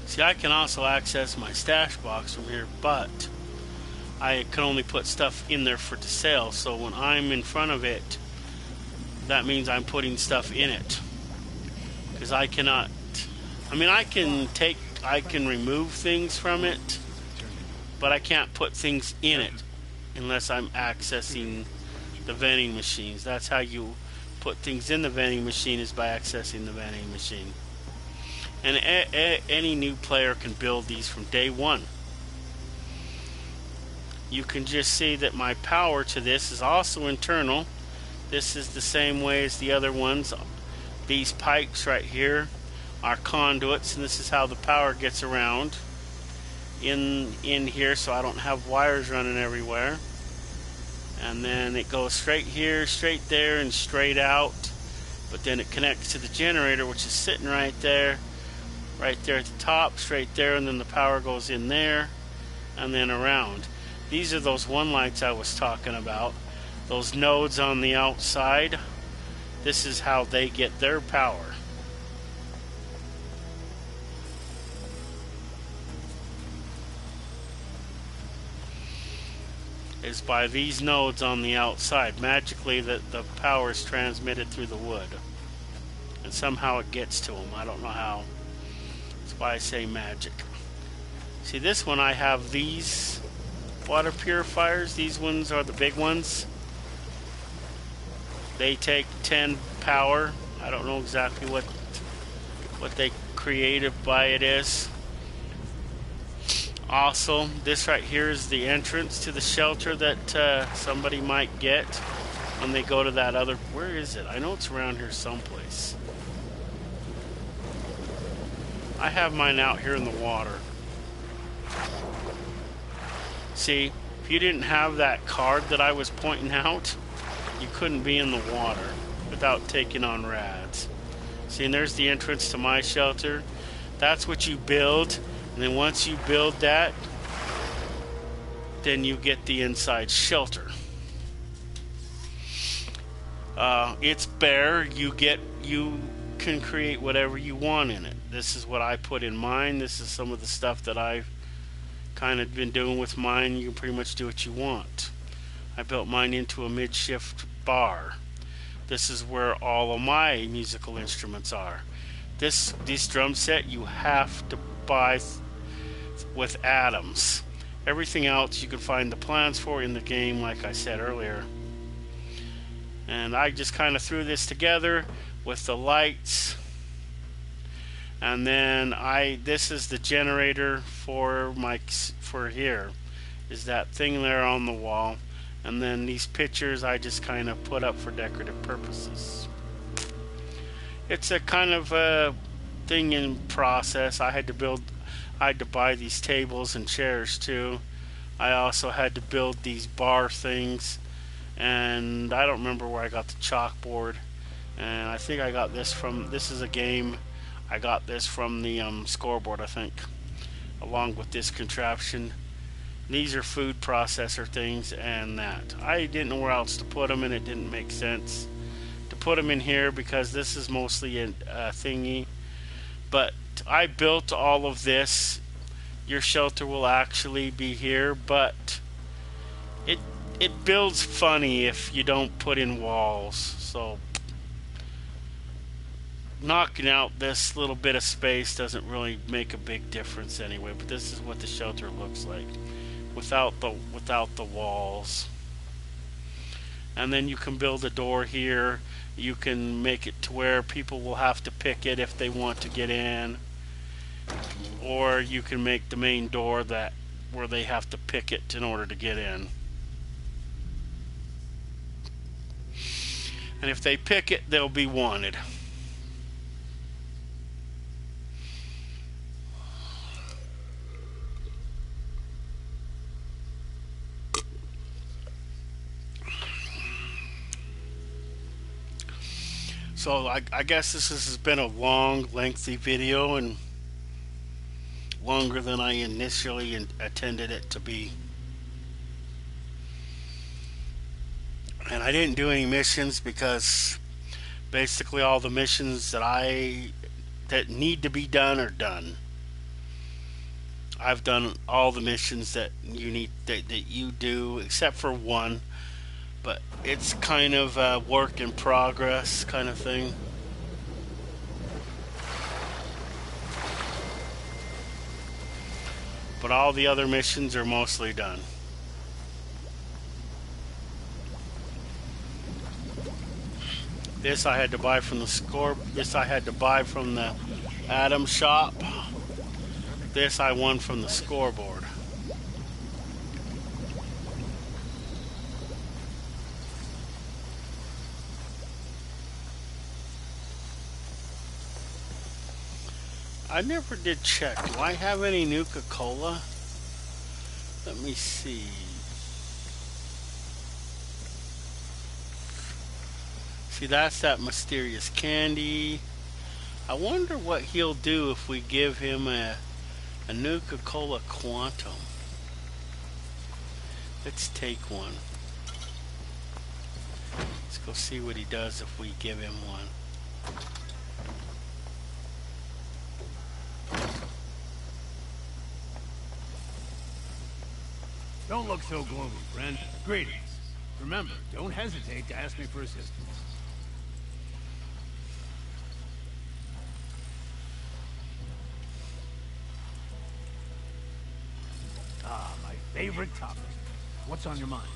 See, I can also access my stash box from here, but I can only put stuff in there for sale. So when I'm in front of it, that means I'm putting stuff in it. Because I cannot, I mean, I can remove things from it, but I can't put things in it unless I'm accessing the vending machines. That's how you put things in the vending machine, is by accessing the vending machine. And any new player can build these from day one. You can just see that my power to this is also internal. This is the same way as the other ones. These pipes right here are conduits, and this is how the power gets around in here, so I don't have wires running everywhere. And then it goes straight here, straight there, and straight out. But then it connects to the generator, which is sitting right there at the top, straight there, and then the power goes in there and then around. These are those one lights I was talking about, those nodes on the outside. This is how they get their power. is by these nodes on the outside. Magically, the power is transmitted through the wood. And somehow it gets to them. I don't know how. That's why I say magic. See, this one I have these water purifiers. These ones are the big ones. They take 10 power. I don't know exactly what they created by it is. Also, this right here is the entrance to the shelter that somebody might get when they go to that other... Where is it? I know it's around here someplace. I have mine out here in the water. See, if you didn't have that card that I was pointing out, you couldn't be in the water without taking on rads. See, and there's the entrance to my shelter. That's what you build, and then once you build that, then you get the inside shelter. It's bare. You can create whatever you want in it. This is what I put in mine. This is some of the stuff that I've kind of been doing with mine. You can pretty much do what you want. I built mine into a midshift bar. This is where all of my musical instruments are. This drum set you have to buy with atoms. Everything else you can find the plans for in the game, like I said earlier. And I just kind of threw this together with the lights. And then this is the generator for here. Is that thing there on the wall. And then these pictures I just kind of put up for decorative purposes. It's a kind of a thing in process. I had to buy these tables and chairs too. I also had to build these bar things, and I don't remember where I got the chalkboard. And I think I got this is a game. I got this from the scoreboard, I think, along with this contraption. These are food processor things and that. I didn't know where else to put them, and it didn't make sense to put them in here because this is mostly a thingy. But I built all of this. Your shelter will actually be here, but it builds funny if you don't put in walls. So knocking out this little bit of space doesn't really make a big difference anyway. But this is what the shelter looks like without the walls. And then you can build a door here. You can make it to where people will have to pick it if they want to get in, or you can make the main door where they have to pick it in order to get in. And if they pick it, they'll be wanted. So I guess this has been a long, lengthy video, and longer than I initially intended it to be. And I didn't do any missions because basically all the missions that need to be done are done. I've done all the missions that you do except for one. But it's kind of a work in progress kind of thing. But all the other missions are mostly done. This I had to buy from This I had to buy from the Atom shop. This I won from the scoreboard. I never did check. Do I have any Nuka-Cola? Let me see. See, that's that mysterious candy. I wonder what he'll do if we give him a Nuka-Cola Quantum. Let's take one. Let's go see what he does if we give him one. Don't look so gloomy, friend. Greetings. Remember, don't hesitate to ask me for assistance. Ah, my favorite topic. What's on your mind?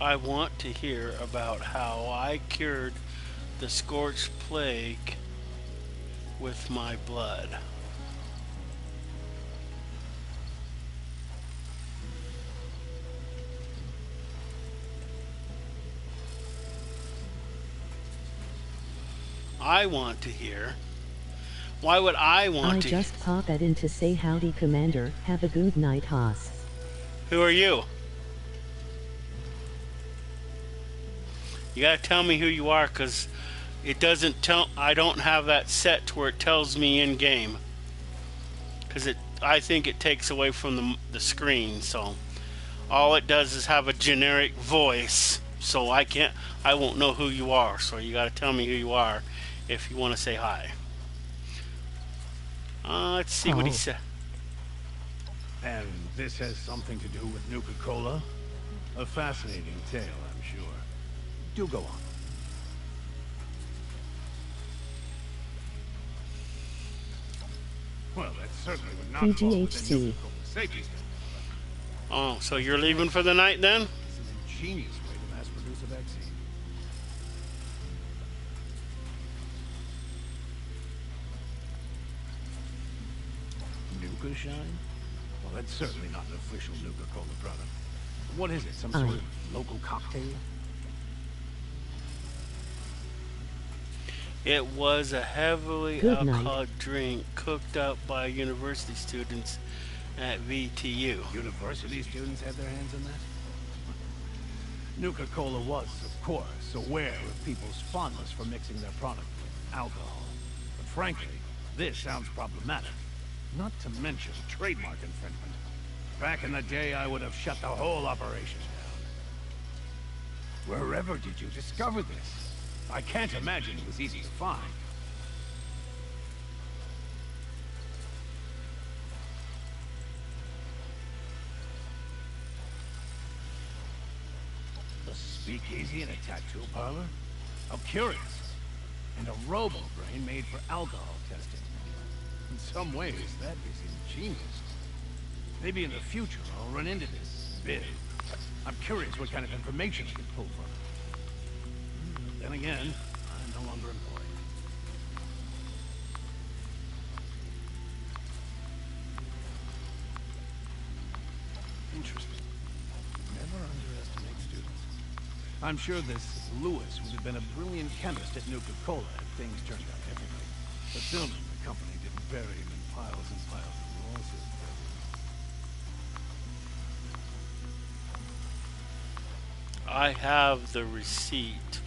I want to hear about how I cured the scorched plague with my blood. I want to hear. Why would I want I to? just popped in to say howdy, Commander. Have a good night, Haas. Who are you? You gotta tell me who you are, cause it doesn't tell. I don't have that set to where it tells me in game. Cause I think it takes away from the screen. So all it does is have a generic voice. So I won't know who you are. So you gotta tell me who you are if you want to say hi. Let's see what he said. And this has something to do with Nuka-Cola? A fascinating tale, I'm sure. Do go on. Well, that certainly would not fall within PGHC. Nuka-Cola's safety standards. Oh, so you're leaving for the night then? This is an ingenious way to mass produce a vaccine. Nuka Shine? Well, that's certainly not an official Nuka-Cola product. What is it? Some sort of local cocktail? It was a heavily Good night. alcoholic drink cooked up by university students at VTU. University students had their hands in that? Nuka-Cola was, of course, aware of people's fondness for mixing their product with alcohol. But frankly, this sounds problematic. Not to mention trademark infringement. Back in the day, I would have shut the whole operation down. Wherever did you discover this? I can't imagine it was easy to find. A speakeasy and a tattoo parlor? How curious. And a robo-brain made for alcohol testing. In some ways, that is ingenious. Maybe in the future, I'll run into this bid. I'm curious what kind of information I can pull from it. Then again, I'm no longer employed. Interesting. Never underestimate students. I'm sure this Lewis would have been a brilliant chemist at Nuka-Cola if things turned out differently. Assuming the company didn't bury him in piles and piles of lawsuits. I have the receipt.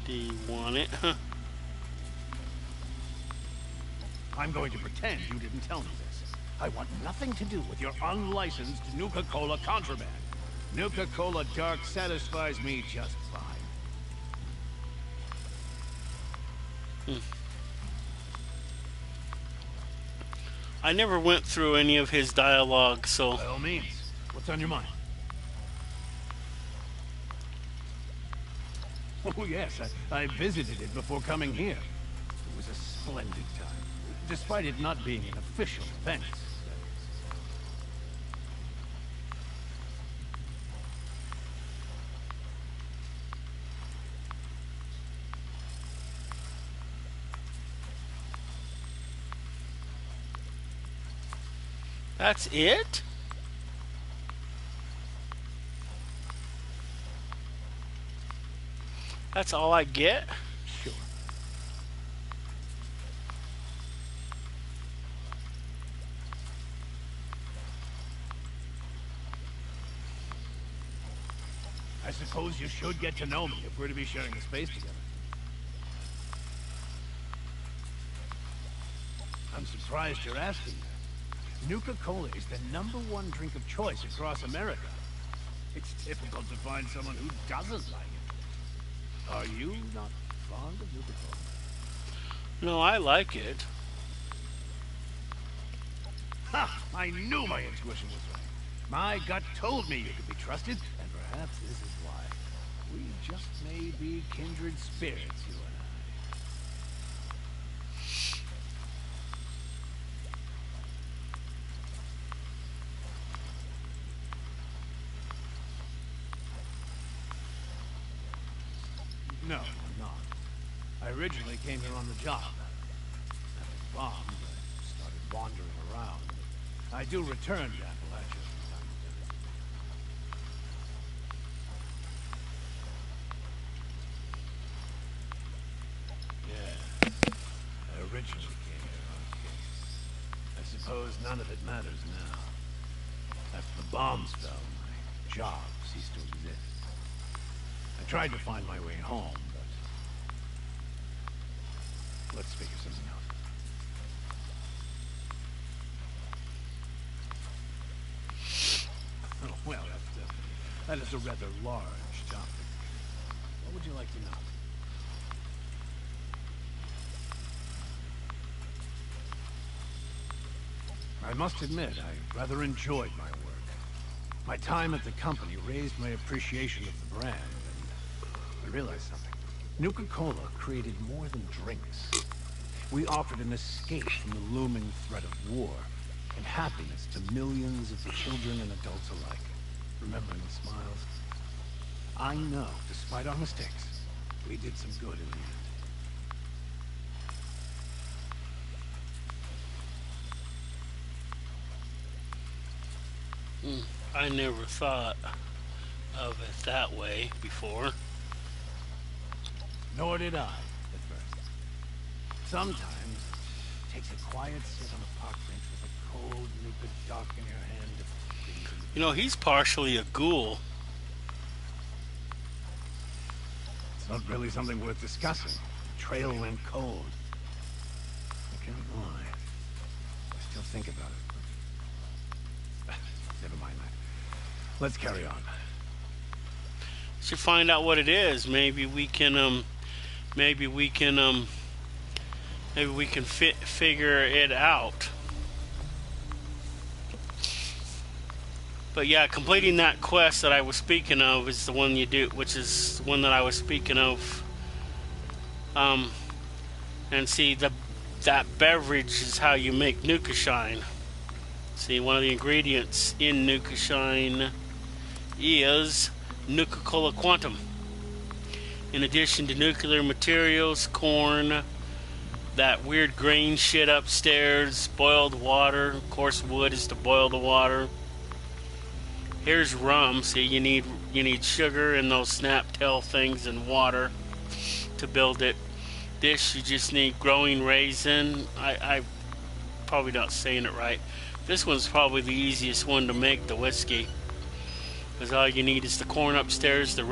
Do you want it? I'm going to pretend you didn't tell me this. I want nothing to do with your unlicensed Nuka-Cola contraband. Nuka-Cola Dark satisfies me just fine. I never went through any of his dialogue, so... By all means. What's on your mind? Oh, yes. I visited it before coming here. It was a splendid time. Despite it not being an official event. That's it? That's all I get? Sure. I suppose you should get to know me if we're to be sharing a space together. I'm surprised you're asking that. Nuka-Cola is the #1 drink of choice across America. It's difficult to find someone who doesn't like it. Are you not fond of Nuka-Cola? No, I like it. Ha! I knew my intuition was right. My gut told me you could be trusted, and perhaps this is why. We just may be kindred spirits, you and I. No, I'm not. I originally came here on the job. Nothing bombed, I started wandering around. I do return to Appalachia from time to time. Yeah, I originally came here on a case. I suppose none of it matters now. After the bombs fell, my job ceased to exist. I tried to find my way home, but let's figure something out. Oh, well, that is a rather large topic. What would you like to know? I must admit, I rather enjoyed my work. My time at the company raised my appreciation of the brand, and I realized something. Nuka-Cola created more than drinks. We offered an escape from the looming threat of war, and happiness to millions of children and adults alike. Remembering the smiles. I know, despite our mistakes, we did some good in the end. I never thought of it that way before. Nor did I, at first. Sometimes it takes a quiet sit on a park bench with a cold Nuka Dock in your hand to breathe in. You know, he's partially a ghoul. It's not really something worth discussing. The trail went cold. I can't lie. I still think about it. But never mind that. Let's carry on. Should find out what it is. Maybe we can figure it out. But yeah, completing that quest that I was speaking of is the one you do, which is the one that I was speaking of. And see, that beverage is how you make Nuka Shine. See, one of the ingredients in Nuka Shine is Nuka-Cola Quantum. In addition to nuclear materials, corn, that weird grain shit upstairs, boiled water. Of course, wood is to boil the water. Here's rum. See, you need sugar and those snap-tail things and water to build it. This, you just need growing raisin. I probably not saying it right. This one's probably the easiest one to make, the whiskey. Because all you need is the corn upstairs, the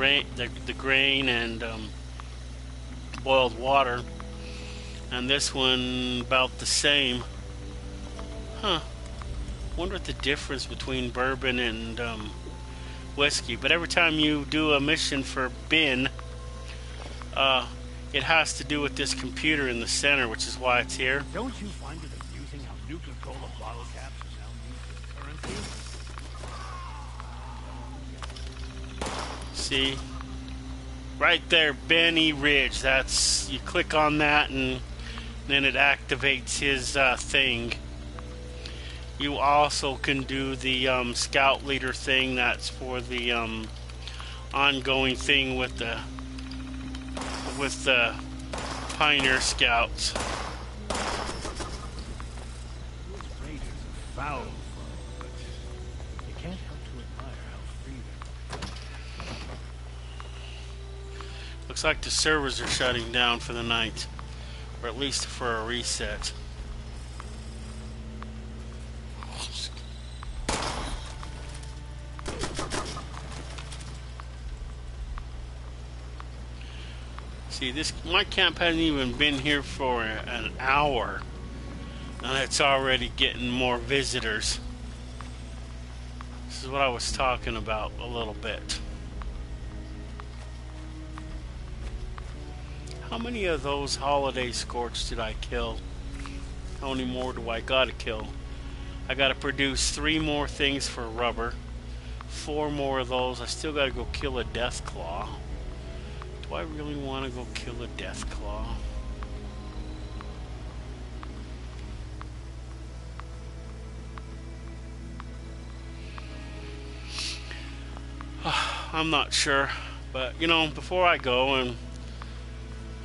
grain, and boiled water. And this one about the same. Huh. Wonder what the difference between bourbon and whiskey. But every time you do a mission for bin, it has to do with this computer in the center, which is why it's here. Don't you find it amusing how Nuka-Cola bottle caps are now used as currency? See? Right there, Benny Ridge. That's, you click on that and then it activates his thing. You also can do the scout leader thing. That's for the ongoing thing with the Pioneer Scouts. Those raiders are foul, but you can't help to admire how free they are. Looks like the servers are shutting down for the night, or at least for a reset. See, my camp hasn't even been here for an hour, and it's already getting more visitors. This is what I was talking about a little bit. How many of those holiday scorch did I kill? How many more do I gotta kill? I gotta produce 3 more things for rubber. 4 more of those. I still gotta go kill a death claw. Do I really want to go kill a death claw? I'm not sure, but you know, before I go, and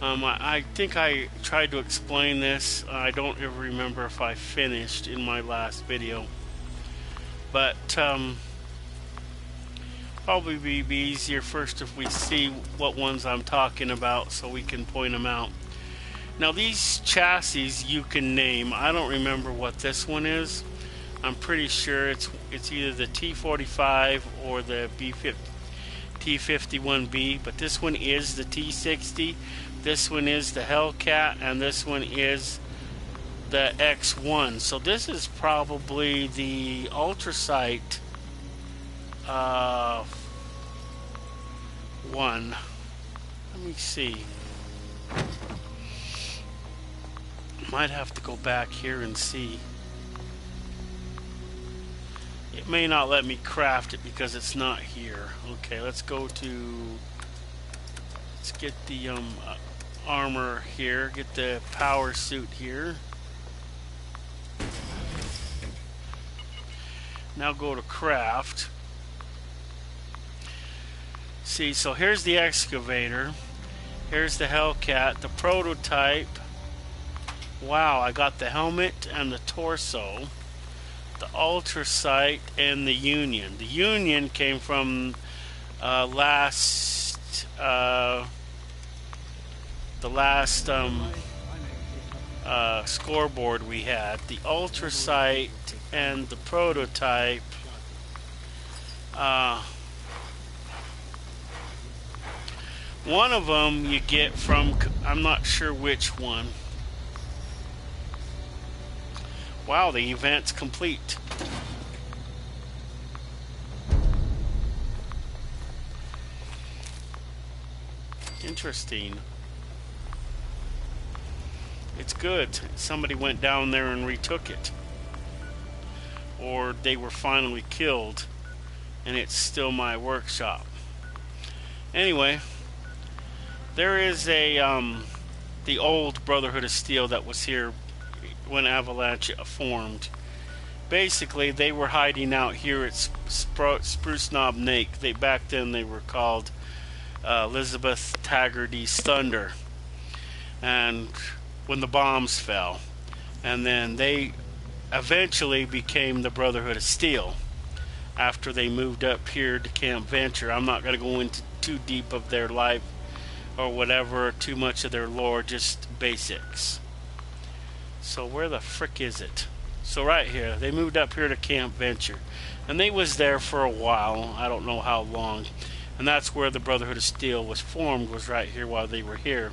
I think I tried to explain this. I don't ever remember if I finished in my last video, but probably be easier first if we see what ones I'm talking about, so we can point them out. Now these chassis you can name. I don't remember what this one is. I'm pretty sure it's either the T45 or the T51B, but this one is the T60, this one is the Hellcat, and this one is the X1. So this is probably the Ultrasight one. Let me see. Might have to go back here and see. It may not let me craft it because it's not here. Okay, let's go to... Let's get the armor here. Get the power suit here. Now go to craft. See, so here's the excavator. Here's the Hellcat, the prototype. Wow, I got the helmet and the torso. The Ultrasight and the Union. The Union came from the last scoreboard we had. The Ultrasight and the prototype. One of them you get from, I'm not sure which one. Wow, the event's complete. Interesting. It's good. Somebody went down there and retook it. Or they were finally killed and it's still my workshop. Anyway, there is a the old Brotherhood of Steel that was here when Avalanche formed. Basically, they were hiding out here at Spruce Knob Lake. Back then they were called Elizabeth Taggarty's Thunder. And when the bombs fell, and then they eventually became the Brotherhood of Steel after they moved up here to Camp Venture. I'm not going to go into too deep of their life or whatever, too much of their lore, just basics. So where the frick is it? So right here, they moved up here to Camp Venture, and they was there for a while. I don't know how long, and that's where the Brotherhood of Steel was formed, was right here while they were here.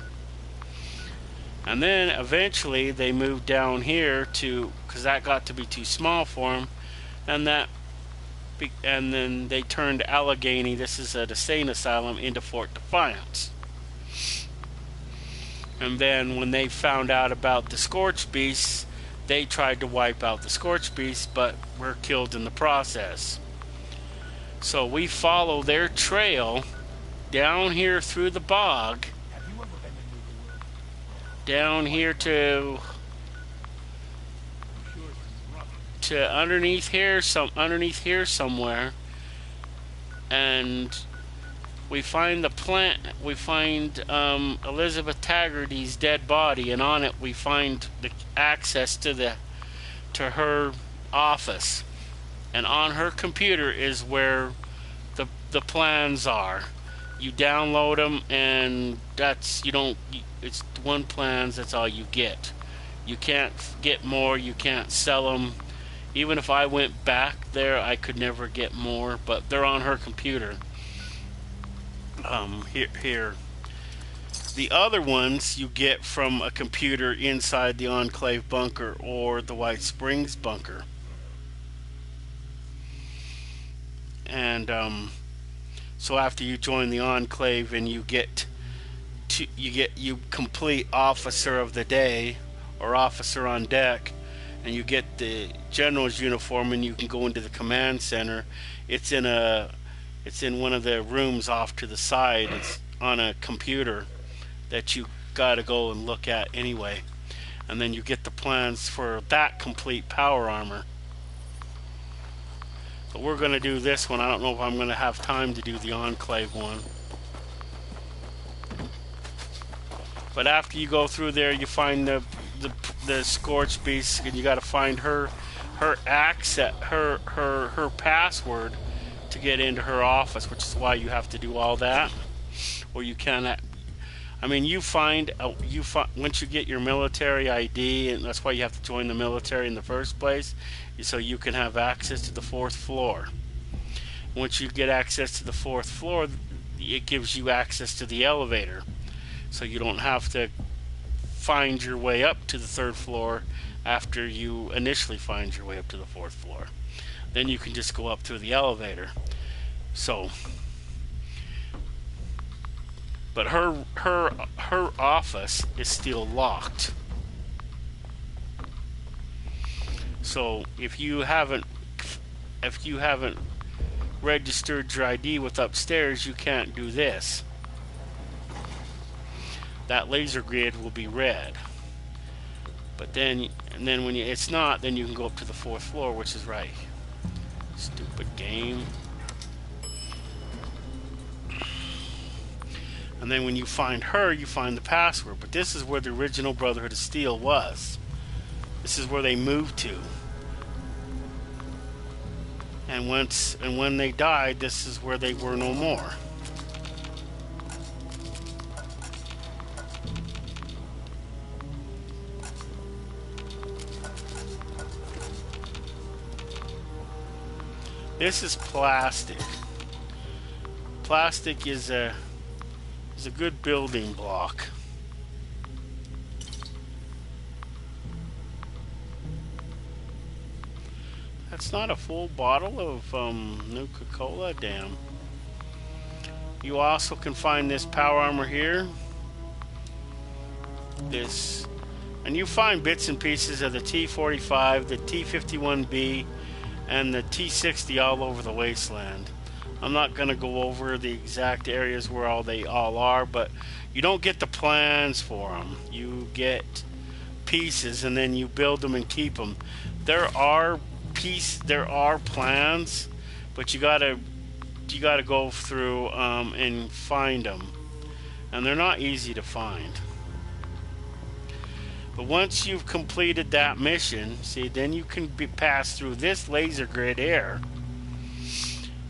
And then eventually they moved down here to, because that got to be too small for them, and then they turned Allegheny, this is a insane asylum, into Fort Defiance. And then when they found out about the Scorch Beasts, they tried to wipe out the Scorch Beasts, but were killed in the process. So we follow their trail down here through the bog, down here to underneath here somewhere, and we find the plant. We find Elizabeth Taggarty's dead body, and on it we find the access to her office. And on her computer is where the plans are. You download them, and it's one plans. That's all you get. You can't get more. You can't sell them. Even if I went back there, I could never get more. But they're on her computer. Here. The other ones you get from a computer inside the Enclave bunker or the White Springs bunker. And so after you join the Enclave and you get you complete officer of the day or officer on deck, and you get the general's uniform, and you can go into the command center. It's in one of the rooms off to the side. It's on a computer that you gotta go and look at anyway, and then you get the plans for that complete power armor. But we're gonna do this one. I don't know if I'm gonna have time to do the Enclave one. But after you go through there, you find the Scorched Beast, and you got to find her access, her password to get into her office, which is why you have to do all that, or you cannot. I mean, once you get your military ID, and that's why you have to join the military in the first place, so you can have access to the 4th floor. Once you get access to the 4th floor, it gives you access to the elevator. So you don't have to find your way up to the 3rd floor after you initially find your way up to the 4th floor. Then you can just go up through the elevator. So, but her office is still locked. So if you haven't registered your ID with upstairs, you can't do this. That laser grid will be red. But then when it's not, then you can go up to the 4th floor, which is right. Stupid game. And then when you find her, you find the password. But this is where the original Brotherhood of Steel was. This is where they moved to. And when they died, this is where they were no more. This is plastic. Plastic is a good building block. That's not a full bottle of Nuka-Cola, damn. You also can find this power armor here. This, and you find bits and pieces of the T-45, the T-51B, and the T-60 all over the wasteland. I'm not going to go over the exact areas where they all are, but you don't get the plans for them. You get pieces, and then you build them and keep them. There are plans, but you gotta go through and find them, and they're not easy to find. But once you've completed that mission, see, then you can pass through this laser grid here,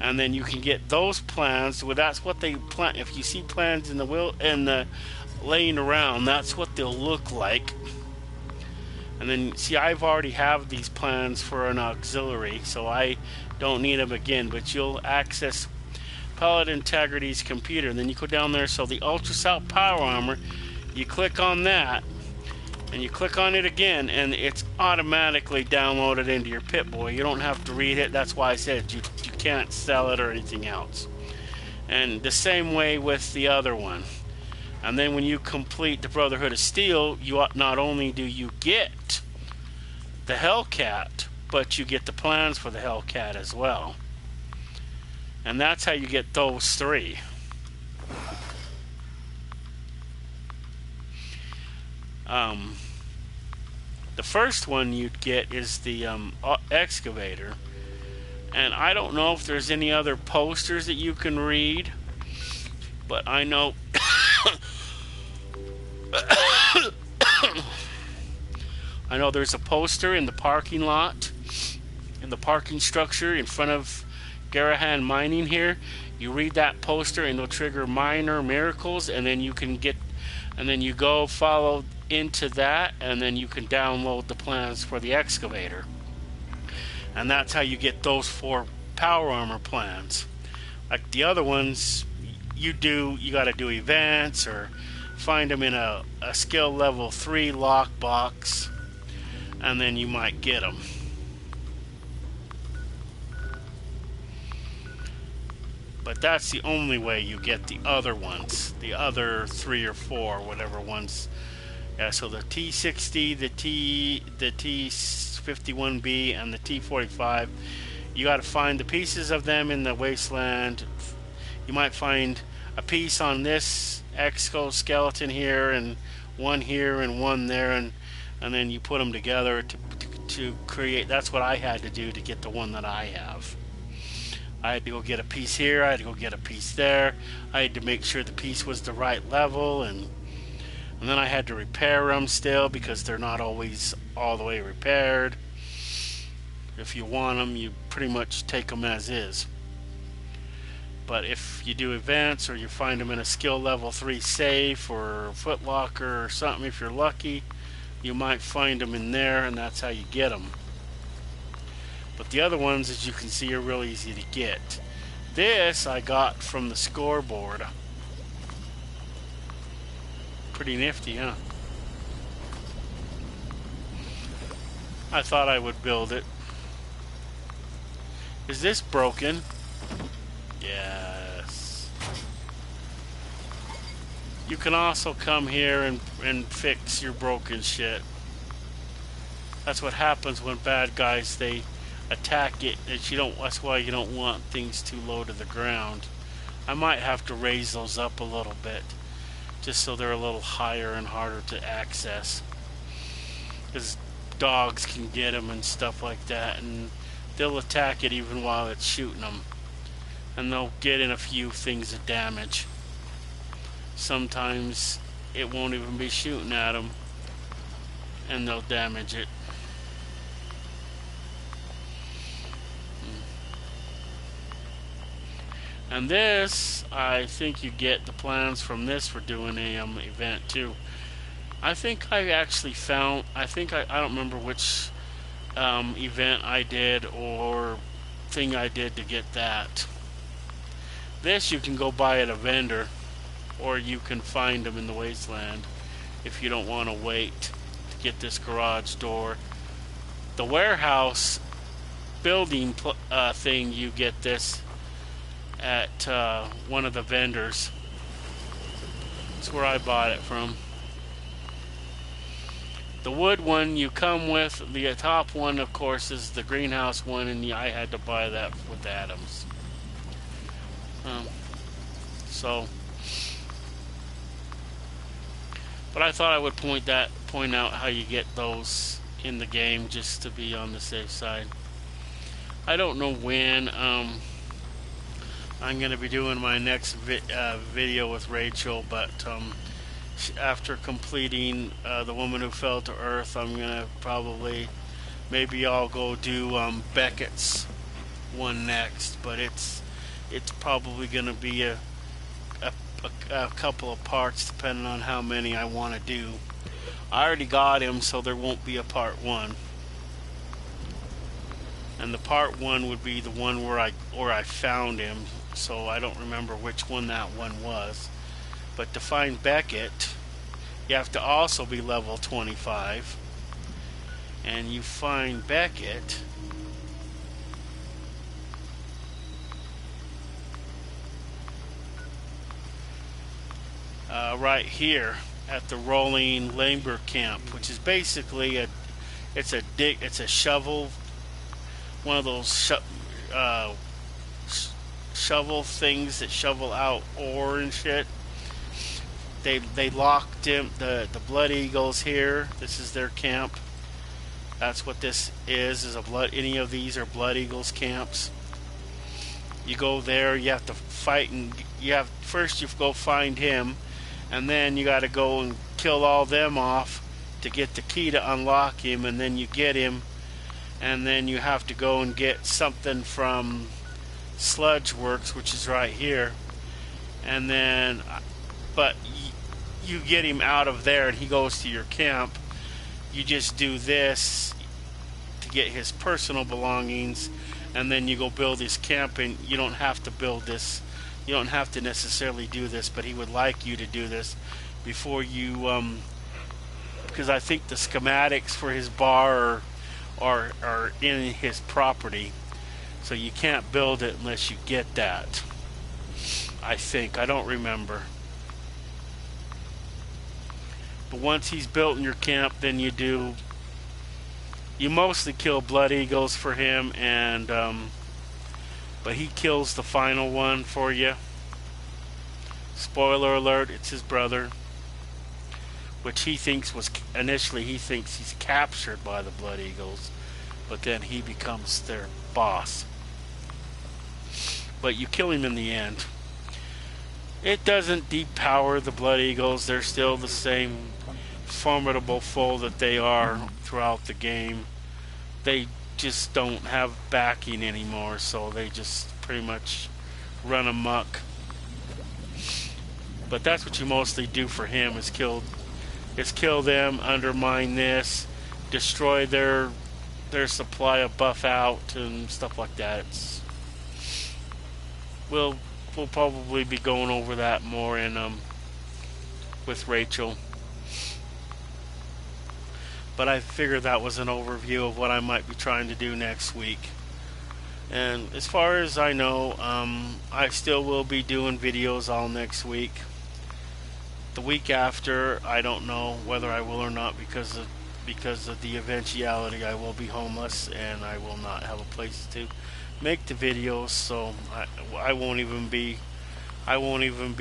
and then you can get those plans. Well, that's what they plan. If you see plans in the laying around, that's what they'll look like. And then, see, I've already have these plans for an auxiliary, so I don't need them again. But you'll access Pilot Integrity's computer, and then you go down there. So the Ultrasonic Power Armor, you click on that, and you click on it again, and it's automatically downloaded into your Pip-Boy. You don't have to read it. That's why I said you can't sell it or anything else. And the same way with the other one. And then when you complete the Brotherhood of Steel, not only do you get the Hellcat, but you get the plans for the Hellcat as well. And that's how you get those three. The first one you'd get is the excavator. And I don't know if there's any other posters that you can read, but I know I know there's a poster in the parking lot, in the parking structure in front of Garahan Mining here. You read that poster and it'll trigger minor miracles, and then you can go follow into that, and then you can download the plans for the excavator. And that's how you get those 4 power armor plans. Like the other ones, you got to do events or find them in a skill level 3 lockbox, and then you might get them. But that's the only way you get the other ones, the other 3 or 4, whatever ones. Yeah, so the T60, the T51B, and the T45. You got to find the pieces of them in the wasteland. You might find a piece on this exoskeleton here, and one here, and one there, and then you put them together to create. That's what I had to do to get the one that I have. I had to go get a piece here, I had to go get a piece there, I had to make sure the piece was the right level, and then I had to repair them still because they're not always all the way repaired. If you want them, you pretty much take them as is. But if you do events or you find them in a skill level 3 safe or Foot Locker or something, if you're lucky, you might find them in there, and that's how you get them. But the other ones, as you can see, are real easy to get. This I got from the scoreboard. Pretty nifty, huh? I thought I would build it. Is this broken? Yes. You can also come here and fix your broken shit. That's what happens when bad guys, they attack it. That's why you don't want things too low to the ground. I might have to raise those up a little bit, just so they're a little higher and harder to access. Because dogs can get them and stuff like that, and they'll attack it even while it's shooting them. And they'll get in a few things of damage. Sometimes it won't even be shooting at them, and they'll damage it. And this, I think you get the plans from this for doing a event too. I think I actually found, I don't remember which event I did or thing I did to get that. This you can go buy at a vendor, or you can find them in the wasteland if you don't want to wait to get this garage door. The warehouse building thing, you get this at one of the vendors. That's where I bought it from. The wood one you come with. The top one, of course, is the greenhouse one, and I had to buy that with Adams. But I thought I would point out how you get those in the game, just to be on the safe side. I don't know when I'm going to be doing my next video with Rachel, but after completing The Woman Who Fell to Earth, I'm going to probably, maybe I'll go do Beckett's one next, but it's probably going to be a couple of parts depending on how many I want to do. I already got him, so there won't be a part 1. And the part 1 would be the one where I found him, so I don't remember which one that one was. But to find Beckett, you have to also be level 25. And you find Beckett right here at the Rolling Labor Camp, which is basically it's a shovel, one of those shovel things that shovel out ore and shit. They locked him, the Blood Eagles here. This is their camp. That's what this is any of these are Blood Eagles camps. You go there, you have to fight, and first you go find him, and then you got to go and kill all them off to get the key to unlock him, and then you get him, and then you have to go and get something from Sludge Works, which is right here, and then but you get him out of there and he goes to your camp. You just do this to get his personal belongings, and then you go build his camp, and you don't have to build this. You don't have to necessarily do this, but he would like you to do this before you, because I think the schematics for his bar are in his property, so you can't build it unless you get that. I think. I don't remember. But once he's built in your camp, then you mostly kill blood eagles for him, and but he kills the final one for you. Spoiler alert, it's his brother, which he thinks initially he thinks he's captured by the blood eagles, but then he becomes their boss. But you kill him in the end. It doesn't depower the blood eagles. They're still the same formidable foe that they are throughout the game. They just don't have backing anymore, so they just pretty much run amok. But that's what you mostly do for him, is kill them, undermine this, destroy their supply of buff out and stuff like that. We'll probably be going over that more in with Rachel. But I figured that was an overview of what I might be trying to do next week. And as far as I know, I still will be doing videos all next week. The week after, I don't know whether I will or not, because of the eventuality I will be homeless and I will not have a place to make the videos, so I won't even be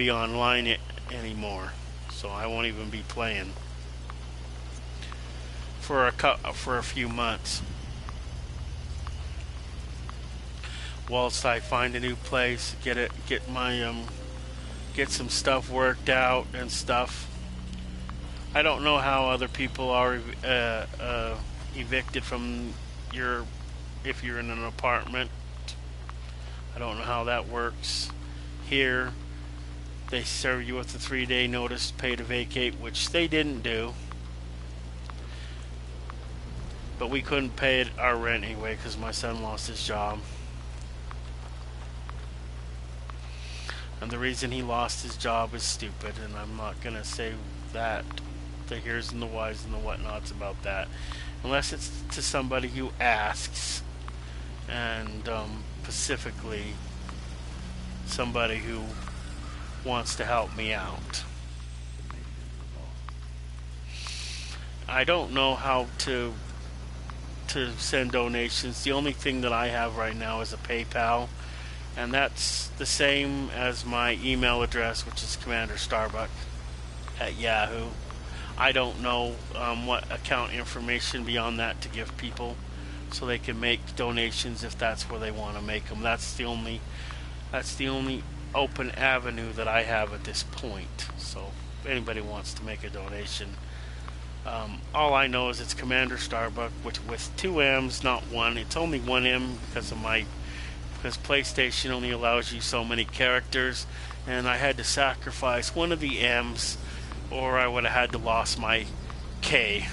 online anymore. So I won't even be playing for a few months, whilst I find a new place, get some stuff worked out and stuff. I don't know how other people are evicted from if you're in an apartment. I don't know how that works. Here, they serve you with a 3-day notice, pay to vacate, which they didn't do. But we couldn't pay our rent anyway because my son lost his job. And the reason he lost his job is stupid, and I'm not going to say that, the here's and the whys and the whatnots about that, unless it's to somebody who asks, and specifically somebody who wants to help me out. I don't know how to send donations. The only thing that I have right now is a PayPal, and that's the same as my email address, which is Commander Starbuck at Yahoo. I don't know what account information beyond that to give people so they can make donations if that's where they want to make them. That's the only open avenue that I have at this point. So if anybody wants to make a donation, all I know is it's Commander Starbuck, which with 2 M's, not 1. It's only 1 M because PlayStation only allows you so many characters, and I had to sacrifice one of the M's, or I would have had to lost my K,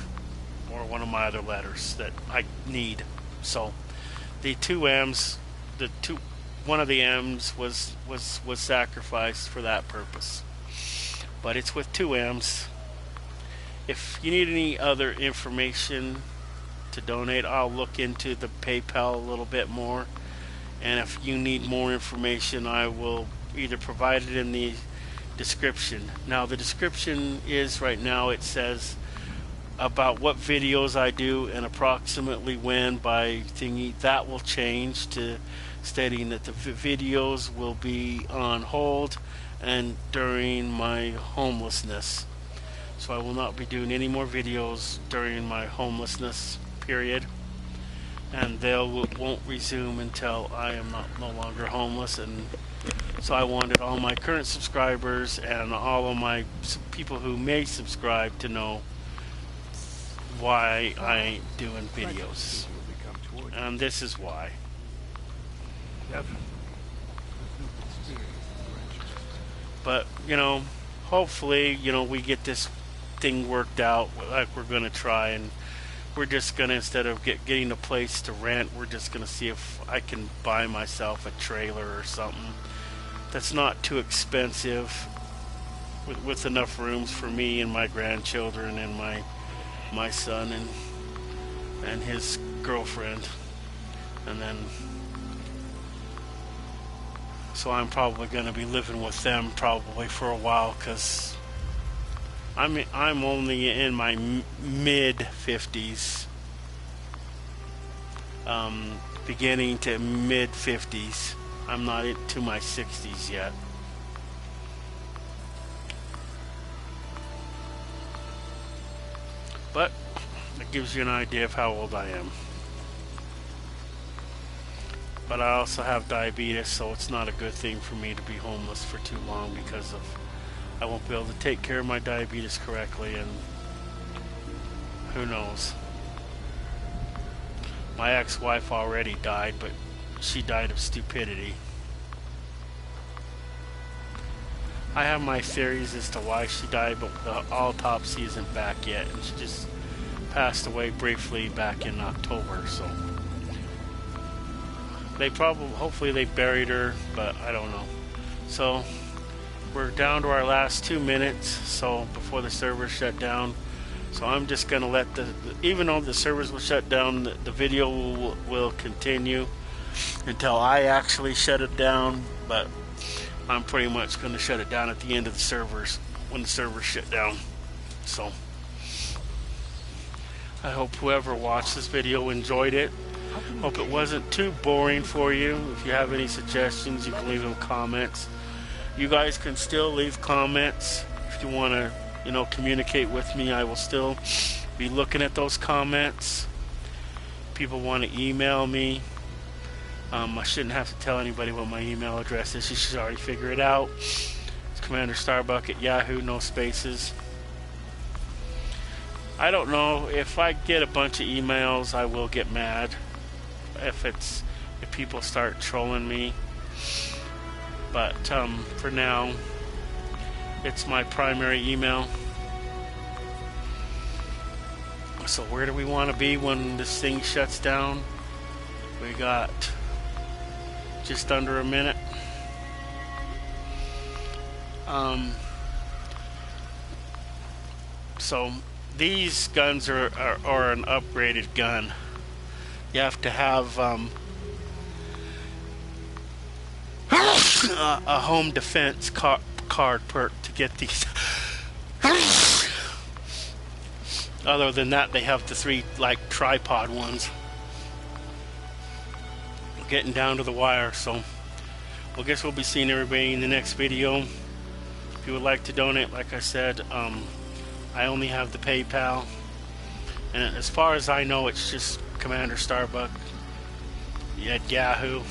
or one of my other letters that I need. So the 2 M's, one of the M's was sacrificed for that purpose. But it's with 2 M's. If you need any other information to donate, I'll look into the PayPal a little bit more. And if you need more information, I will either provide it in the description. Now, the description is right now, it says about what videos I do and approximately when by thingy. That will change to stating that the videos will be on hold and during my homelessness. So I will not be doing any more videos during my homelessness period, and they won't resume until I am no longer homeless. And so I wanted all my current subscribers and all of my people who may subscribe to know why I ain't doing videos, and this is why. But hopefully we get this thing worked out like we're gonna try, and we're just gonna, instead of getting a place to rent, we're just gonna see if I can buy myself a trailer or something that's not too expensive, with enough rooms for me and my grandchildren and my son and his girlfriend. And then So I'm probably going to be living with them probably for a while, because I'm only in my mid 50s, beginning to mid 50s. I'm not into my 60s yet. But it gives you an idea of how old I am. But I also have diabetes, so it's not a good thing for me to be homeless for too long, because of I won't be able to take care of my diabetes correctly, and who knows. My ex-wife already died, but she died of stupidity. I have my theories as to why she died, but the autopsy isn't back yet, and she just passed away briefly back in October, so hopefully they buried her, but I don't know. So we're down to our last 2 minutes, so before the server shut down. So I'm just gonna let even though the servers will shut down, the video will continue until I actually shut it down. But I'm pretty much gonna shut it down at the end of the servers, when the servers shut down. So I hope whoever watched this video enjoyed it. Hope it wasn't too boring for you. If you have any suggestions, you can leave them comments. You guys can still leave comments if you want to, communicate with me. I will still be looking at those comments. People want to email me. I shouldn't have to tell anybody what my email address is. You should already figure it out. It's Commander Starbuck at Yahoo, no spaces. I don't know, if I get a bunch of emails, I will get mad if people start trolling me. But for now, it's my primary email. So where do we want to be when this thing shuts down? We got just under a minute. So these guns are an upgraded gun. You have to have a home defense card perk to get these. Other than that, they have the 3 tripod ones. We're getting down to the wire, so I guess we'll be seeing everybody in the next video. If you would like to donate, like I said, I only have the PayPal, and as far as I know, it's just Commander Starbuck at Yahoo.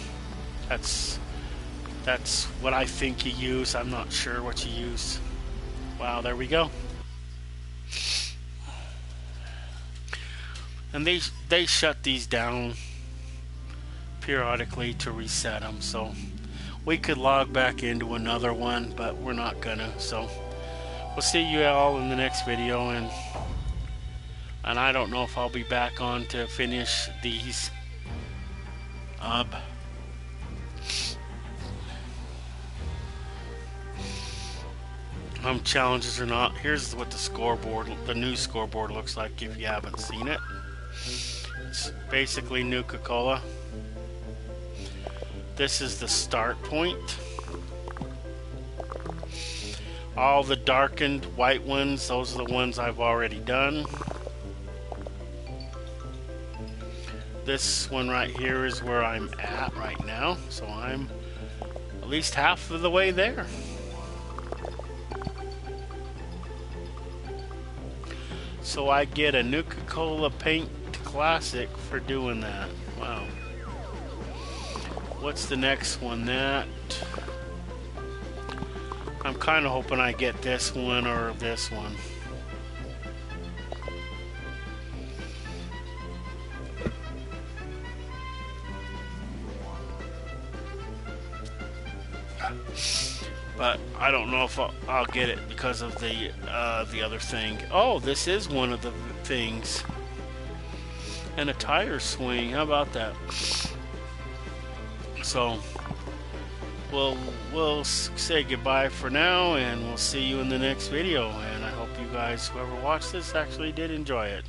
That's what I think you use. I'm not sure what you use. Wow, there we go. And they shut these down periodically to reset them, so we could log back into another one, but we're not gonna. So we'll see you all in the next video, and I don't know if I'll be back on to finish these challenges or not. Here's what the new scoreboard looks like if you haven't seen it. It's basically Nuka-Cola. This is the start point. All the darkened white ones, those are the ones I've already done. This one right here is where I'm at right now, so I'm at least half of the way there. So I get a Nuka-Cola Paint Classic for doing that. Wow. What's the next one? I'm kind of hoping I get this one or this one. But I don't know if I'll get it because of the other thing. Oh, this is one of the things. And a tire swing. How about that? So we'll say goodbye for now, and we'll see you in the next video. And I hope you guys, whoever watched this, actually did enjoy it.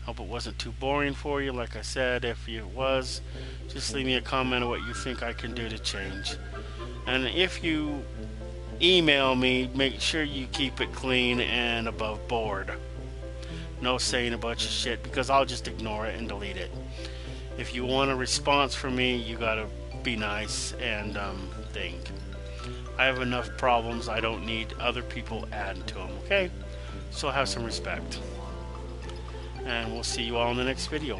Hope it wasn't too boring for you. Like I said, if it was, just leave me a comment on what you think I can do to change. And if you email me, make sure you keep it clean and above board. No saying a bunch of shit, because I'll just ignore it and delete it. If you want a response from me, you gotta be nice and think. I have enough problems. I don't need other people adding to them, okay? So have some respect. And we'll see you all in the next video.